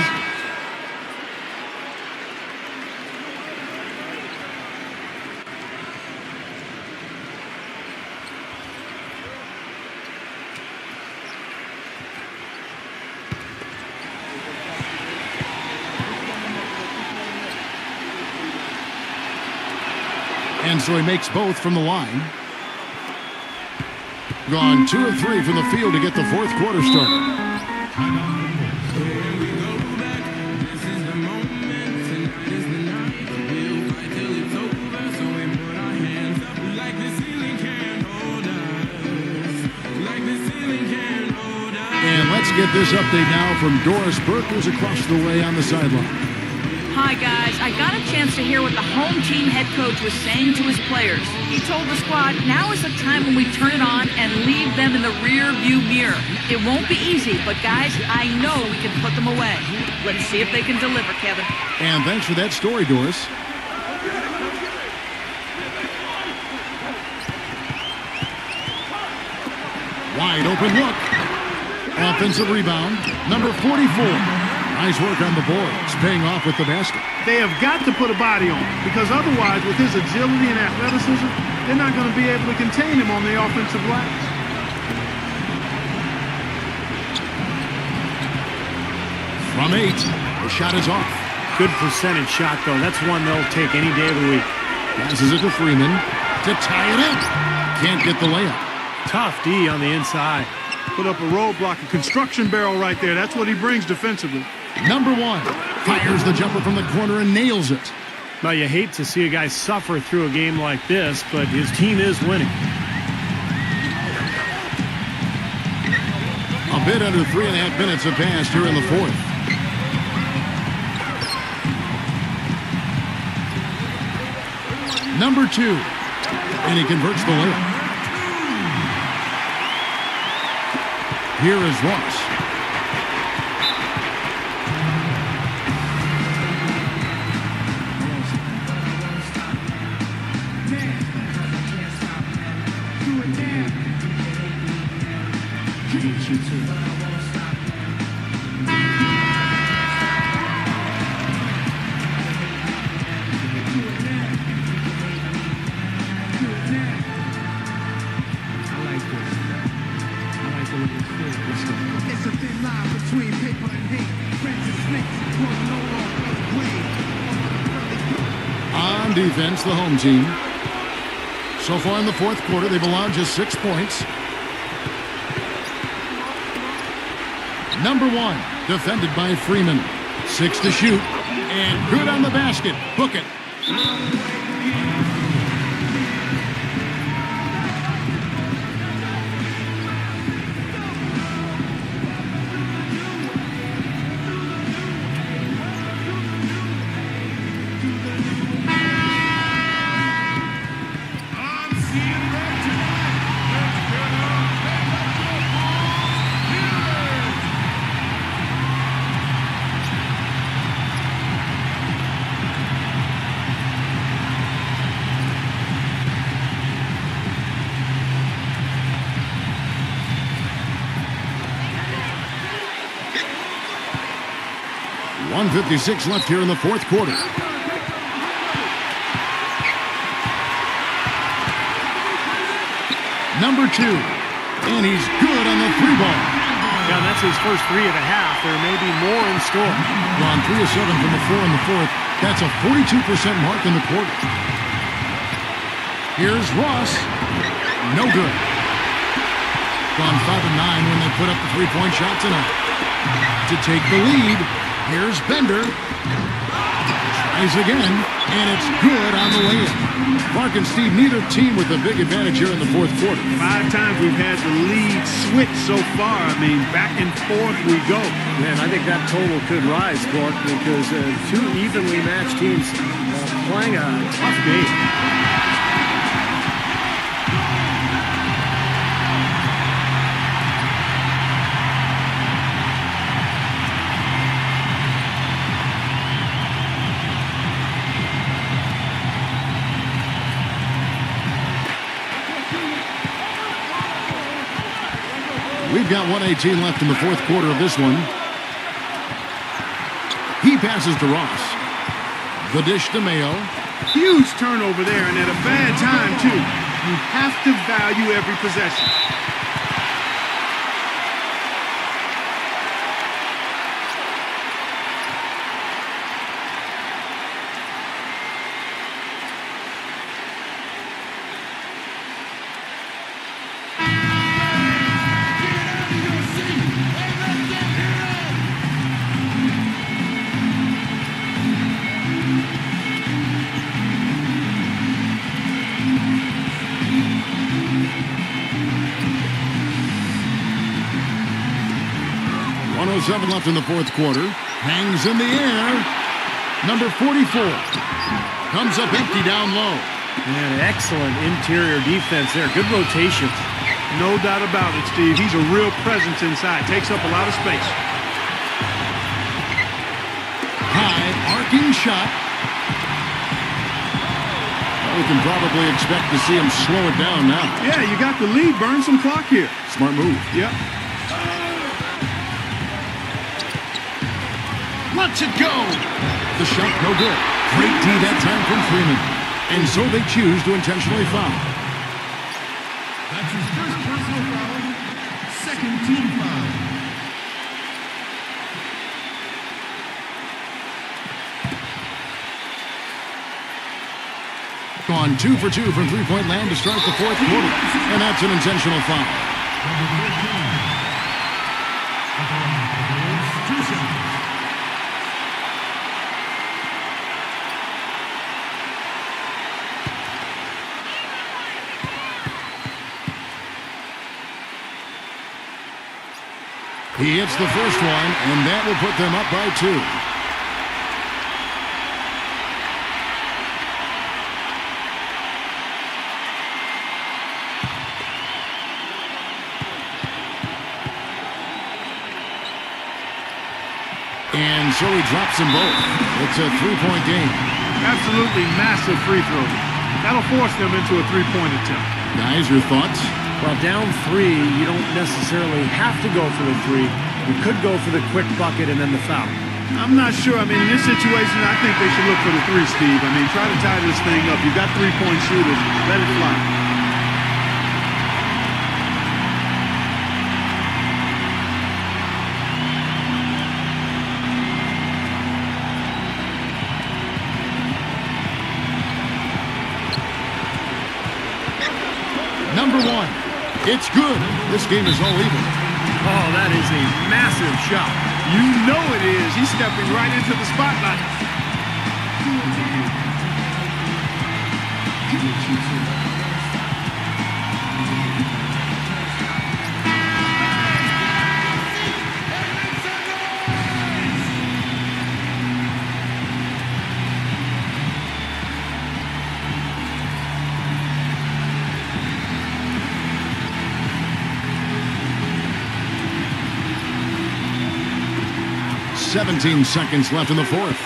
And so he makes both from the line. Gone 2 of 3 from the field to get the fourth quarter started. And let's get this update now from Doris Burke, who's across the way on the sideline. Hi, guys. I got a chance to hear what the home team head coach was saying to his players. He told the squad, now is the time when we turn it on and leave them in the rear view mirror. It won't be easy, but guys, I know we can put them away. Let's see if they can deliver, Kevin. And thanks for that story, Doris. Wide open look. Offensive rebound, number 44. Nice work on the boards, paying off with the basket. They have got to put a body on him, because otherwise, with his agility and athleticism, they're not going to be able to contain him on the offensive glass. From 8, the shot is off. Good percentage shot, though. That's one they'll take any day of the week. Passes it to Freeman to tie it up. Can't get the layup. Tough D on the inside. Put up a roadblock, a construction barrel right there. That's what he brings defensively. Number 1 fires the jumper from the corner and nails it. Now, you hate to see a guy suffer through a game like this, but his team is winning. A bit under 3.5 minutes have passed here in the fourth. Number 2, and he converts the layup. Here is Ross. On defense, the home team. So far in the fourth quarter, they've allowed just 6 points. Number 1, defended by Freeman. 6 to shoot, and good on the basket. Book it. 1:56 left here in the fourth quarter. Number 2, and he's good on the 3-ball. Yeah, that's his first 3 of the half. There may be more in store. Gone 3 of 7 from the 4 in the fourth. That's a 42% mark in the quarter. Here's Ross. No good. Gone 5 of 9 when they put up the 3-point shot tonight. To take the lead, here's Bender. Tries again, and it's good on the way in. Clark and Steve, neither team with a big advantage here in the fourth quarter. 5 times we've had the lead switch so far. I mean, back and forth we go. Man, I think that total could rise, Clark, because 2 evenly matched teams playing a tough game. We've got 1:18 left in the fourth quarter of this one. He passes to Ross. The dish to Mayo. Huge turnover there, and at a bad time, too. You have to value every possession. Seven left in the fourth quarter. Hangs in the air. Number 44. Comes up empty down low. Man, excellent interior defense there. Good rotation. No doubt about it, Steve. He's a real presence inside. Takes up a lot of space. High arcing shot. We can probably expect to see him slow it down now. Yeah, you got the lead. Burn some clock here. Smart move. Yep. Lets it go. The shot no good. Great D that time from Freeman. And so they choose to intentionally foul. That's his first personal foul. Second team foul. Gone 2 for 2 from three-point land to start the fourth quarter. And that's an intentional foul. Number 15. 2 seconds. He hits the first one, and that will put them up by 2. And so he drops them both. It's a 3-point game. Absolutely massive free throw. That'll force them into a 3-point attempt. Guys, your thoughts? Well, down 3, you don't necessarily have to go for the 3. You could go for the quick bucket and then the foul. I'm not sure. I mean, in this situation, I think they should look for the 3, Steve. I mean, try to tie this thing up. You've got 3-point shooters. Let it fly. Number 1. It's good. This game is all even. Oh, that is a massive shot. You know it is. He's stepping right into the spotlight. 17 seconds left in the fourth.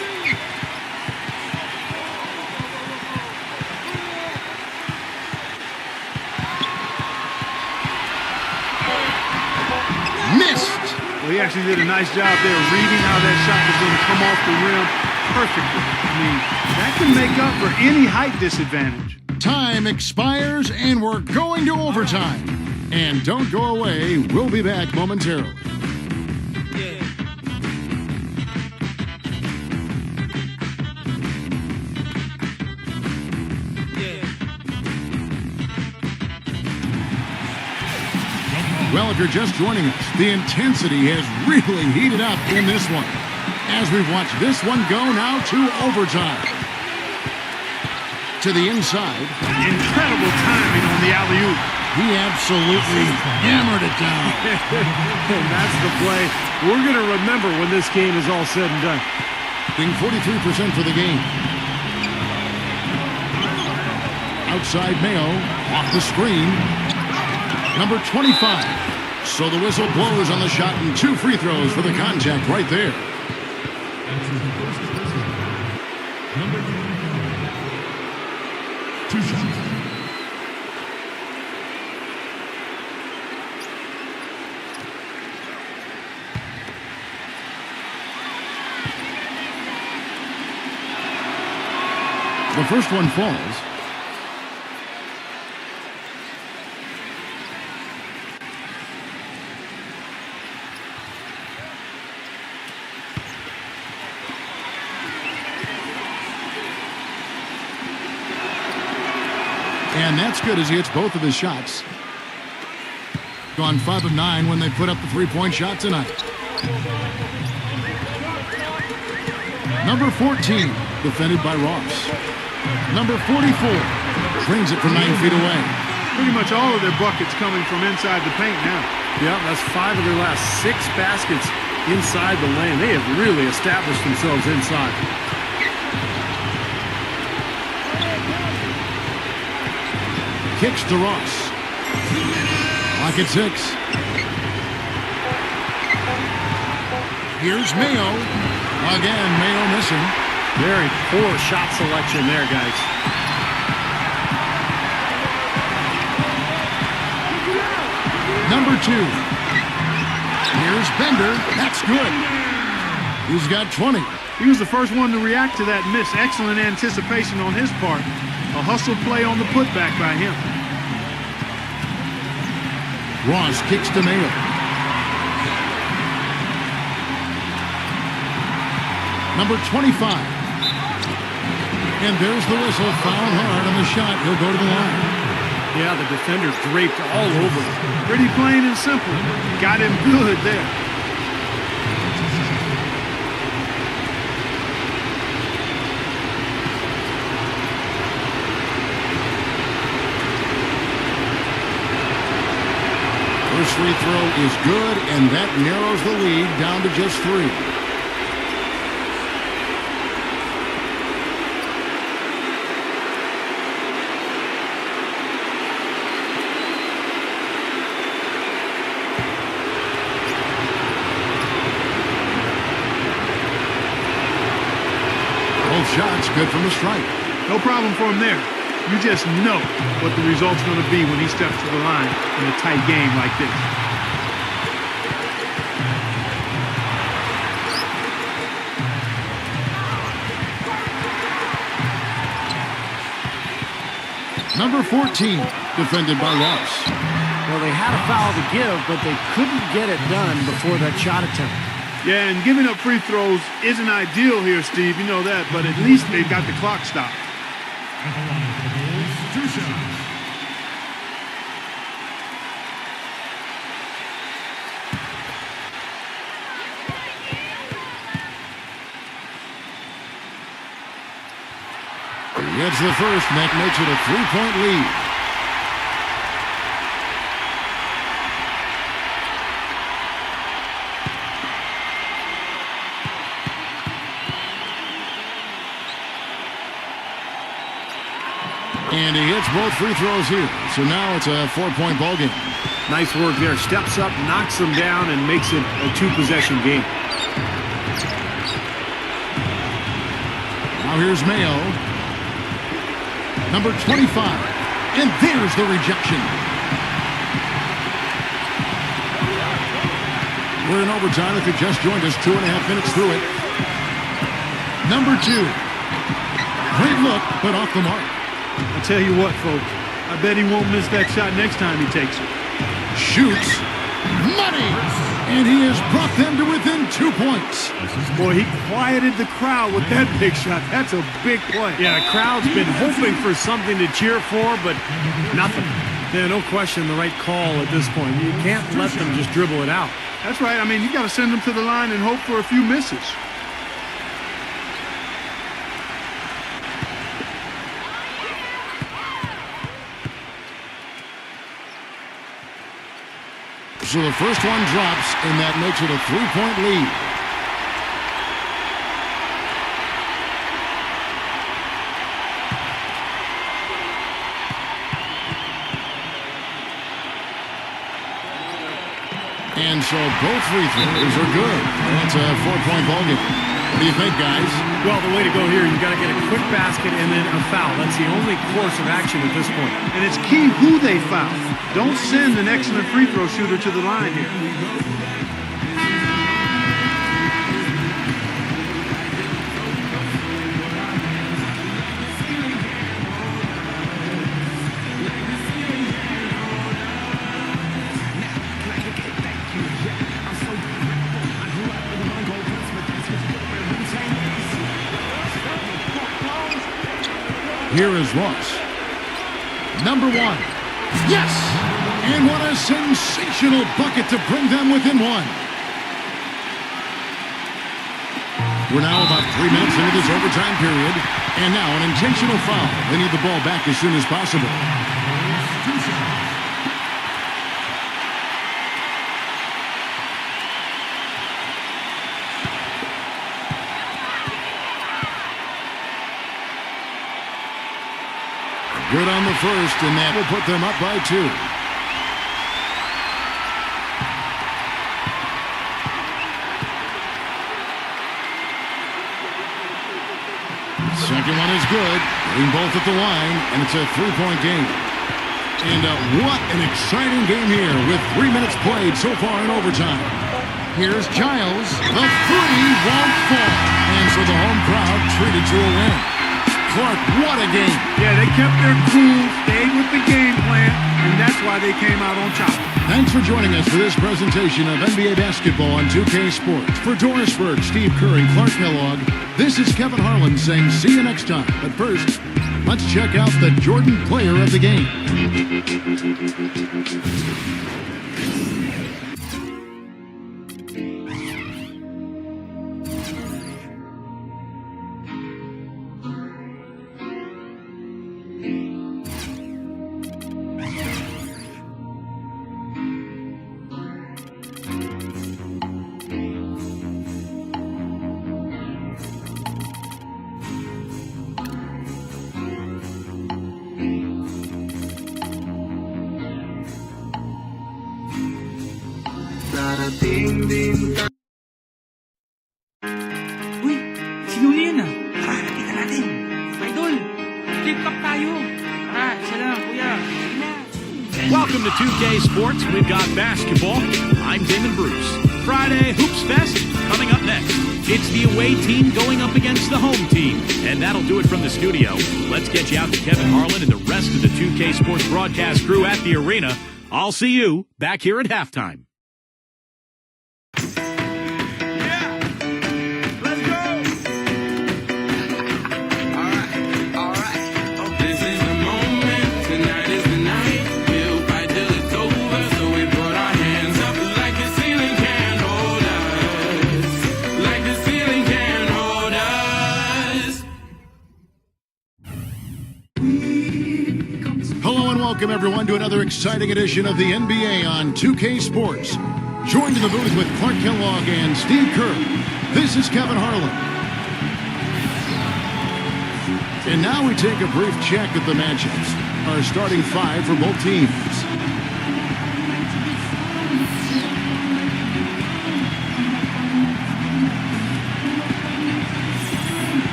Well, he he actually did a nice job there reading how that shot was going to come off the rim perfectly. I mean, that can make up for any height disadvantage. Time expires, and we're going to overtime. And don't go away. We'll be back momentarily. Well, if you're just joining us, the intensity has really heated up in this one. As we watch this one go now to overtime. To the inside. Incredible timing on the alley-oop. He absolutely hammered it down. And that's the play we're going to remember when this game is all said and done. Being 43% for the game. Outside Mayo, off the screen. Number 25. So the whistle blows on the shot, and 2 free throws for the contact right there. Number 2 shots. The first one falls. And that's good as he hits both of his shots. Gone 5 of 9 when they put up the 3-point shot tonight. Number 14, defended by Ross. Number 44, trains it from 9 feet away. Pretty much all of their buckets coming from inside the paint now. Yeah, that's 5 of their last 6 baskets inside the lane. They have really established themselves inside. Kicks to Ross. Clock at 6. Here's Mayo. Again, Mayo missing. Very poor shot selection there, guys. Number 2. Here's Bender. That's good. He's got 20. He was the first one to react to that miss. Excellent anticipation on his part. A hustle play on the putback by him. Ross kicks to Mayo. Number 25. And there's the whistle. Foul hard on the shot. He'll go to the line. Yeah, the defender draped all over him. Pretty plain and simple. Got him good there. First free throw is good, and that narrows the lead down to just 3. Both shots good from the stripe. No problem for him there. You just know what the result's going to be when he steps to the line in a tight game like this. Number 14, defended by Ross. Well, they had a foul to give, but they couldn't get it done before that shot attempt. Yeah, and giving up free throws isn't ideal here, Steve. You know that, but at least they've got the clock stopped. At the line for the Bulls, 2 shots. He gets the first, and that makes it a 3-point lead. And he hits both free throws here. So now it's a 4-point ball game. Nice work there. Steps up, knocks them down, and makes it a 2-possession game. Now here's Mayo. Number 25. And there's the rejection. We're in overtime. If you just joined us, 2.5 minutes through it. Number 2. Great look, but off the mark. I'll tell you what, folks. I bet he won't miss that shot next time he takes it. Shoots. Money! And he has brought them to within 2 points. Boy, he quieted the crowd with that big shot. That's a big play. Yeah, the crowd's been hoping for something to cheer for, but nothing. Yeah, no question, the right call at this point. You can't let them just dribble it out. That's right. I mean, you got to send them to the line and hope for a few misses. So the first one drops, and that makes it a 3-point lead. And so both free throws are good. That's a 4-point ballgame. What do you think, guys? Well, the way to go here, you got to get a quick basket and then a foul. That's the only course of action at this point. And it's key who they foul. Don't send an excellent free throw shooter to the line here. Here is Ross. Number 1. Yes! And what a sensational bucket to bring them within 1. We're now about 3 minutes into this overtime period. And now an intentional foul. They need the ball back as soon as possible. Good on the first, and that will put them up by 2. Second one is good. Getting both at the line, and it's a 3-point game. And what an exciting game here with 3 minutes played so far in overtime. Here's Giles. The 3 won't fall. And so the home crowd treated to a win. Clark, what a game. Yeah, they kept their cool, stayed with the game plan, and that's why they came out on top. Thanks for joining us for this presentation of NBA basketball on 2K Sports. For Doris Burke, Steve Kerr, and Clark Kellogg, this is Kevin Harlan saying see you next time. But first, let's check out the Jordan player of the game. Uy, si Julian na. Tara, nakita natin. Idol, flip up tayo. Tara, isa lang, kuya. Welcome to 2K Sports. We've got basketball. I'm Damon Bruce. Friday Hoops Fest coming up next. It's the away team going up against the home team. And that'll do it from the studio. Let's get you out to Kevin Harlan and the rest of the 2K Sports broadcast crew at the arena. I'll see you back here at halftime. Welcome, everyone, to another exciting edition of the NBA on 2K Sports. Joined in the booth with Clark Kellogg and Steve Kerr, this is Kevin Harlan. And now we take a brief check at the matchups. Our starting 5 for both teams.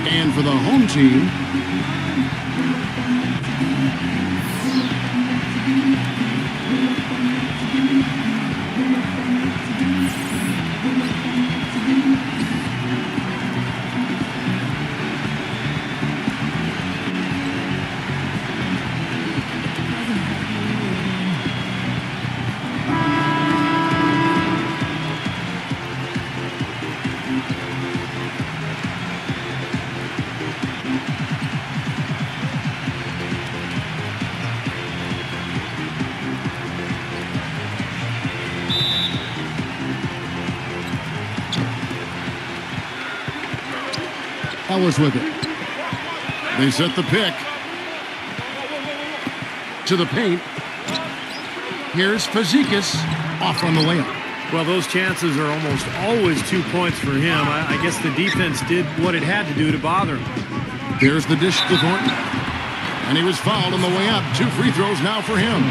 And for the home team, Ellis with it. They set the pick. To the paint. Here's Fazekas off on the layup. Well, those chances are almost always 2 points for him. I guess the defense did what it had to do to bother him. There's the dish to Thornton. And he was fouled on the way up. 2 free throws now for him.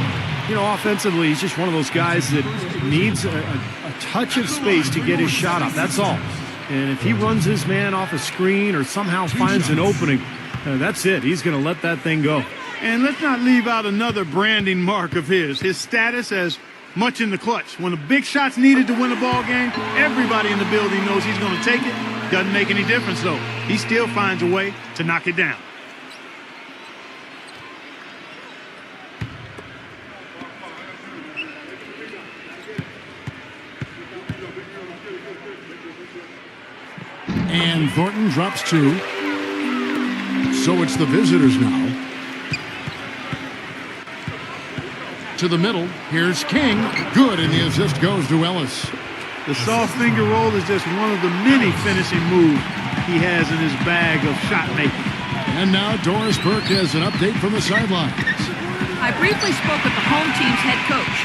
You know, offensively, he's just one of those guys that needs a touch of space to get his shot up. That's all. And if he runs his man off a screen or somehow finds an opening, that's it. He's going to let that thing go. And let's not leave out another branding mark of his status as much in the clutch. When the big shot's needed to win a ball game, everybody in the building knows he's going to take it. Doesn't make any difference, though. He still finds a way to knock it down. And Thornton drops 2. So it's the visitors now. To the middle. Here's King. Good, and the assist goes to Ellis. The soft finger roll is just one of the many finishing moves he has in his bag of shot making. And now Doris Burke has an update from the sidelines. I briefly spoke with the home team's head coach.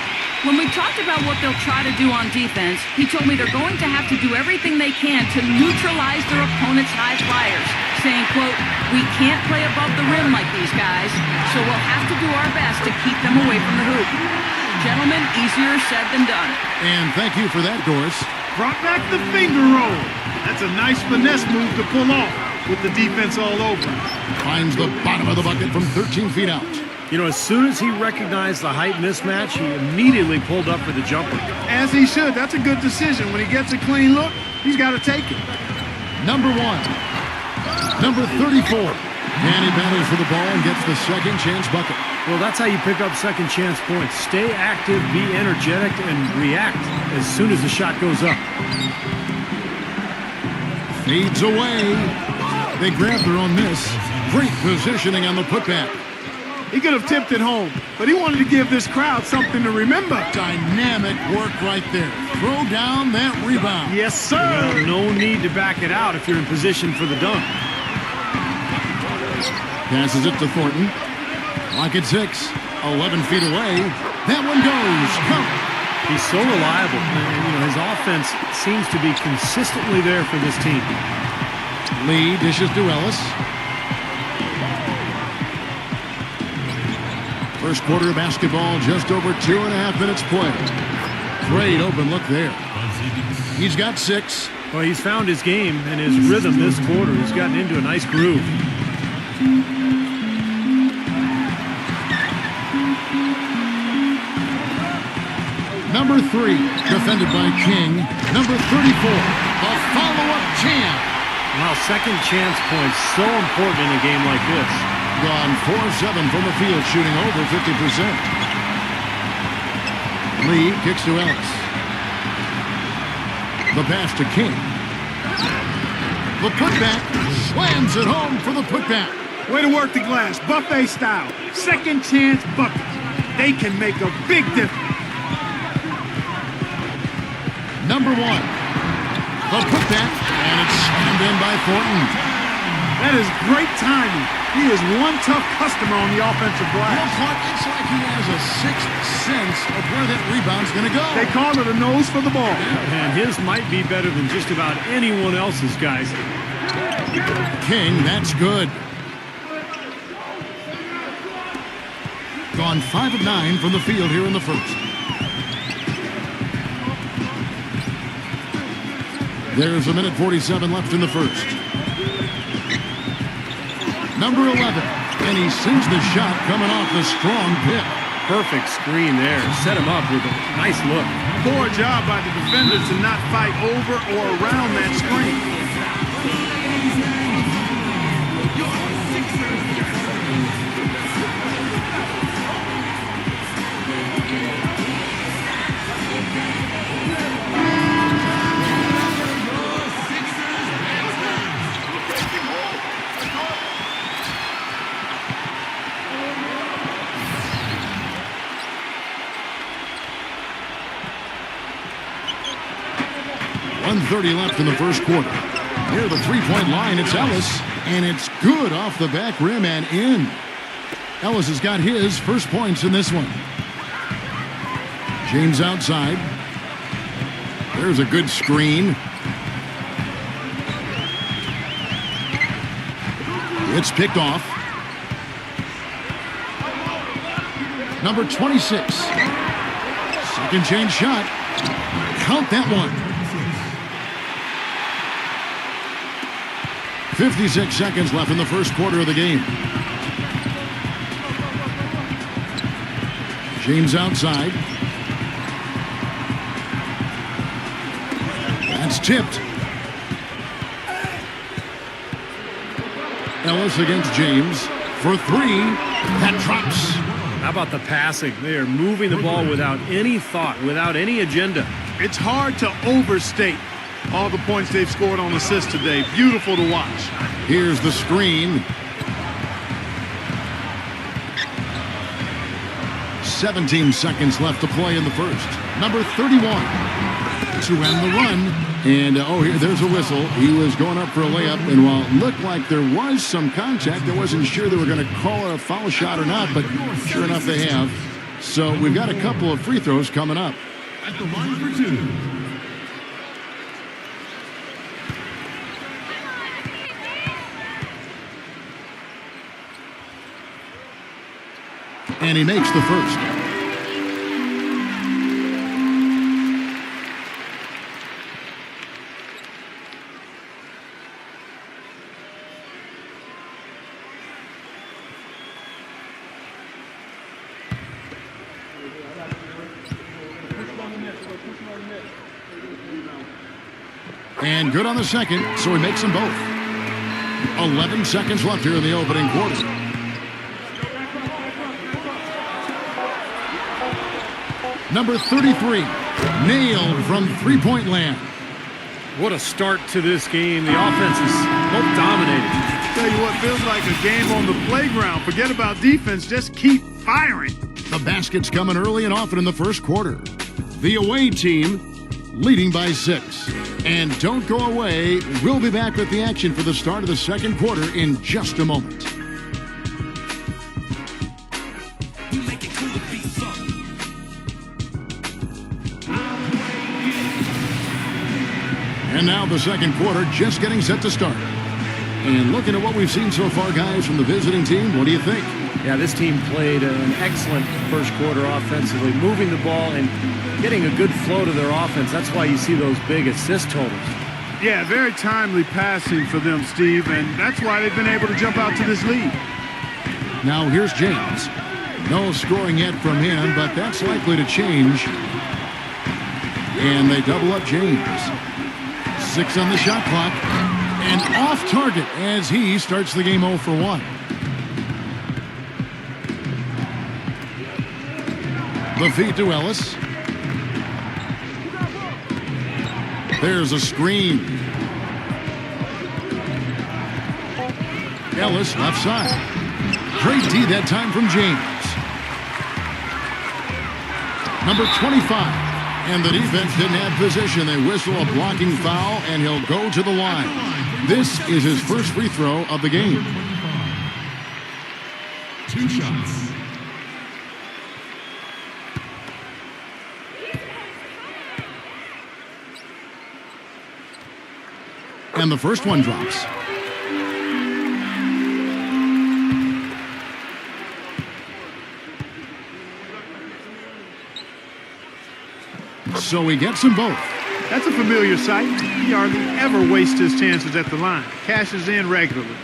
When we talked about what they'll try to do on defense, he told me they're going to have to do everything they can to neutralize their opponent's high flyers, saying, quote, "We can't play above the rim like these guys, so we'll have to do our best to keep them away from the hoop." Gentlemen, easier said than done. And thank you for that, Doris. Brought back the finger roll. That's a nice finesse move to pull off with the defense all over. Finds the bottom of the bucket from 13 feet out. You know, as soon as he recognized the height mismatch, he immediately pulled up for the jumper. As he should. That's a good decision. When he gets a clean look, he's got to take it. Number 1. Number 34. And he battles for the ball and gets the second chance bucket. Well, that's how you pick up second chance points. Stay active, be energetic, and react as soon as the shot goes up. Fades away. They grab their own miss. Great positioning on the putback. He could have tipped it home, but he wanted to give this crowd something to remember. Dynamic work right there. Throw down that rebound. Yes, sir. Well, no need to back it out if you're in position for the dunk. Passes it to Thornton. Lock at 6. 11 feet away. That one goes. Count. He's so reliable. And, you know, his offense seems to be consistently there for this team. Lee dishes to Ellis. First quarter of basketball, just over 2.5 minutes played. Great open look there. He's got 6. Well, he's found his game and his rhythm this quarter. He's gotten into a nice groove. Number 3, defended by King. Number 34, a follow-up champ. Wow, second chance points, so important in a game like this. Gone 4-7 from the field, shooting over 50%. Lee kicks to Ellis. The pass to King. The putback slams it home for the putback. Way to work the glass, buffet style. Second chance buckets. They can make a big difference. Number 1, the putback, and it's slammed in by Thornton. That is great timing. He is one tough customer on the offensive glass. Well, Clark, it's like he has a sixth sense of where that rebound's going to go. They call it a nose for the ball. And his might be better than just about anyone else's, guys. King, that's good. Gone 5 of 9 from the field here in the first. There's 1:47 left in the first. Number 11, and he sends the shot coming off the strong pick. Perfect screen there. Set him up with a nice look. Poor job by the defenders to not fight over or around that screen. .130 left in the first quarter. Near the three-point line, it's Ellis, and it's good off the back rim and in. Ellis has got his first points in this one. James outside. There's a good screen. It's picked off. Number 26. Second change shot. Count that one. 56 seconds left in the first quarter of the game. James outside. That's tipped. Ellis against James for three. That drops. How about the passing? They are moving the ball without any thought, without any agenda. It's hard to overstate all the points they've scored on assists today. Beautiful to watch. Here's the screen. 17 seconds left to play in the first. Number 31 to end the run. And, there's a whistle. He was going up for a layup, and while it looked like there was some contact, I wasn't sure they were going to call it a foul shot or not, but sure enough they have. So we've got a couple of free throws coming up. At the line for two. And he makes the first. And good on the second, so he makes them both. 11 seconds left here in the opening quarter. Number 33, nailed from three-point land. What a start to this game. The offense is both dominated. Tell you what, feels like a game on the playground. Forget about defense, just keep firing. The basket's coming early and often in the first quarter. The away team leading by 6. And don't go away. We'll be back with the action for the start of the second quarter in just a moment. And now the second quarter just getting set to start. And looking at what we've seen so far, guys, from the visiting team, what do you think? Yeah, this team played an excellent first quarter offensively, moving the ball and getting a good flow to their offense. That's why you see those big assist totals. Yeah, very timely passing for them, Steve, and that's why they've been able to jump out to this lead. Now here's James. No scoring yet from him, but that's likely to change. And they double up James. 6 on the shot clock. And off target as he starts the game 0 for 1. The feed to Ellis. There's a screen. Ellis left side. Great D that time from James. Number 25. And the defense didn't have position. They whistle a blocking foul, and he'll go to the line. This is his first free throw of the game. 2 shots. And the first one drops. So he gets them both. That's a familiar sight. He hardly ever wastes his chances at the line. Cashes in regularly.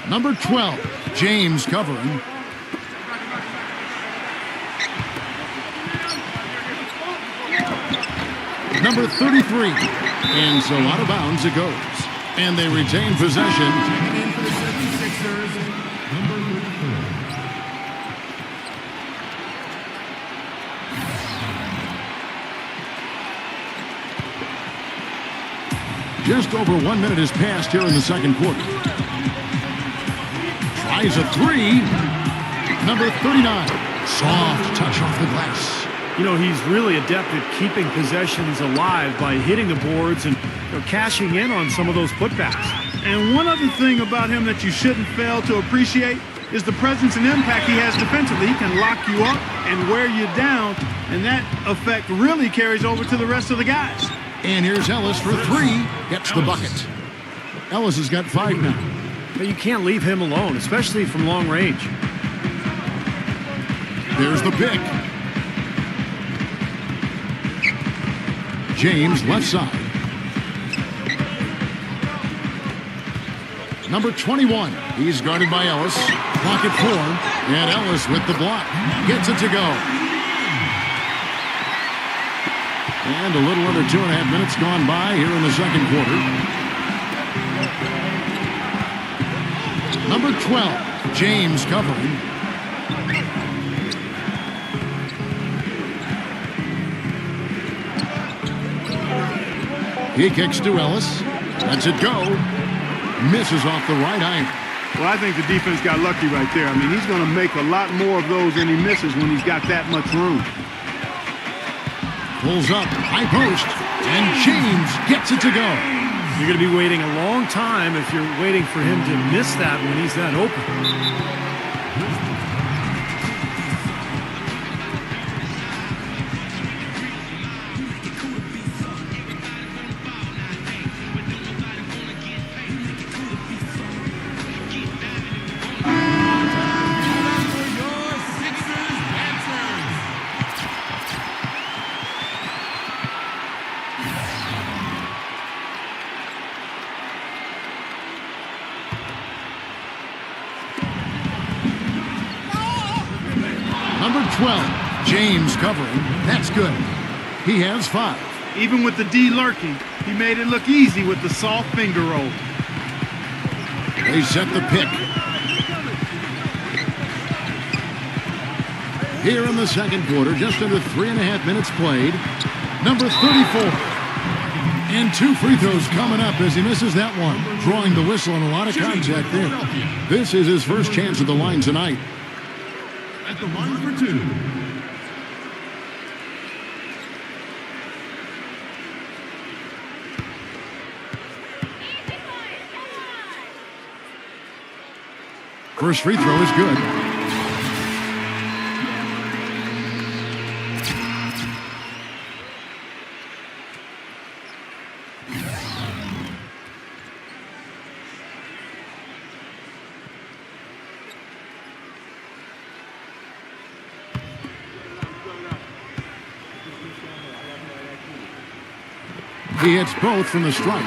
Number 12, James covering. Number 33. And so out of bounds it goes. And they retain possession. Checking in for the 76ers, number 34. Just over 1 minute has passed here in the second quarter. Tries a three. Number 39. Soft touch off the glass. You know, he's really adept at keeping possessions alive by hitting the boards and cashing in on some of those putbacks. And one other thing about him that you shouldn't fail to appreciate is the presence and impact he has defensively. He can lock you up and wear you down, and that effect really carries over to the rest of the guys. And here's Ellis for three. Gets the bucket. Ellis has got 5 now. But you can't leave him alone, especially from long range. There's the pick. James left side. Number 21. He's guarded by Ellis. Pocket 4. And Ellis with the block. Gets it to go. And a little under 2.5 minutes gone by here in the second quarter. Number 12. James covering. He kicks to Ellis. Lets it go. Misses off the right iron. Well, I think the defense got lucky right there. I mean, he's going to make a lot more of those than he misses when he's got that much room. Pulls up, high post, and James gets it to go. You're going to be waiting a long time if you're waiting for him to miss that when he's that open. Number 12, James covering. That's good. He has 5. Even with the D lurking, he made it look easy with the soft finger roll. They set the pick. Here in the second quarter, just under 3.5 minutes played. Number 34. And 2 free throws coming up as he misses that one. Drawing the whistle and a lot of contact there. This is his first chance at the line tonight. At the line for 2. First free throw is good. He hits both from the stripe.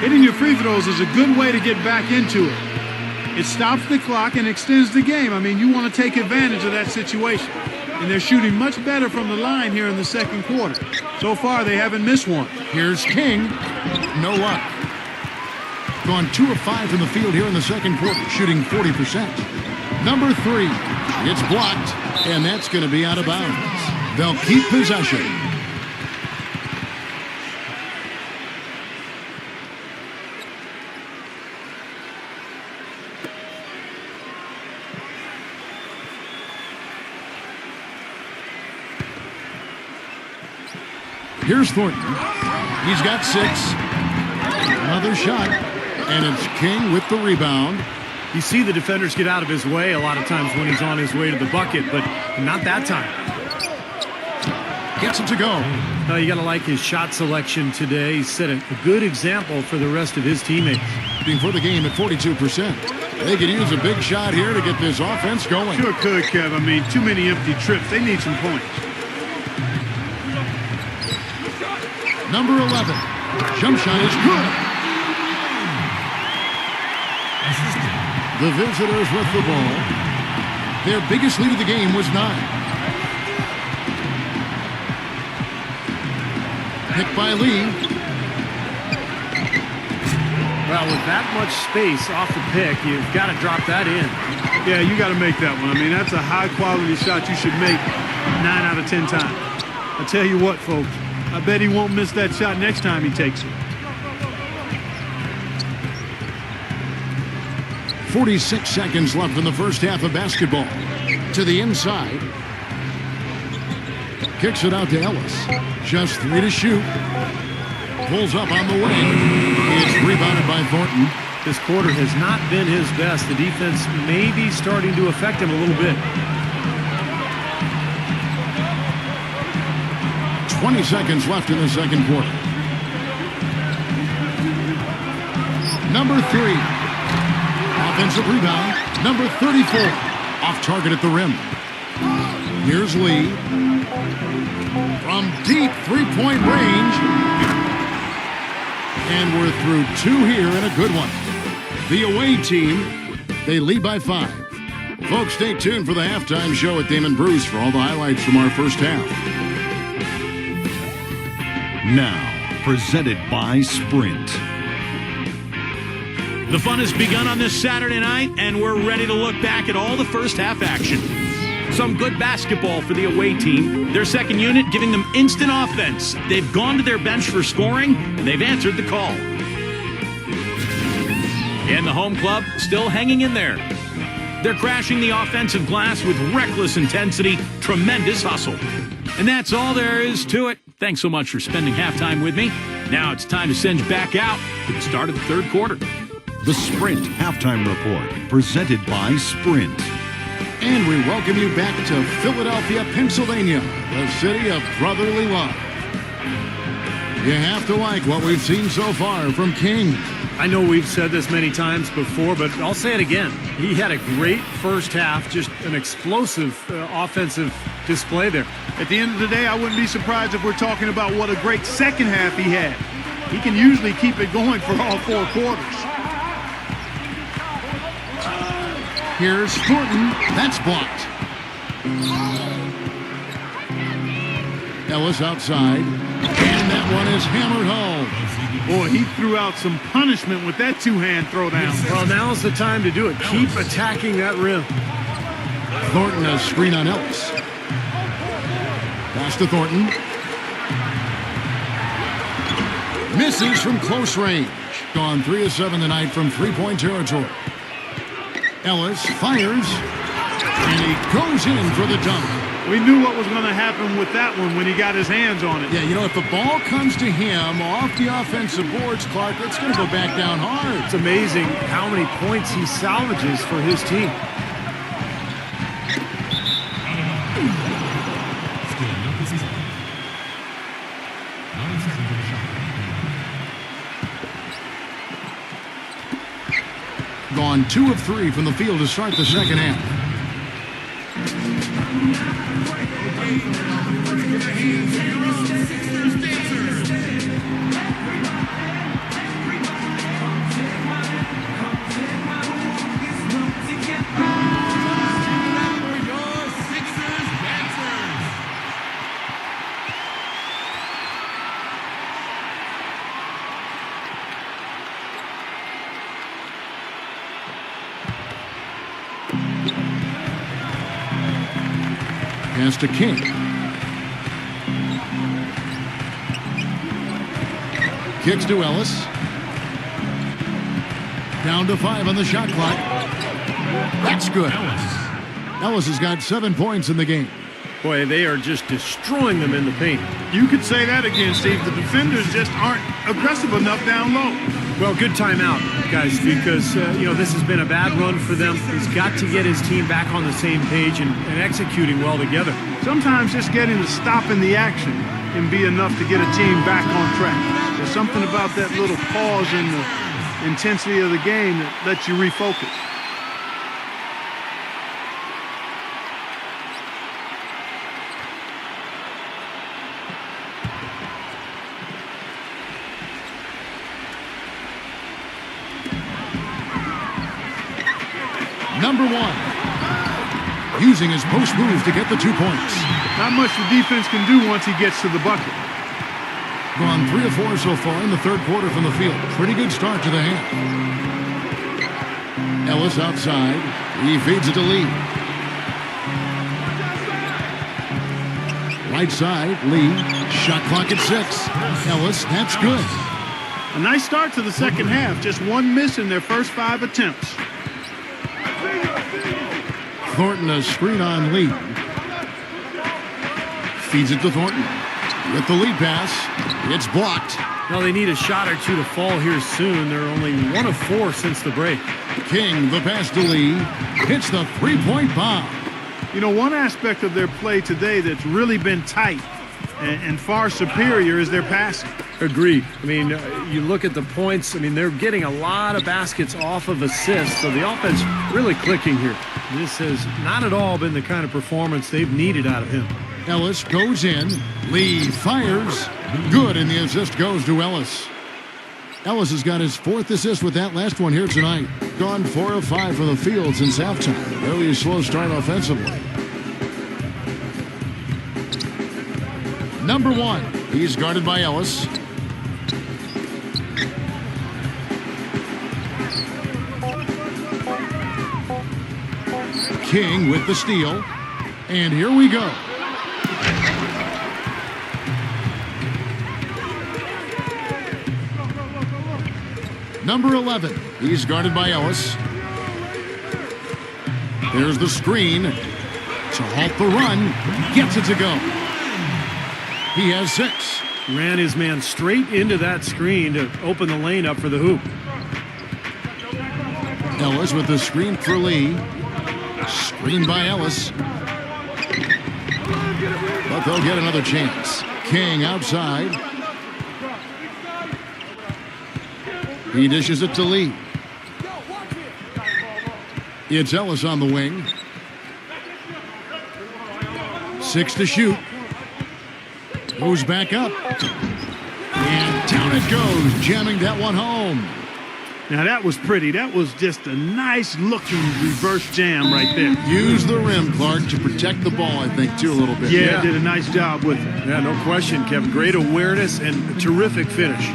Hitting your free throws is a good way to get back into it. It stops the clock and extends the game. I mean, you want to take advantage of that situation. And they're shooting much better from the line here in the second quarter. So far, they haven't missed one. Here's King. No luck. Gone 2 of 5 from the field here in the second quarter, shooting 40%. Number 3. It's blocked, and that's going to be out of bounds. They'll keep possession. Here's Thornton. He's got 6. Another shot. And it's King with the rebound. You see the defenders get out of his way a lot of times when he's on his way to the bucket, but not that time. Gets it to go. You got to like his shot selection today. He set a good example for the rest of his teammates. For the game at 42%. They could use a big shot here to get this offense going. Sure could, Kev. I mean, too many empty trips. They need some points. Number 11. Jump shot is good. The visitors with the ball. Their biggest lead of the game was 9. Picked by Lee. Well, with that much space off the pick, you've got to drop that in. Yeah, you got to make that one. I mean, that's a high-quality shot you should make 9 out of 10 times. I tell you what, folks. I bet he won't miss that shot next time he takes it. 46 seconds left in the first half of basketball. To the inside. Kicks it out to Ellis. Just 3 to shoot. Pulls up on the wing. It's rebounded by Thornton. This quarter has not been his best. The defense may be starting to affect him a little bit. 20 seconds left in the second quarter. Number 3. Offensive rebound. Number 34. Off target at the rim. Here's Lee. From deep three-point range. And we're through 2 here and a good one. The away team, they lead by 5. Folks, stay tuned for the halftime show at Damon Bruce for all the highlights from our first half. Now, presented by Sprint. The fun has begun on this Saturday night, and we're ready to look back at all the first half action. Some good basketball for the away team. Their second unit giving them instant offense. They've gone to their bench for scoring, and they've answered the call. And the home club still hanging in there. They're crashing the offensive glass with reckless intensity, tremendous hustle. And that's all there is to it. Thanks so much for spending halftime with me. Now it's time to send you back out to the start of the third quarter. The Sprint Halftime Report, presented by Sprint. And we welcome you back to Philadelphia, Pennsylvania, the city of brotherly love. You have to like what we've seen so far from King. I know we've said this many times before, but I'll say it again. He had a great first half, just an explosive offensive display there. At the end of the day, I wouldn't be surprised if we're talking about what a great second half he had. He can usually keep it going for all 4 quarters. Here's Thornton. That's blocked. Ellis outside. And that one is hammered home. Boy, he threw out some punishment with that 2-hand throwdown. Well, now's the time to do it. Keep attacking that rim. Thornton a screen on Ellis. Pass to Thornton. Misses from close range. Gone 3 of 7 tonight from three-point territory. Ellis fires, and he goes in for the dunk. We knew what was going to happen with that one when he got his hands on it. Yeah, you know, if the ball comes to him off the offensive boards, Clark, it's going to go back down hard. It's amazing how many points he salvages for his team. Gone 2 of 3 from the field to start the second half. Pass to King. Kicks to Ellis. Down to 5 on the shot clock. That's good. Ellis has got 7 points in the game. Boy, they are just destroying them in the paint. You could say that again, Steve. The defenders just aren't aggressive enough down low. Well, good timeout, guys, because, this has been a bad run for them. He's got to get his team back on the same page and executing well together. Sometimes just getting to stop in the action can be enough to get a team back on track. There's something about that little pause in the intensity of the game that lets you refocus. Number 1, using his post move to get the 2 points. Not much the defense can do once he gets to the bucket. Gone 3 of 4 so far in the third quarter from the field. Pretty good start to the half. Ellis outside. He feeds it to Lee. Right side, Lee. Shot clock at 6. Ellis, that's good. A nice start to the second half. Just 1 miss in their first 5 attempts. Thornton a screen on Lee. Feeds it to Thornton. With the lead pass, it's blocked. Well, they need a shot or two to fall here soon. They're only 1 of 4 since the break. King, the pass to Lee, hits the three-point bomb. You know, one aspect of their play today that's really been tight and far superior is their passing. Agreed. I mean, you look at the points. I mean, they're getting a lot of baskets off of assists, so the offense really clicking here. This has not at all been the kind of performance they've needed out of him. Ellis goes in. Lee fires. Good, and the assist goes to Ellis. Ellis has got his 4th assist with that last one here tonight. Gone 4 of 5 from the field since halftime. Really slow start offensively. Number 1. He's guarded by Ellis. King with the steal. And here we go. Number 11. He's guarded by Ellis. There's the screen to halt the run. Gets it to go. He has 6. Ran his man straight into that screen to open the lane up for the hoop. Ellis with the screen for Lee. Screened by Ellis. But they'll get another chance. King outside. He dishes it to Lee. It's Ellis on the wing. 6 to shoot. Goes back up. And down it goes, jamming that one home. Now that was pretty. That was just a nice looking reverse jam right there. Use the rim, Clark, to protect the ball, I think, too, a little bit. Yeah, did a nice job with it. Yeah, no question, Kevin. Great awareness and a terrific finish.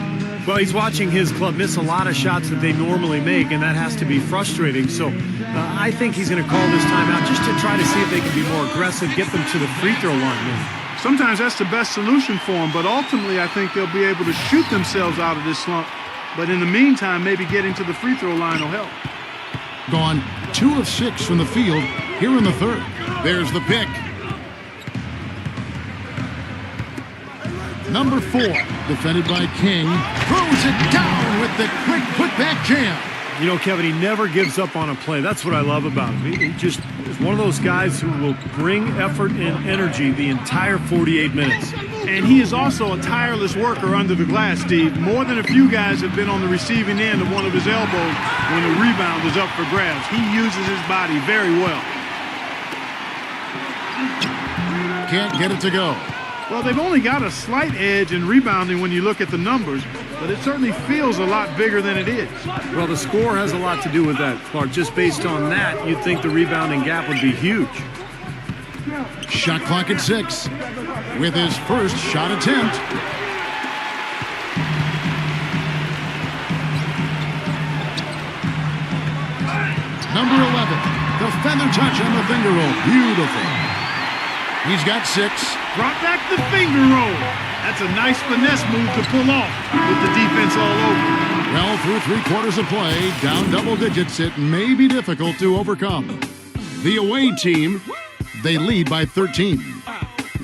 Well, he's watching his club miss a lot of shots that they normally make, and that has to be frustrating. So I think he's going to call this timeout just to try to see if they can be more aggressive, get them to the free throw line. Sometimes that's the best solution for them, but ultimately I think they'll be able to shoot themselves out of this slump. But in the meantime, maybe getting to the free throw line will help. Gone 2 of 6 from the field here in the 3rd. There's the pick. Number 4, defended by King, throws it down with the quick putback jam. You know, Kevin, he never gives up on a play. That's what I love about him. He just is one of those guys who will bring effort and energy the entire 48 minutes. And he is also a tireless worker under the glass, Steve. More than a few guys have been on the receiving end of one of his elbows when the rebound is up for grabs. He uses his body very well. Can't get it to go. Well, they've only got a slight edge in rebounding when you look at the numbers, but it certainly feels a lot bigger than it is. Well, the score has a lot to do with that, Clark. Just based on that, you'd think the rebounding gap would be huge. Shot clock at 6 with his first shot attempt. Number 11, the feather touch on the finger roll. Beautiful. He's got 6. Brought back the finger roll. That's a nice finesse move to pull off with the defense all over. Well, through 3/4 of play, down double digits, it may be difficult to overcome. The away team, they lead by 13.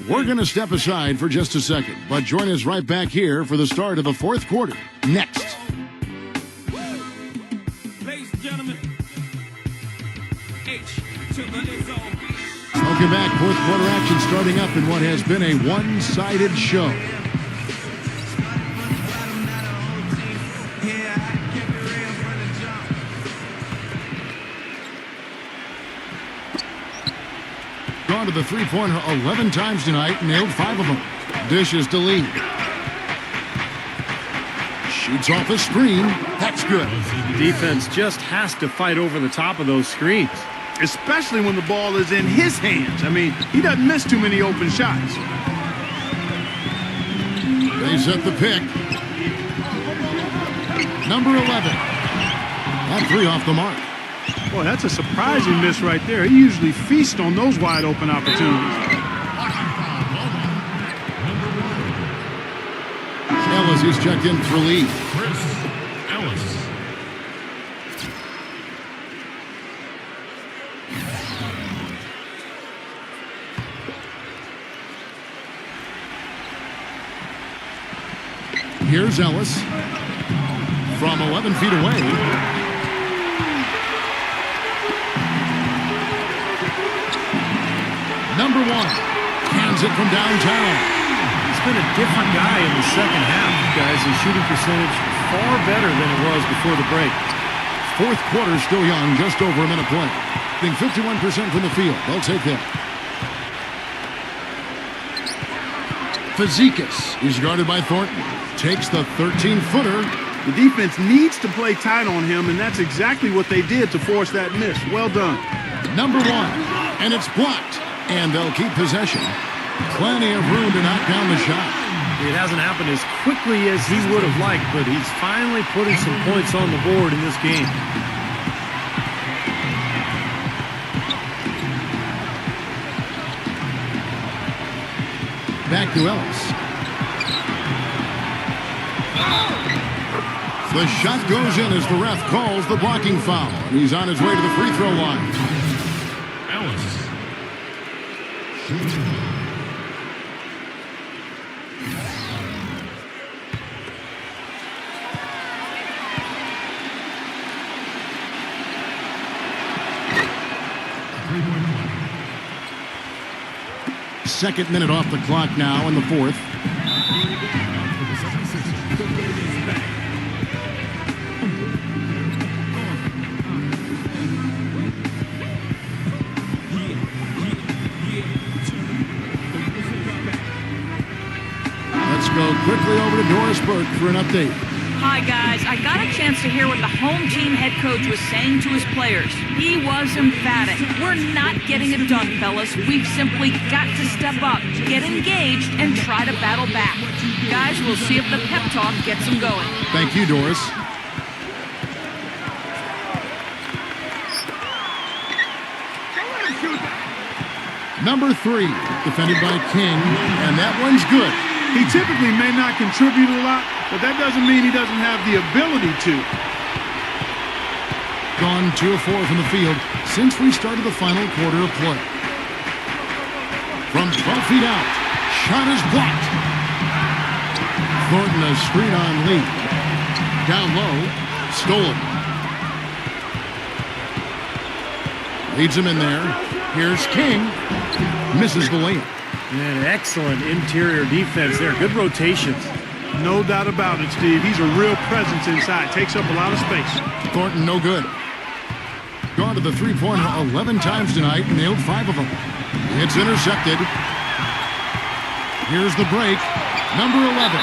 We're going to step aside for just a second, but join us right back here for the start of the 4th quarter. Next. Ladies and gentlemen, H to the end zone. Welcome back. 4th quarter action starting up in what has been a one-sided show. Gone to the three-pointer 11 times tonight, nailed 5 of them. Dishes to Lee. Shoots off a screen. That's good. Defense just has to fight over the top of those screens. Especially when the ball is in his hands. I mean, he doesn't miss too many open shots. They set the pick. Number 11. That 3 off the mark. Boy, that's a surprising miss right there. He usually feasts on those wide open opportunities. Ellis is checked in for Lee. Ellis. Here's Ellis from 11 feet away. Number 1 hands it from downtown. He's been a different guy in the second half, guys. His shooting percentage far better than it was before the break. Fourth quarter still young, just over a minute play. Being 51% from the field. They'll take that. Fazekas is guarded by Thornton. Takes the 13-footer. The defense needs to play tight on him, and that's exactly what they did to force that miss. Well done. Number 1, and it's blocked. And they'll keep possession. Plenty of room to knock down the shot. It hasn't happened as quickly as he would have liked, but he's finally putting some points on the board in this game. Back to Ellis. The shot goes in as the ref calls the blocking foul. He's on his way to the free throw line. Ellis. Second minute off the clock now in the fourth. Let's go quickly over to Doris Burke for an update. Hi, guys. I got a chance to hear what the home team head coach was saying to his players. He was emphatic. We're not getting it done, fellas. We've simply got to step up, get engaged, and try to battle back. Guys, we'll see if the pep talk gets them going. Thank you, Doris. Number 3, defended by King, and that one's good. He typically may not contribute a lot, but that doesn't mean he doesn't have the ability to. Gone 2 of 4 from the field since we started the final quarter of play. From 12 feet out, shot is blocked. Thornton a screen on Lee. Down low, stolen. Leads him in there. Here's King. Misses the layup. And excellent interior defense there. Good rotations. No doubt about it, Steve. He's a real presence inside. Takes up a lot of space. Thornton, no good. Gone to the three-pointer 11 times tonight, nailed 5 of them. It's intercepted. Here's the break. Number 11.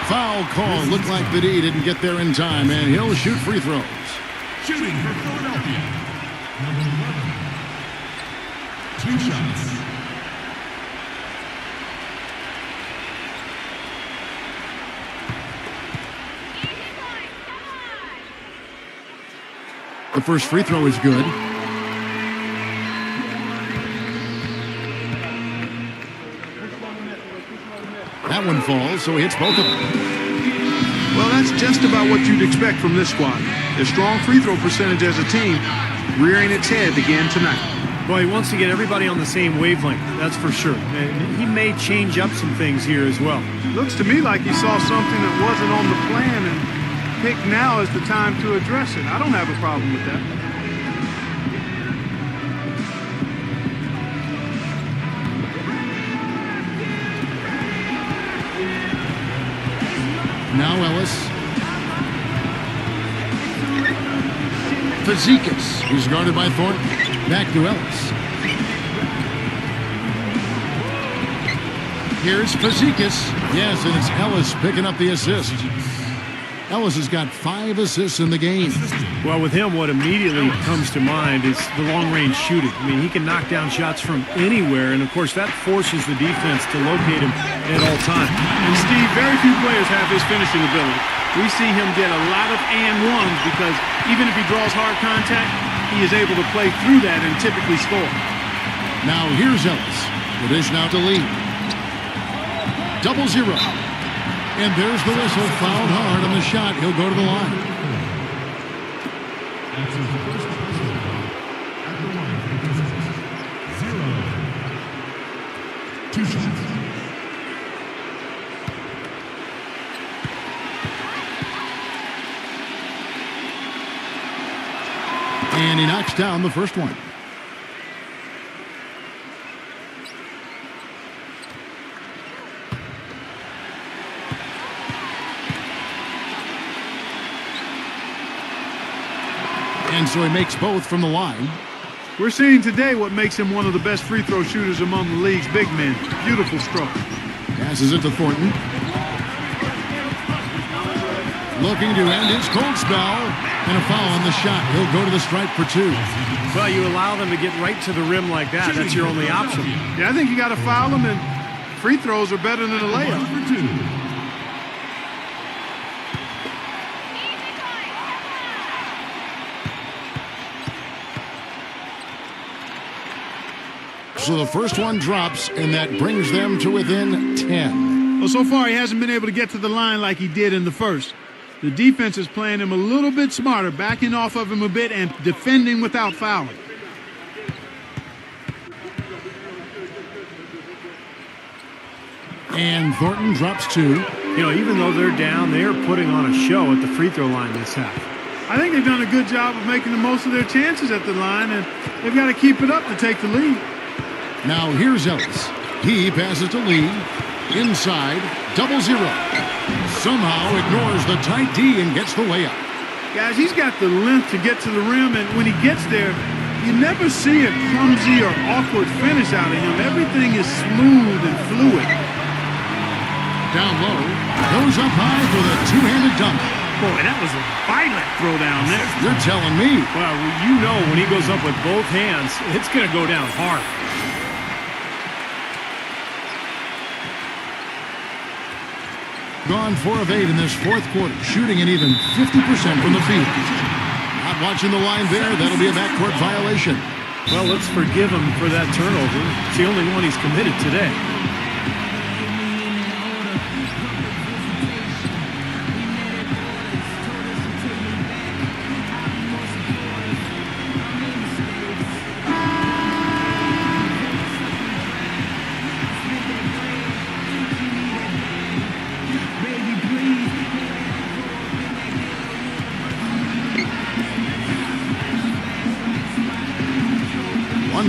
Foul call. Looked like the D didn't get there in time, and he'll shoot free throws. Shooting for Philadelphia. Number 11. 2 shots. The first free throw is good. That one falls, so he hits both of them. Well, that's just about what you'd expect from this squad. Their strong free throw percentage as a team, rearing its head again tonight. Well, he wants to get everybody on the same wavelength, that's for sure. And he may change up some things here as well. Looks to me like he saw something that wasn't on the plan and picked now as the time to address it. I don't have a problem with that. Now Ellis. Fazekas. He's guarded by Thornton. Back to Ellis. Here's Fazekas. Yes, and it's Ellis picking up the assist. Ellis has got 5 assists in the game. Well, with him, what immediately comes to mind is the long-range shooting. I mean, he can knock down shots from anywhere, and of course, that forces the defense to locate him at all times. And Steve, very few players have his finishing ability. We see him get a lot of and ones because even if he draws hard contact, he is able to play through that and typically score. Now here's Ellis. It is now to lead. 0-0. And there's the whistle. Fouled hard on the shot. He'll go to the line. That's his first personal foul at the line for possession. 0. 2 shots. And he knocks down the first one. And so he makes both from the line. We're seeing today what makes him one of the best free throw shooters among the league's big men. Beautiful stroke. Passes it to Thornton. Looking to end his cold spell. And a foul on the shot. He'll go to the stripe for 2. Well, you allow them to get right to the rim like that. That's your only option. Yeah, I think you got to foul them, and free throws are better than a layup. For 2. So the first one drops, and that brings them to within 10. Well, so far he hasn't been able to get to the line like he did in the first. The defense is playing him a little bit smarter, backing off of him a bit and defending without fouling. And Thornton drops 2. You know, even though they're down, they are putting on a show at the free throw line this half. I think they've done a good job of making the most of their chances at the line, and they've got to keep it up to take the lead. Now here's Ellis. He passes to Lee. Inside, 0-0. Somehow ignores the tight D and gets the layup. Guys, he's got the length to get to the rim, and when he gets there, you never see a clumsy or awkward finish out of him. Everything is smooth and fluid. Down low, goes up high for the two-handed dunk. Boy, that was a violent throw down there. You're telling me. Well, you know when he goes up with both hands, it's going to go down hard. Gone 4 of 8 in this fourth quarter, shooting an even 50% from the field. Not watching the line there. That'll be a backcourt violation. Well, let's forgive him for that turnover. It's the only one he's committed today.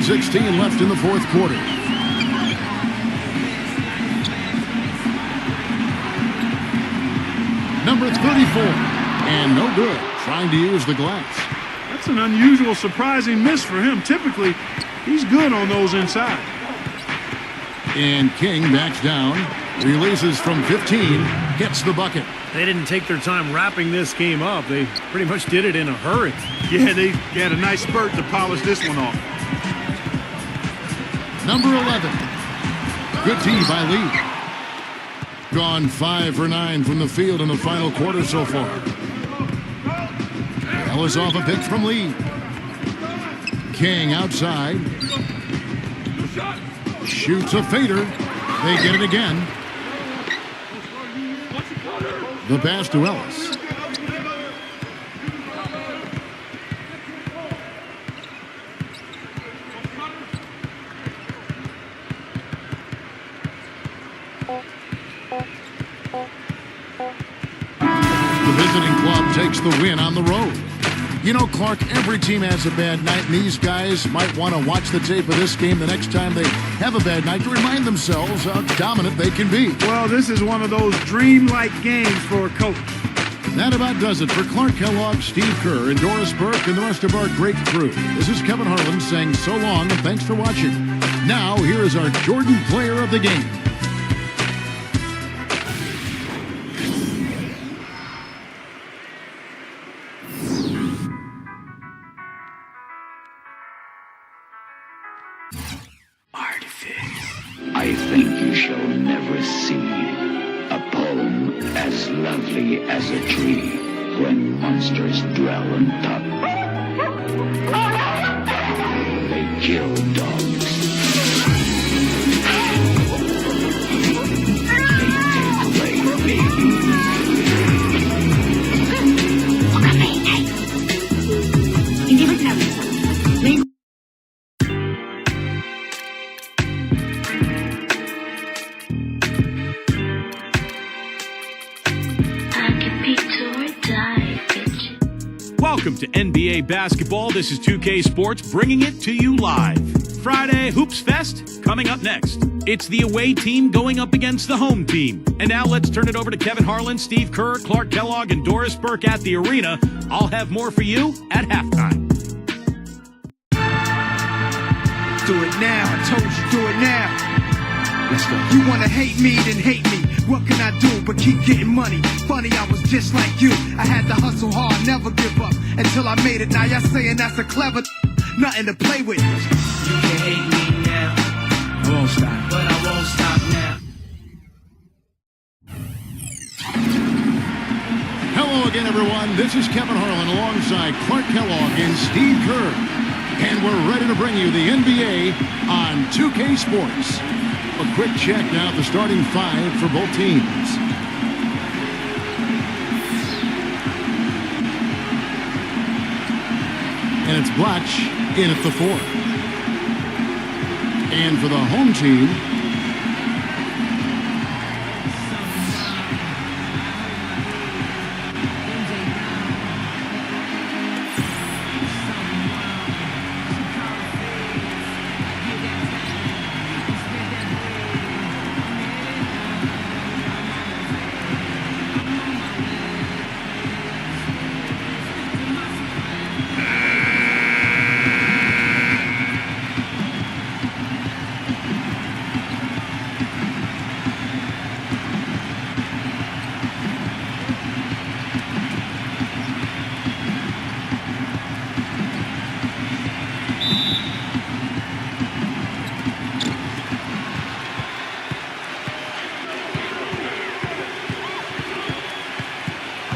.16 left in the fourth quarter. Number 34. And no good. Trying to use the glass. That's an unusual, surprising miss for him. Typically, he's good on those inside. And King backs down. Releases from 15. Gets the bucket. They didn't take their time wrapping this game up. They pretty much did it in a hurry. Yeah, they had a nice spurt to polish this one off. Number 11. Good D by Lee. Gone 5 for 9 from the field in the final quarter so far. Ellis off a pick from Lee. King outside. Shoots a fader. They get it again. The pass to Ellis. Takes the win on the road. You know, Clark, every team has a bad night, and these guys might want to watch the tape of this game the next time they have a bad night to remind themselves how dominant they can be. Well, this is one of those dreamlike games for a coach. That about does it for Clark Kellogg, Steve Kerr, and Doris Burke, and the rest of our great crew. This is Kevin Harlan saying so long, and thanks for watching. Now, here is our Jordan player of the game. I think you shall never see a poem as lovely as a tree when monsters dwell on top. They kill dogs. They take away babies. Hindi ba sinabi ko? Welcome to NBA basketball. This is 2K Sports bringing it to you live. Friday Hoops Fest coming up next. It's the away team going up against the home team. And now let's turn it over to Kevin Harlan, Steve Kerr, Clark Kellogg, and Doris Burke at the arena. I'll have more for you at halftime. Do it now, I told you, do it now. Let's go. You wanna hate me, then hate me. What can I do but keep getting money? Funny, I was just like you. I had to hustle hard, never give up until I made it. Now y'all saying that's a clever, nothing to play with. You can hate me now, I won't stop. but I won't stop now. Hello again, everyone. This is Kevin Harlan alongside Clark Kellogg and Steve Kerr. And we're ready to bring you the NBA on 2K Sports. A quick check now at the starting five for both teams. And it's Blatch in at the 4. And for the home team,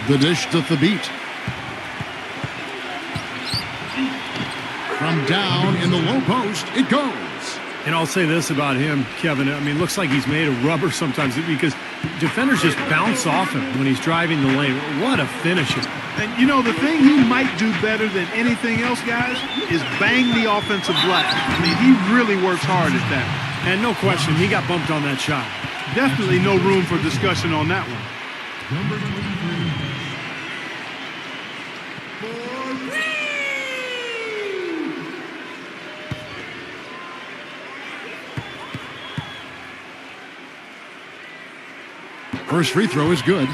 the dish to the beat. From down in the low post, it goes. And I'll say this about him, Kevin. I mean, it looks like he's made of rubber sometimes because defenders just bounce off him when he's driving the lane. What a finisher. And, you know, the thing he might do better than anything else, guys, is bang the offensive glass. I mean, he really works hard at that. And no question, he got bumped on that shot. Definitely no room for discussion on that one. Number 23. First free throw is good.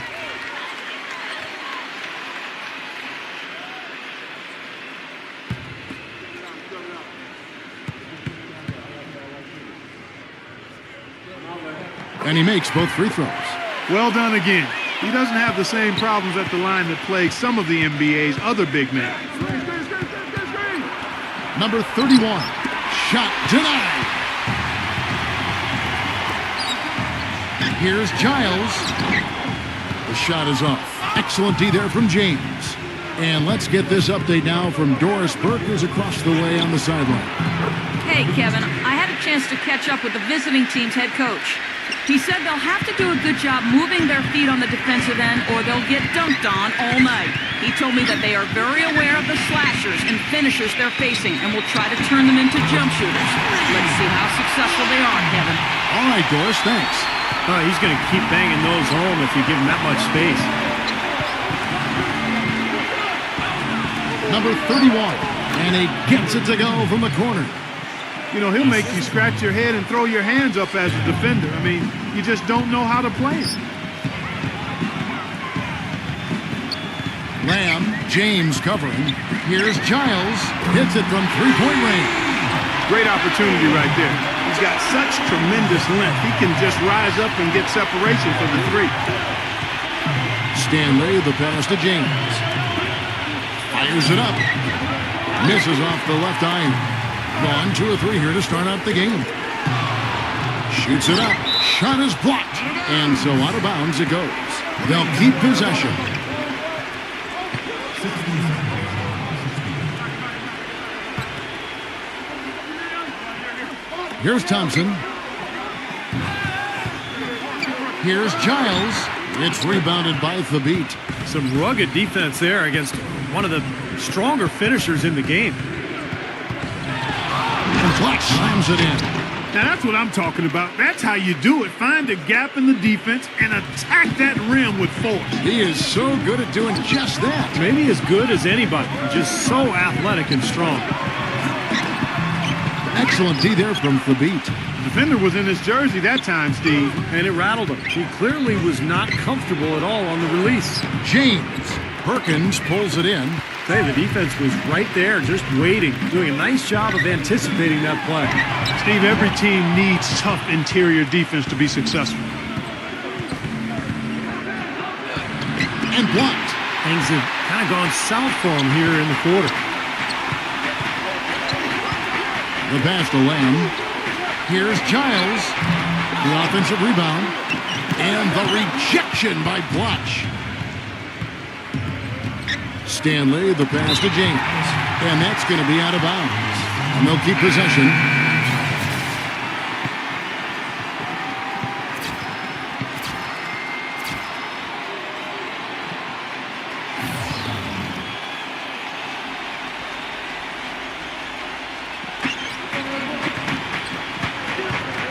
And he makes both free throws. Well done again. He doesn't have the same problems at the line that plague some of the NBA's other big men. Number 31. Shot denied. Here's Giles. The shot is off. Excellent D there from James. And let's get this update now from Doris Burke, who's across the way on the sideline. Hey, Kevin, I had a chance to catch up with the visiting team's head coach. He said they'll have to do a good job moving their feet on the defensive end or they'll get dunked on all night. He told me that they are very aware of the slashers and finishers they're facing and will try to turn them into jump shooters. Let's see how successful they are, Kevin. All right, Doris, thanks. Oh, he's going to keep banging those home if you give him that much space. Number 31, and he gets it to go from the corner. You know, he'll make you scratch your head and throw your hands up as a defender. I mean, you just don't know how to play him. Lamb, James covering. Here's Giles, hits it from three-point range. Great opportunity right there. He's got such tremendous length. He can just rise up and get separation for the three. Stanley, the pass to James. Fires it up. Misses off the left iron. Gone 2 or 3 here to start out the game. Shoots it up. Shot is blocked. And so out of bounds it goes. They'll keep possession. Here's Thompson. Here's Giles. It's rebounded by Thabit. Some rugged defense there against one of the stronger finishers in the game. And Flex slams it in. Now that's what I'm talking about. That's how you do it. Find a gap in the defense and attack that rim with force. He is so good at doing just that. Maybe as good as anybody. Just so athletic and strong. Excellent D there from Fabit. The defender was in his jersey that time, Steve. And it rattled him. He clearly was not comfortable at all on the release. James Perkins pulls it in. Hey, the defense was right there, just waiting, doing a nice job of anticipating that play. Steve, every team needs tough interior defense to be successful. And blocked. Things have kind of gone south for him here in the quarter. The pass to Lamb. Here's Giles. The offensive rebound. And the rejection by Blotch. Stanley, the pass to James. And that's going to be out of bounds. And they'll keep possession.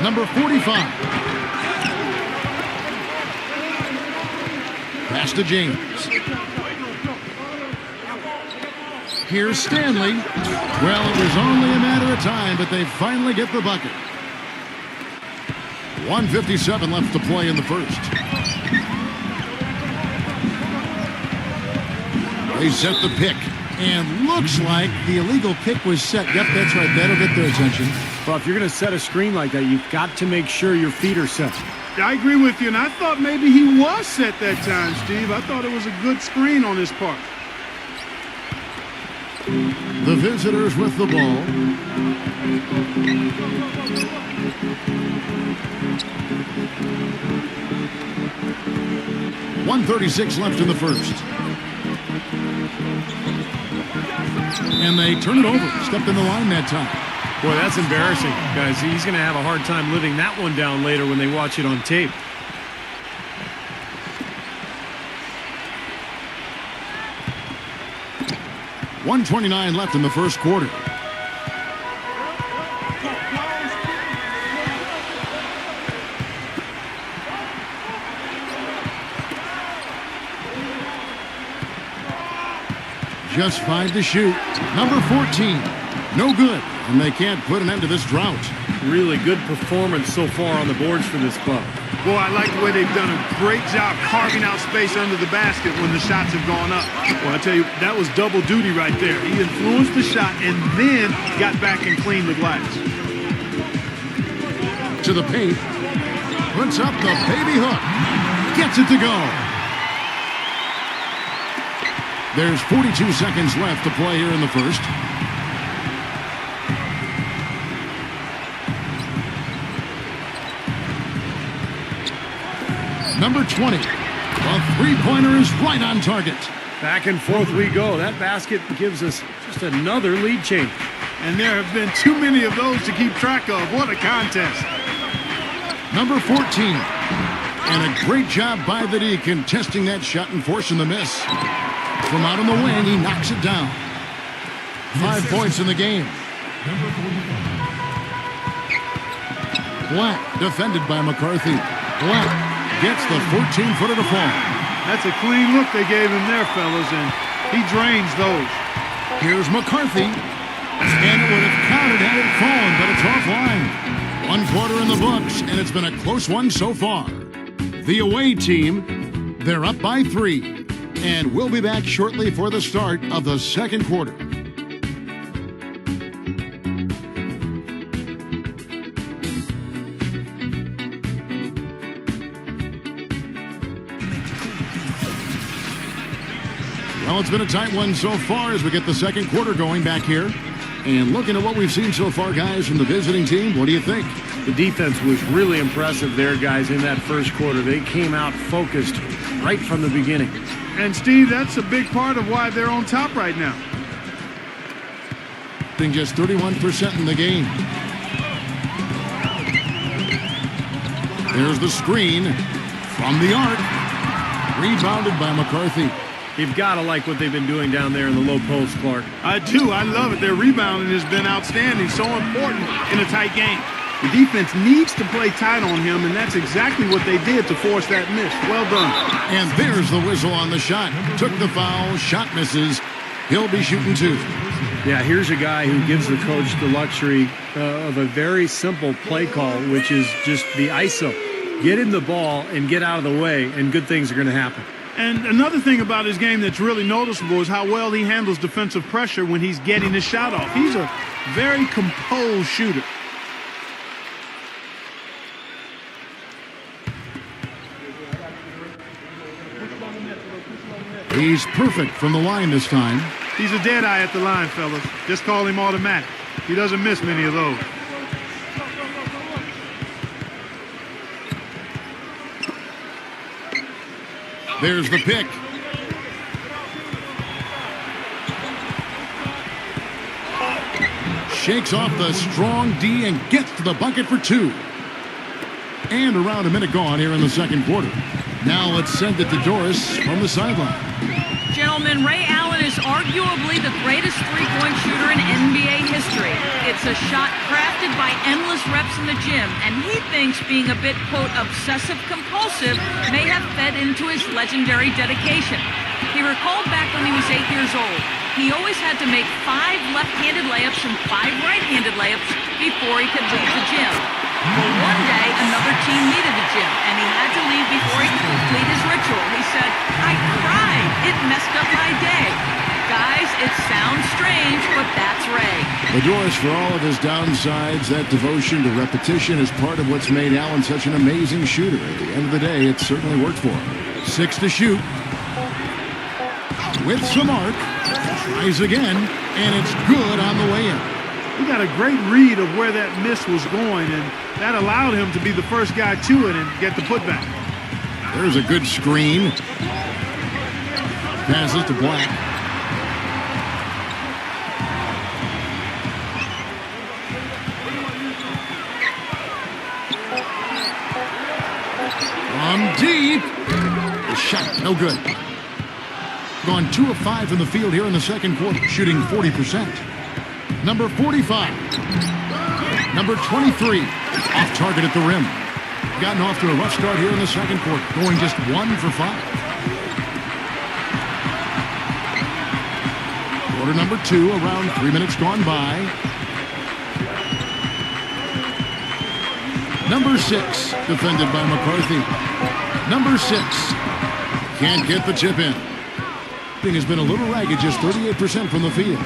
Number 45. Pass to James. Here's Stanley. Well, it was only a matter of time, but they finally get the bucket. 1:57 left to play in the first. They set the pick. And looks like the illegal pick was set. Yep, that's right. That'll get their attention. Well, if you're going to set a screen like that, you've got to make sure your feet are set. I agree with you, and I thought maybe he was set that time, Steve. I thought it was a good screen on his part. The visitors with the ball. .136 left in the first. And they turn it over. Stepped in the line that time. Boy, that's embarrassing, guys. He's going to have a hard time living that one down later when they watch it on tape. .129 left in the first quarter. Just 5 to shoot. Number 14. No good. And they can't put an end to this drought. Really good performance so far on the boards for this club. Boy, I like the way they've done a great job carving out space under the basket when the shots have gone up. Well, I tell you, that was double duty right there. He influenced the shot and then got back and cleaned the glass. To the paint. Puts up the baby hook. Gets it to go. There's 42 seconds left to play here in the first. Number 20. A three-pointer is right on target. Back and forth we go. That basket gives us just another lead change. And there have been too many of those to keep track of. What a contest. Number 14. And a great job by the D contesting that shot and forcing the miss. From out on the wing, he knocks it down. 5 points in the game. Black defended by McCarthy. Black gets the 14-footer to fall. That's a clean look they gave him there, fellas, and he drains those. Here's McCarthy. And it would have counted had it fallen, but it's offline. 1 quarter in the books, and it's been a close one so far. The away team, they're up by 3. And we'll be back shortly for the start of the second quarter. Well, it's been a tight one so far as we get the second quarter going back here. And looking at what we've seen so far, guys, from the visiting team, what do you think? The defense was really impressive there, guys, in that first quarter. They came out focused right from the beginning. And, Steve, that's a big part of why they're on top right now. Just 31% in the game. There's the screen from the arc. Rebounded by McCarthy. You've got to like what they've been doing down there in the low post, Clark. I do. I love it. Their rebounding has been outstanding. So important in a tight game. The defense needs to play tight on him, and that's exactly what they did to force that miss. Well done. And there's the whistle on the shot. Took the foul, shot misses. He'll be shooting 2. Yeah, here's a guy who gives the coach the luxury of a very simple play call, which is just the ISO. Get him the ball and get out of the way, and good things are going to happen. And another thing about his game that's really noticeable is how well he handles defensive pressure when he's getting his shot off. He's a very composed shooter. He's perfect from the line this time. He's a dead eye at the line, fellas. Just call him automatic. He doesn't miss many of those. There's the pick. Shakes off the strong D and gets to the bucket for 2. And around a minute gone here in the second quarter. Now let's send it to Doris from the sideline. Gentlemen, Ray Allen is arguably the greatest three-point shooter in NBA history. It's a shot crafted by endless reps in the gym, and he thinks being a bit, quote, obsessive-compulsive may have fed into his legendary dedication. He recalled back when he was 8 years old. He always had to make 5 left-handed layups and 5 right-handed layups before he could leave the gym. Well, one day, another team needed the gym, and he had to leave before he could complete his ritual. He said, "I cried. It messed up my day." Guys, it sounds strange, but that's Ray. But Doris, for all of his downsides, that devotion to repetition is part of what's made Allen such an amazing shooter. At the end of the day, it certainly worked for him. 6 to shoot. With some arc. Tries again, and it's good on the way in. He got a great read of where that miss was going, and that allowed him to be the first guy to it and get the putback. There's a good screen. Passes to Black. From deep. The shot, no good. Gone 2 of 5 from the field here in the second quarter, shooting 40%. Number 45. Number 23. Off target at the rim. Gotten off to a rough start here in the second quarter, going just 1 for 5. Quarter number 2, around 3 minutes gone by. Number 6, defended by McCarthy. Number 6, can't get the chip in. Thing has been a little ragged, just 38% from the field.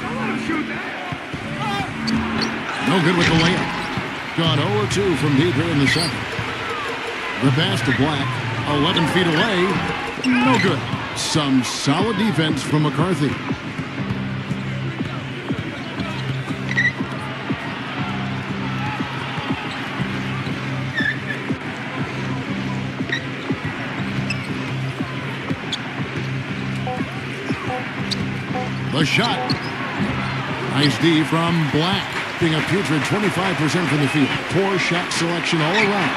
No good with the layup. Gone 0-2 from deep here in the second. The pass to Black, 11 feet away. No good. Some solid defense from McCarthy. The shot. Nice D from Black. Being a putrid 25% from the field. Poor shot selection all around.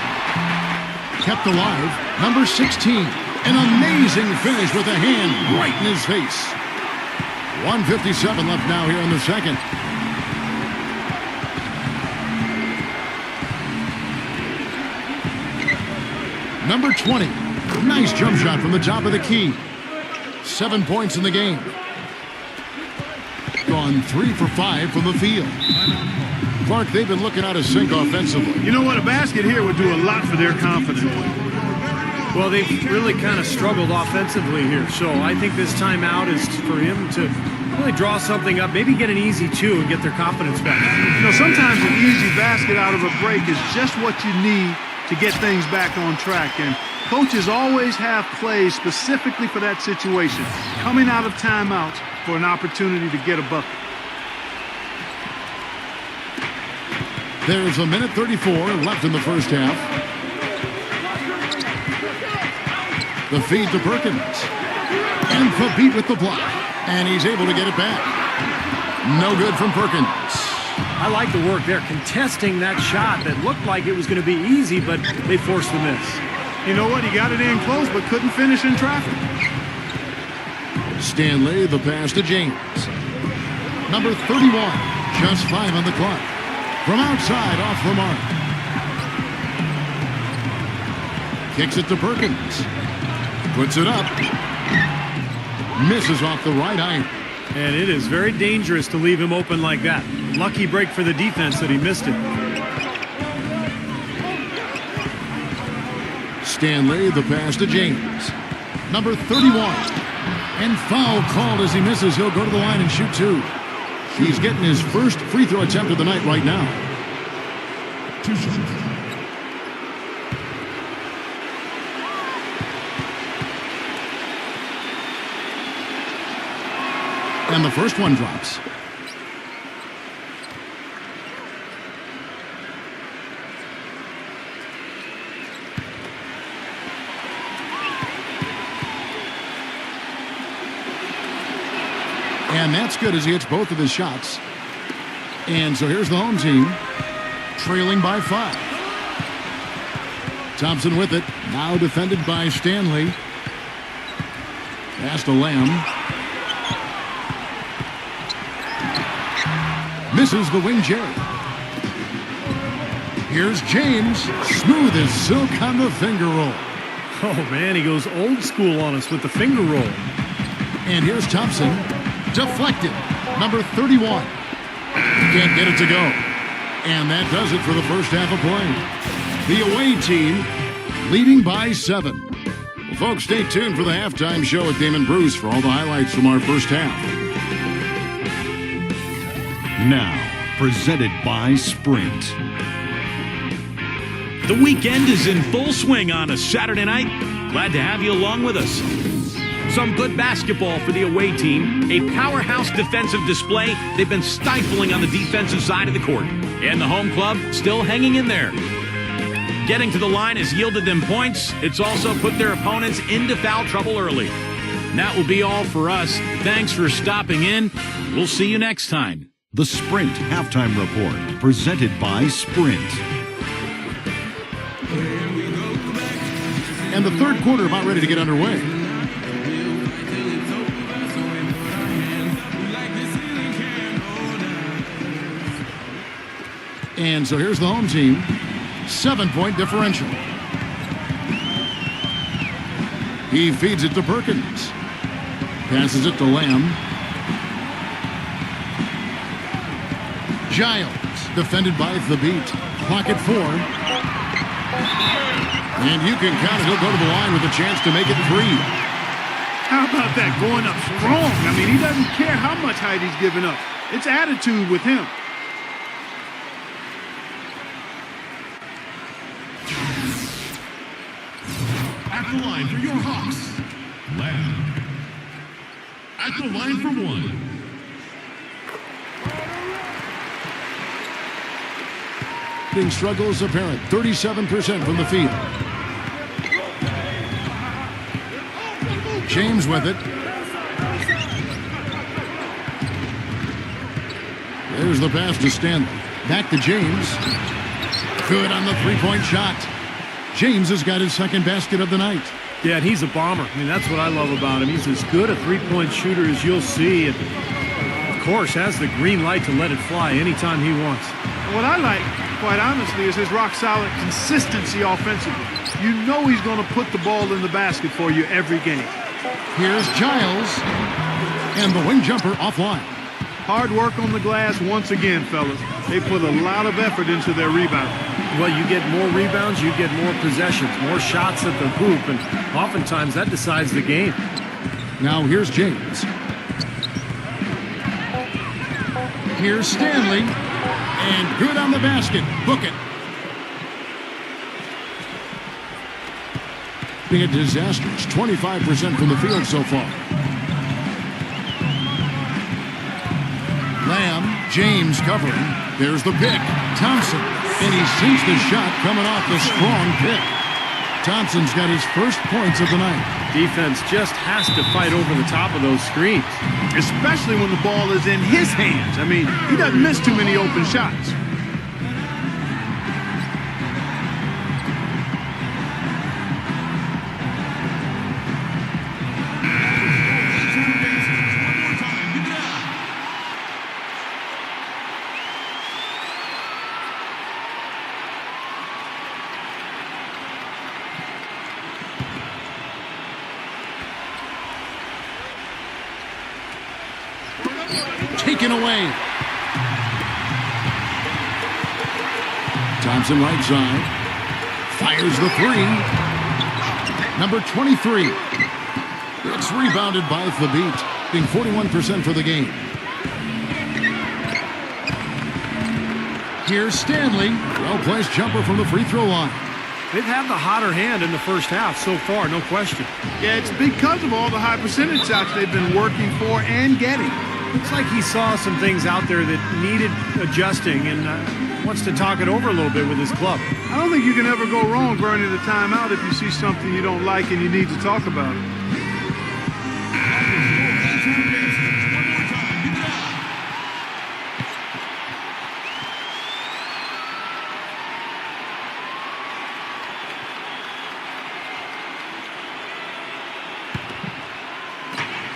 Kept alive. Number 16. An amazing finish with a hand right in his face. 1:57 left now here in the second. Number 20. Nice jump shot from the top of the key. 7 points in the game. Gone 3 for 5 from the field. Clark, they've been looking out of sync offensively. You know what? A basket here would do a lot for their confidence. Well, they've really kind of struggled offensively here. So I think this timeout is for him to really draw something up, maybe get an easy 2 and get their confidence back. You know, sometimes an easy basket out of a break is just what you need to get things back on track. And coaches always have plays specifically for that situation, coming out of timeouts for an opportunity to get a bucket. There's a minute 34 left in the first half. The feed to Perkins. And Khabib with the block. And he's able to get it back. No good from Perkins. I like the work there, contesting that shot that looked like it was going to be easy, but they forced the miss. You know what? He got it in close, but couldn't finish in traffic. Stanley, the pass to James. Number 31, just 5 on the clock. From outside, off the mark. Kicks it to Perkins. Puts it up. Misses off the right iron. And it is very dangerous to leave him open like that. Lucky break for the defense that he missed it. Stanley, the pass to James. Number 31. And foul called as he misses. He'll go to the line and shoot two. He's getting his first free throw attempt of the night right now. 2 shots. And the first one drops. And that's good as he hits both of his shots. And so here's the home team, trailing by 5. Thompson with it, now defended by Stanley. Pass to Lamb. Misses the wing J. Here's James, smooth as silk on the finger roll. Oh man, he goes old school on us with the finger roll. And here's Thompson, deflected, number 31. Can't get it to go. And that does it for the first half of play. The away team leading by 7. Well, folks, stay tuned for the halftime show with Damon Bruce for all the highlights from our first half. Now, presented by Sprint. The weekend is in full swing on a Saturday night. Glad to have you along with us. Some good basketball for the away team. A powerhouse defensive display. They've been stifling on the defensive side of the court. And the home club still hanging in there. Getting to the line has yielded them points. It's also put their opponents into foul trouble early. And that will be all for us. Thanks for stopping in. We'll see you next time. The Sprint Halftime Report, presented by Sprint. And the third quarter about ready to get underway. And so here's the home team. 7-point differential. He feeds it to Perkins. Passes it to Lamb. Giles, defended by the beat. Clock at 4. And you can count it. He'll go to the line with a chance to make it 3. How about that, going up strong? I mean, he doesn't care how much height he's giving up. It's attitude with him. At the line for your Hawks, Lamb. At the line for 1. Struggles apparent. 37% from the field. James with it. There's the pass to Stanley. Back to James. Good on the three-point shot. James has got his second basket of the night. Yeah, and he's a bomber. I mean, that's what I love about him. He's as good a three-point shooter as you'll see. And, of course, has the green light to let it fly anytime he wants. What I like, quite honestly, is his rock-solid consistency offensively. You know he's going to put the ball in the basket for you every game. Here's Giles. And the wing jumper offline. Hard work on the glass once again, fellas. They put a lot of effort into their rebound. Well, you get more rebounds, you get more possessions, more shots at the hoop, and oftentimes that decides the game. Now here's James. Here's Stanley. And good on the basket. Book it. Being a disastrous 25% from the field so far. Lamb, James covering. There's the pick. Thompson. And he sinks the shot coming off the strong pick. Thompson's got his first points of the night. Defense just has to fight over the top of those screens. Especially when the ball is in his hands. I mean, he doesn't miss too many open shots. taken away. Thompson right side. Fires the three. Number 23. It's rebounded by Thabit, being 41% for the game. Here's Stanley. Well-placed jumper from the free throw line. They've had the hotter hand in the first half so far, no question. Yeah, it's because of all the high percentage shots they've been working for and getting. Looks like he saw some things out there that needed adjusting and wants to talk it over a little bit with his club. I don't think you can ever go wrong burning the timeout if you see something you don't like and you need to talk about it.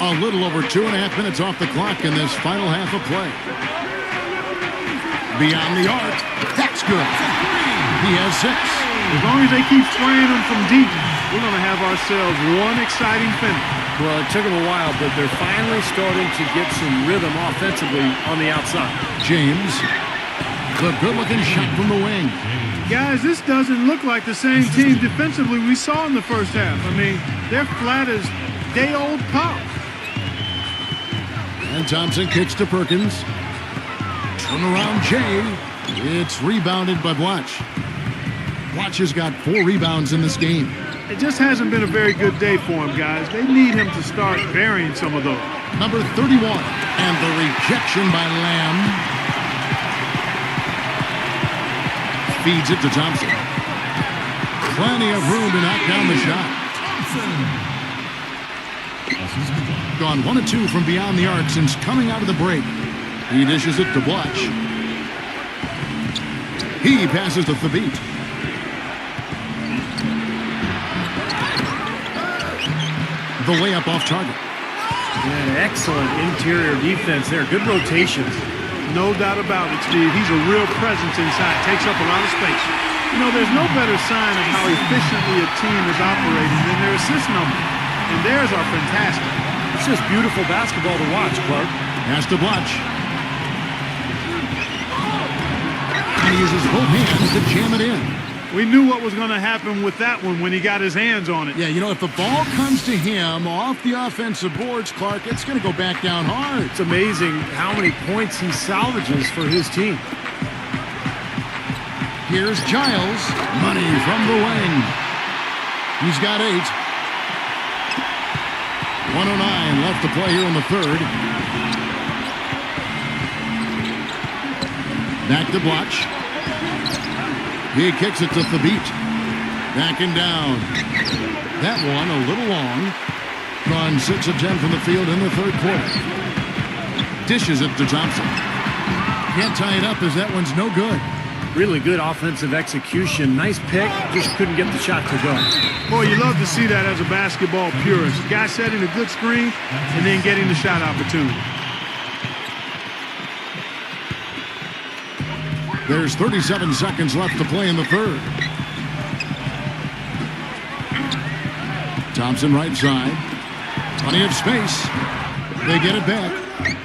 A little over 2.5 minutes off the clock in this final half of play. Beyond the arc. That's good. He has 6. As long as they keep spraying them from deep, we're going to have ourselves one exciting finish. Well, it took them a while, but they're finally starting to get some rhythm offensively on the outside. James. The good-looking shot from the wing. Guys, this doesn't look like the same team defensively we saw in the first half. I mean, they're flat as day-old pop. And Thompson kicks to Perkins. Turnaround Jay. It's rebounded by Blatch. Blatch has got 4 rebounds in this game. It just hasn't been a very good day for him, guys. They need him to start burying some of those. Number 31. And the rejection by Lamb. Feeds it to Thompson. Plenty of room to knock down the shot. Gone 1 of 2 from beyond the arc since coming out of the break. He dishes it to Blatch. He passes to Thabit. The layup off target. And excellent interior defense there. Good rotations. No doubt about it, Steve. He's a real presence inside. Takes up a lot of space. You know, there's no better sign of how efficiently a team is operating than their assist number. And theirs are fantastic. It's just beautiful basketball to watch, Clark. Has to Blatch. And he uses both hands to jam it in. We knew what was going to happen with that one when he got his hands on it. Yeah, you know, if the ball comes to him off the offensive boards, Clark, it's going to go back down hard. It's amazing how many points he salvages for his team. Here's Giles. Money from the wing. He's got 8. 1:09 left to play here in the third. Back to Blatch. He kicks it to Thabit. Backing down. That one a little long. Gone 6 of 10 from the field in the third quarter. Dishes it to Thompson. Can't tie it up as that one's no good. Really good offensive execution. Nice pick. Just couldn't get the shot to go. Boy, you love to see that as a basketball purist. Guy setting a good screen and then getting the shot opportunity. There's 37 seconds left to play in the third. Thompson right side. Plenty of space. They get it back.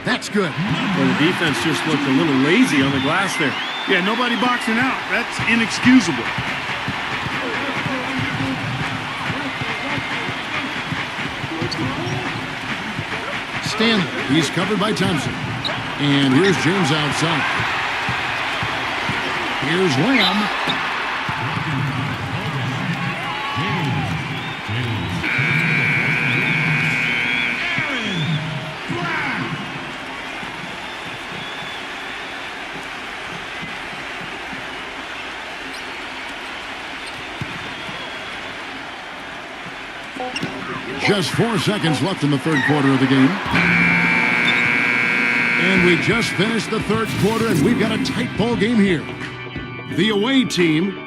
That's good. Well, the defense just looked a little lazy on the glass there. Yeah, nobody boxing out. That's inexcusable. Stanley, he's covered by Thompson. And here's James outside. Here's Lamb. Just 4 seconds left in the third quarter of the game. And we just finished the third quarter, and we've got a tight ball game here. The away team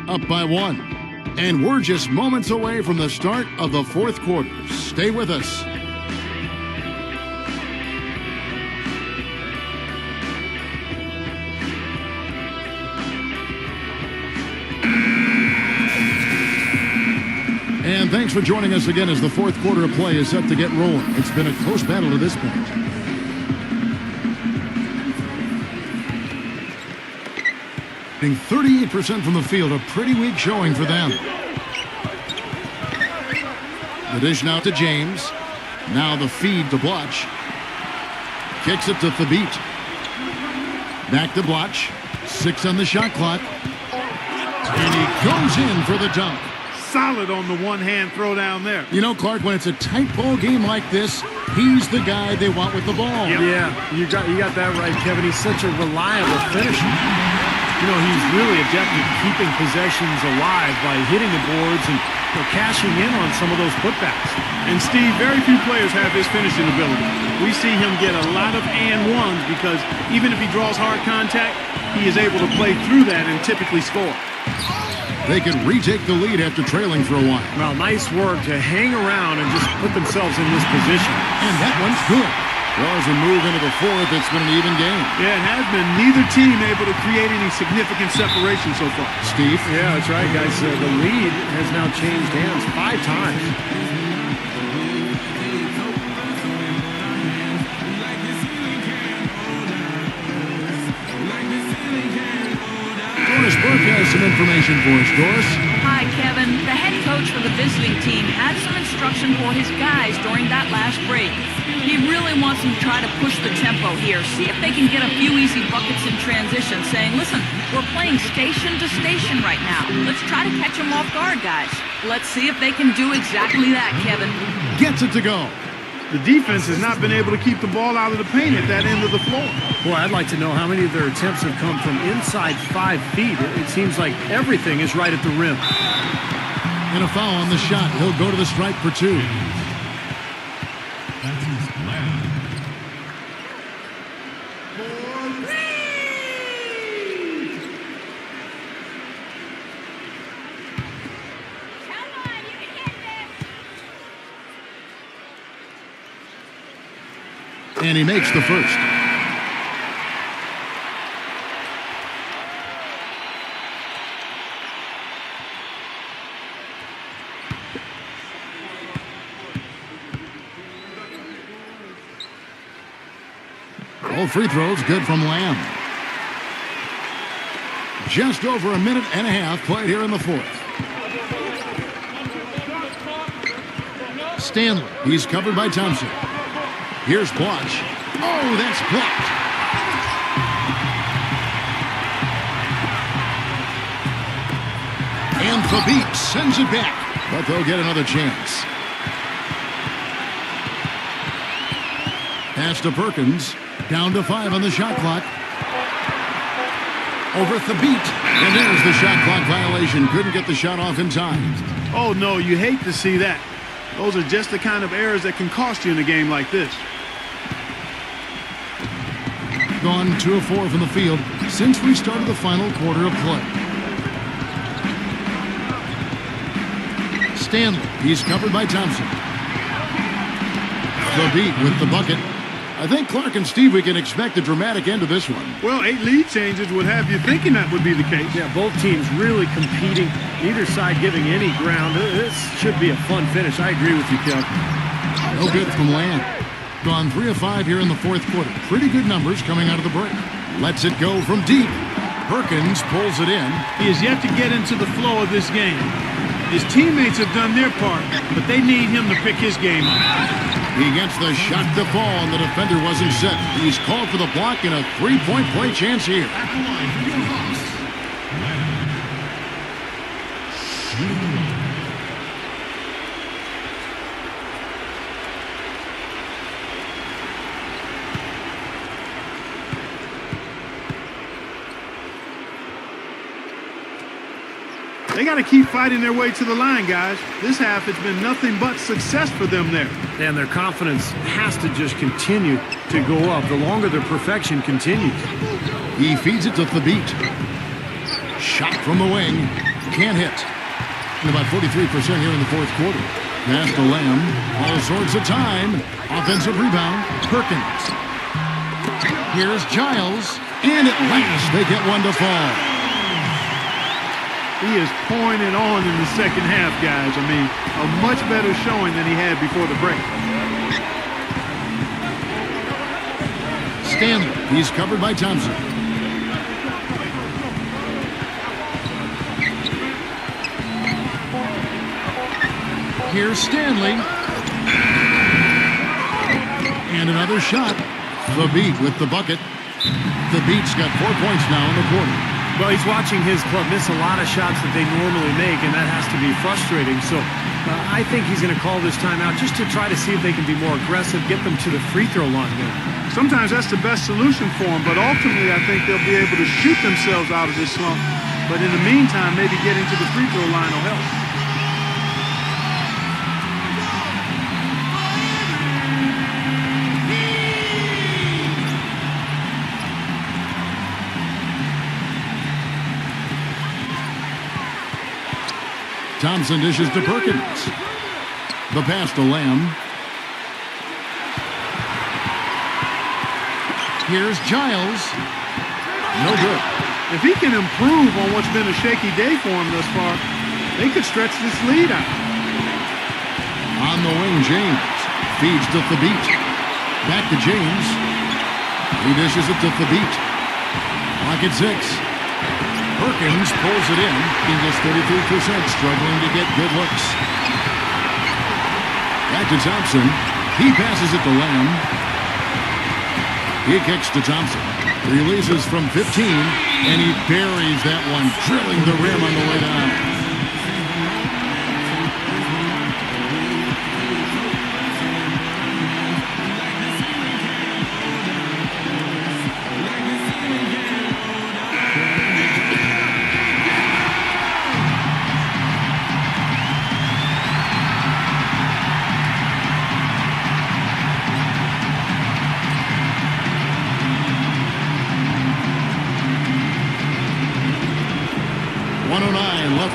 up by 1. And we're just moments away from the start of the fourth quarter. Stay with us. And thanks for joining us again as the fourth quarter of play is set to get rolling. It's been a close battle to this point. Being 38% from the field, a pretty weak showing for them. The dish now to James. Now the feed to Blotch. Kicks it to Thabit. Back to Blotch. 6 on the shot clock. And he goes in for the dunk. Solid on the one-hand throw down there. You know, Clark, when it's a tight ball game like this, he's the guy they want with the ball. Yep. Yeah, you got that right, Kevin. He's such a reliable finisher. You know, he's really adept at keeping possessions alive by hitting the boards and cashing in on some of those putbacks. And Steve, very few players have his finishing ability. We see him get a lot of and ones because even if he draws hard contact, he is able to play through that and typically score. They can retake the lead after trailing for a while. Well, nice work to hang around and just put themselves in this position. And that one's good. Well, as we move into the fourth, it's been an even game. Yeah, it has been. Neither team able to create any significant separation so far. Steve? Yeah, that's right, guys. The lead has now changed hands 5 times. Doris Burke has some information for us. Doris? Hi, Kevin. The head coach for the visiting team had some instruction for his guys during that last break. He really wants them to try to push the tempo here, see if they can get a few easy buckets in transition, saying, listen, we're playing station to station right now. Let's try to catch them off guard, guys. Let's see if they can do exactly that, Kevin. Gets it to go. The defense has not been able to keep the ball out of the paint at that end of the floor. Boy, I'd like to know how many of their attempts have come from inside 5 feet. It seems like everything is right at the rim. And a foul on the shot. He'll go to the strike for 2. That's his last. And he makes the first. All free throws good from Lamb. Just over a minute and a half played here in the fourth. Stanley, he's covered by Thompson. Here's Blotch. Oh, that's blocked. And Thabit sends it back, but they'll get another chance. Pass to Perkins. Down to 5 on the shot clock. Over Thabit. And there's the shot clock violation. Couldn't get the shot off in time. Oh, no, you hate to see that. Those are just the kind of errors that can cost you in a game like this. Gone 2 of 4 from the field since we started the final quarter of play. Stanley, he's covered by Thompson. Thabit with the bucket. I think Clark and Steve, we can expect a dramatic end to this one. Well, 8 lead changes would have you thinking that would be the case. Yeah, both teams really competing, neither side giving any ground. This should be a fun finish. I agree with you, Kev. No good from Lamb. Gone 3 of 5 here in the fourth quarter. Pretty good numbers coming out of the break. Lets it go from deep. Perkins pulls it in. He has yet to get into the flow of this game. His teammates have done their part, but they need him to pick his game up. He gets the shot to fall, and the defender wasn't set. He's called for the block and a 3-point play chance here. At the line for your host, They got to keep fighting their way to the line, guys. This half has been nothing but success for them there. And their confidence has to just continue to go up the longer their perfection continues. He feeds it to Thabit. Shot from the wing. Can't hit. And about 43% here in the fourth quarter. Pass to Lamb. All sorts of time. Offensive rebound. Perkins. Here's Giles. And at last they get one to fall. He is pouring it on in the second half, guys. I mean, a much better showing than he had before the break. Stanley, he's covered by Thompson. Here's Stanley. And another shot. The Beat with the bucket. The Beat's got 4 points now in the quarter. Well, he's watching his club miss a lot of shots that they normally make, and that has to be frustrating. So I think he's going to call this timeout just to try to see if they can be more aggressive, get them to the free throw line. Sometimes that's the best solution for them, but ultimately I think they'll be able to shoot themselves out of this slump. But in the meantime, maybe getting to the free throw line will help. Thompson dishes to Perkins. The pass to Lamb. Here's Giles. No good. If he can improve on what's been a shaky day for him thus far, they could stretch this lead out. On the wing, James feeds to Thabit. Back to James. He dishes it to Thabit. Clock at 6. Perkins pulls it in. He gets 33%, struggling to get good looks. Back to Thompson. He passes it to Lamb. He kicks to Thompson. Releases from 15, and he buries that one, drilling the rim on the way down.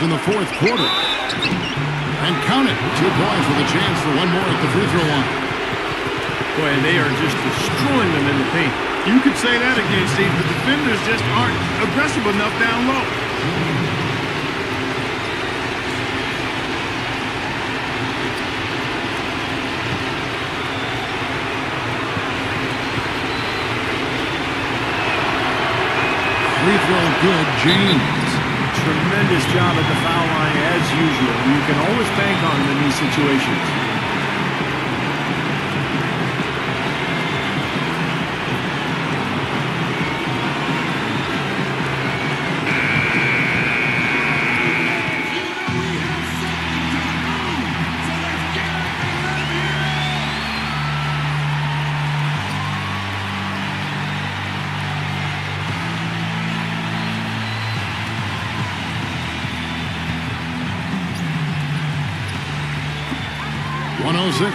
In the fourth quarter. And count it. 2 points with a chance for one more at the free throw line. Boy, and they are just destroying them in the paint. You could say that again, Steve. The defenders just aren't aggressive enough down low. Free throw good, James. Tremendous job at the foul line as usual. You can always bank on him in these situations.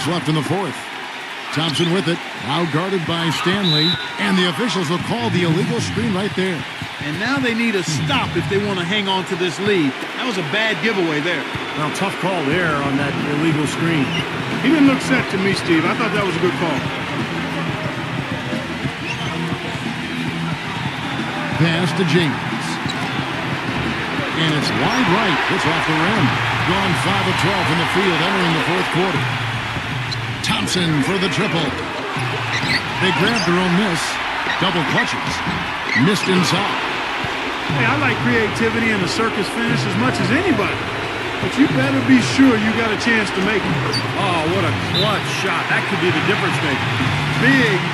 Left in the fourth. Thompson with it. Now guarded by Stanley. And the officials will call the illegal screen right there. And now they need a stop if they want to hang on to this lead. That was a bad giveaway there. Well, tough call there on that illegal screen. He didn't look set to me, Steve. I thought that was a good call. Pass to James. And it's wide right. It's off the rim. Gone 5 of 12 in the field entering the fourth quarter. Thompson for the triple. They grabbed their own miss. Double clutches. Missed inside. Hey, I like creativity and a circus finish as much as anybody. But you better be sure you got a chance to make it. Oh, what a clutch shot. That could be the difference maker.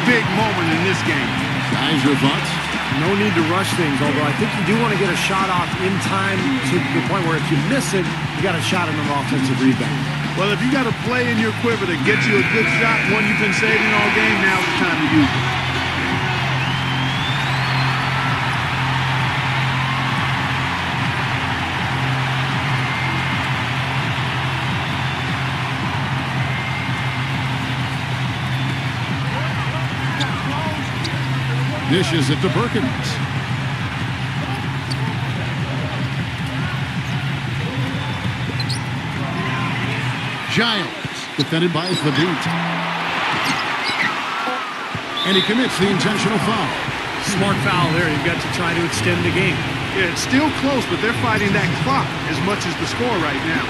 Big moment in this game. Guys, your thoughts? No need to rush things, although I think you do want to get a shot off in time to the point where if you miss it, you got a shot in an offensive rebound. Well, if you got a play in your quiver that gets you a good shot, one you've been saving all game, now's the time to use it. Dishes it to Perkins. Giles, defended by Thabit. And he commits the intentional foul. Smart foul there. You've got to try to extend the game. Yeah, it's still close, but they're fighting that clock as much as the score right now.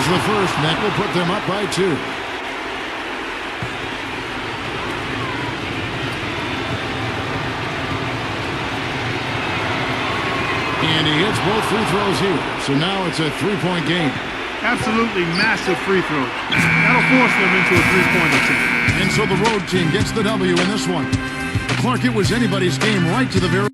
the first, and that will put them up by 2. And he hits both free throws here. So now it's a 3-point game. Absolutely massive free throw. That'll force them into a 3-point attempt. And so the road team gets the W in this one. Clark, it was anybody's game right to the very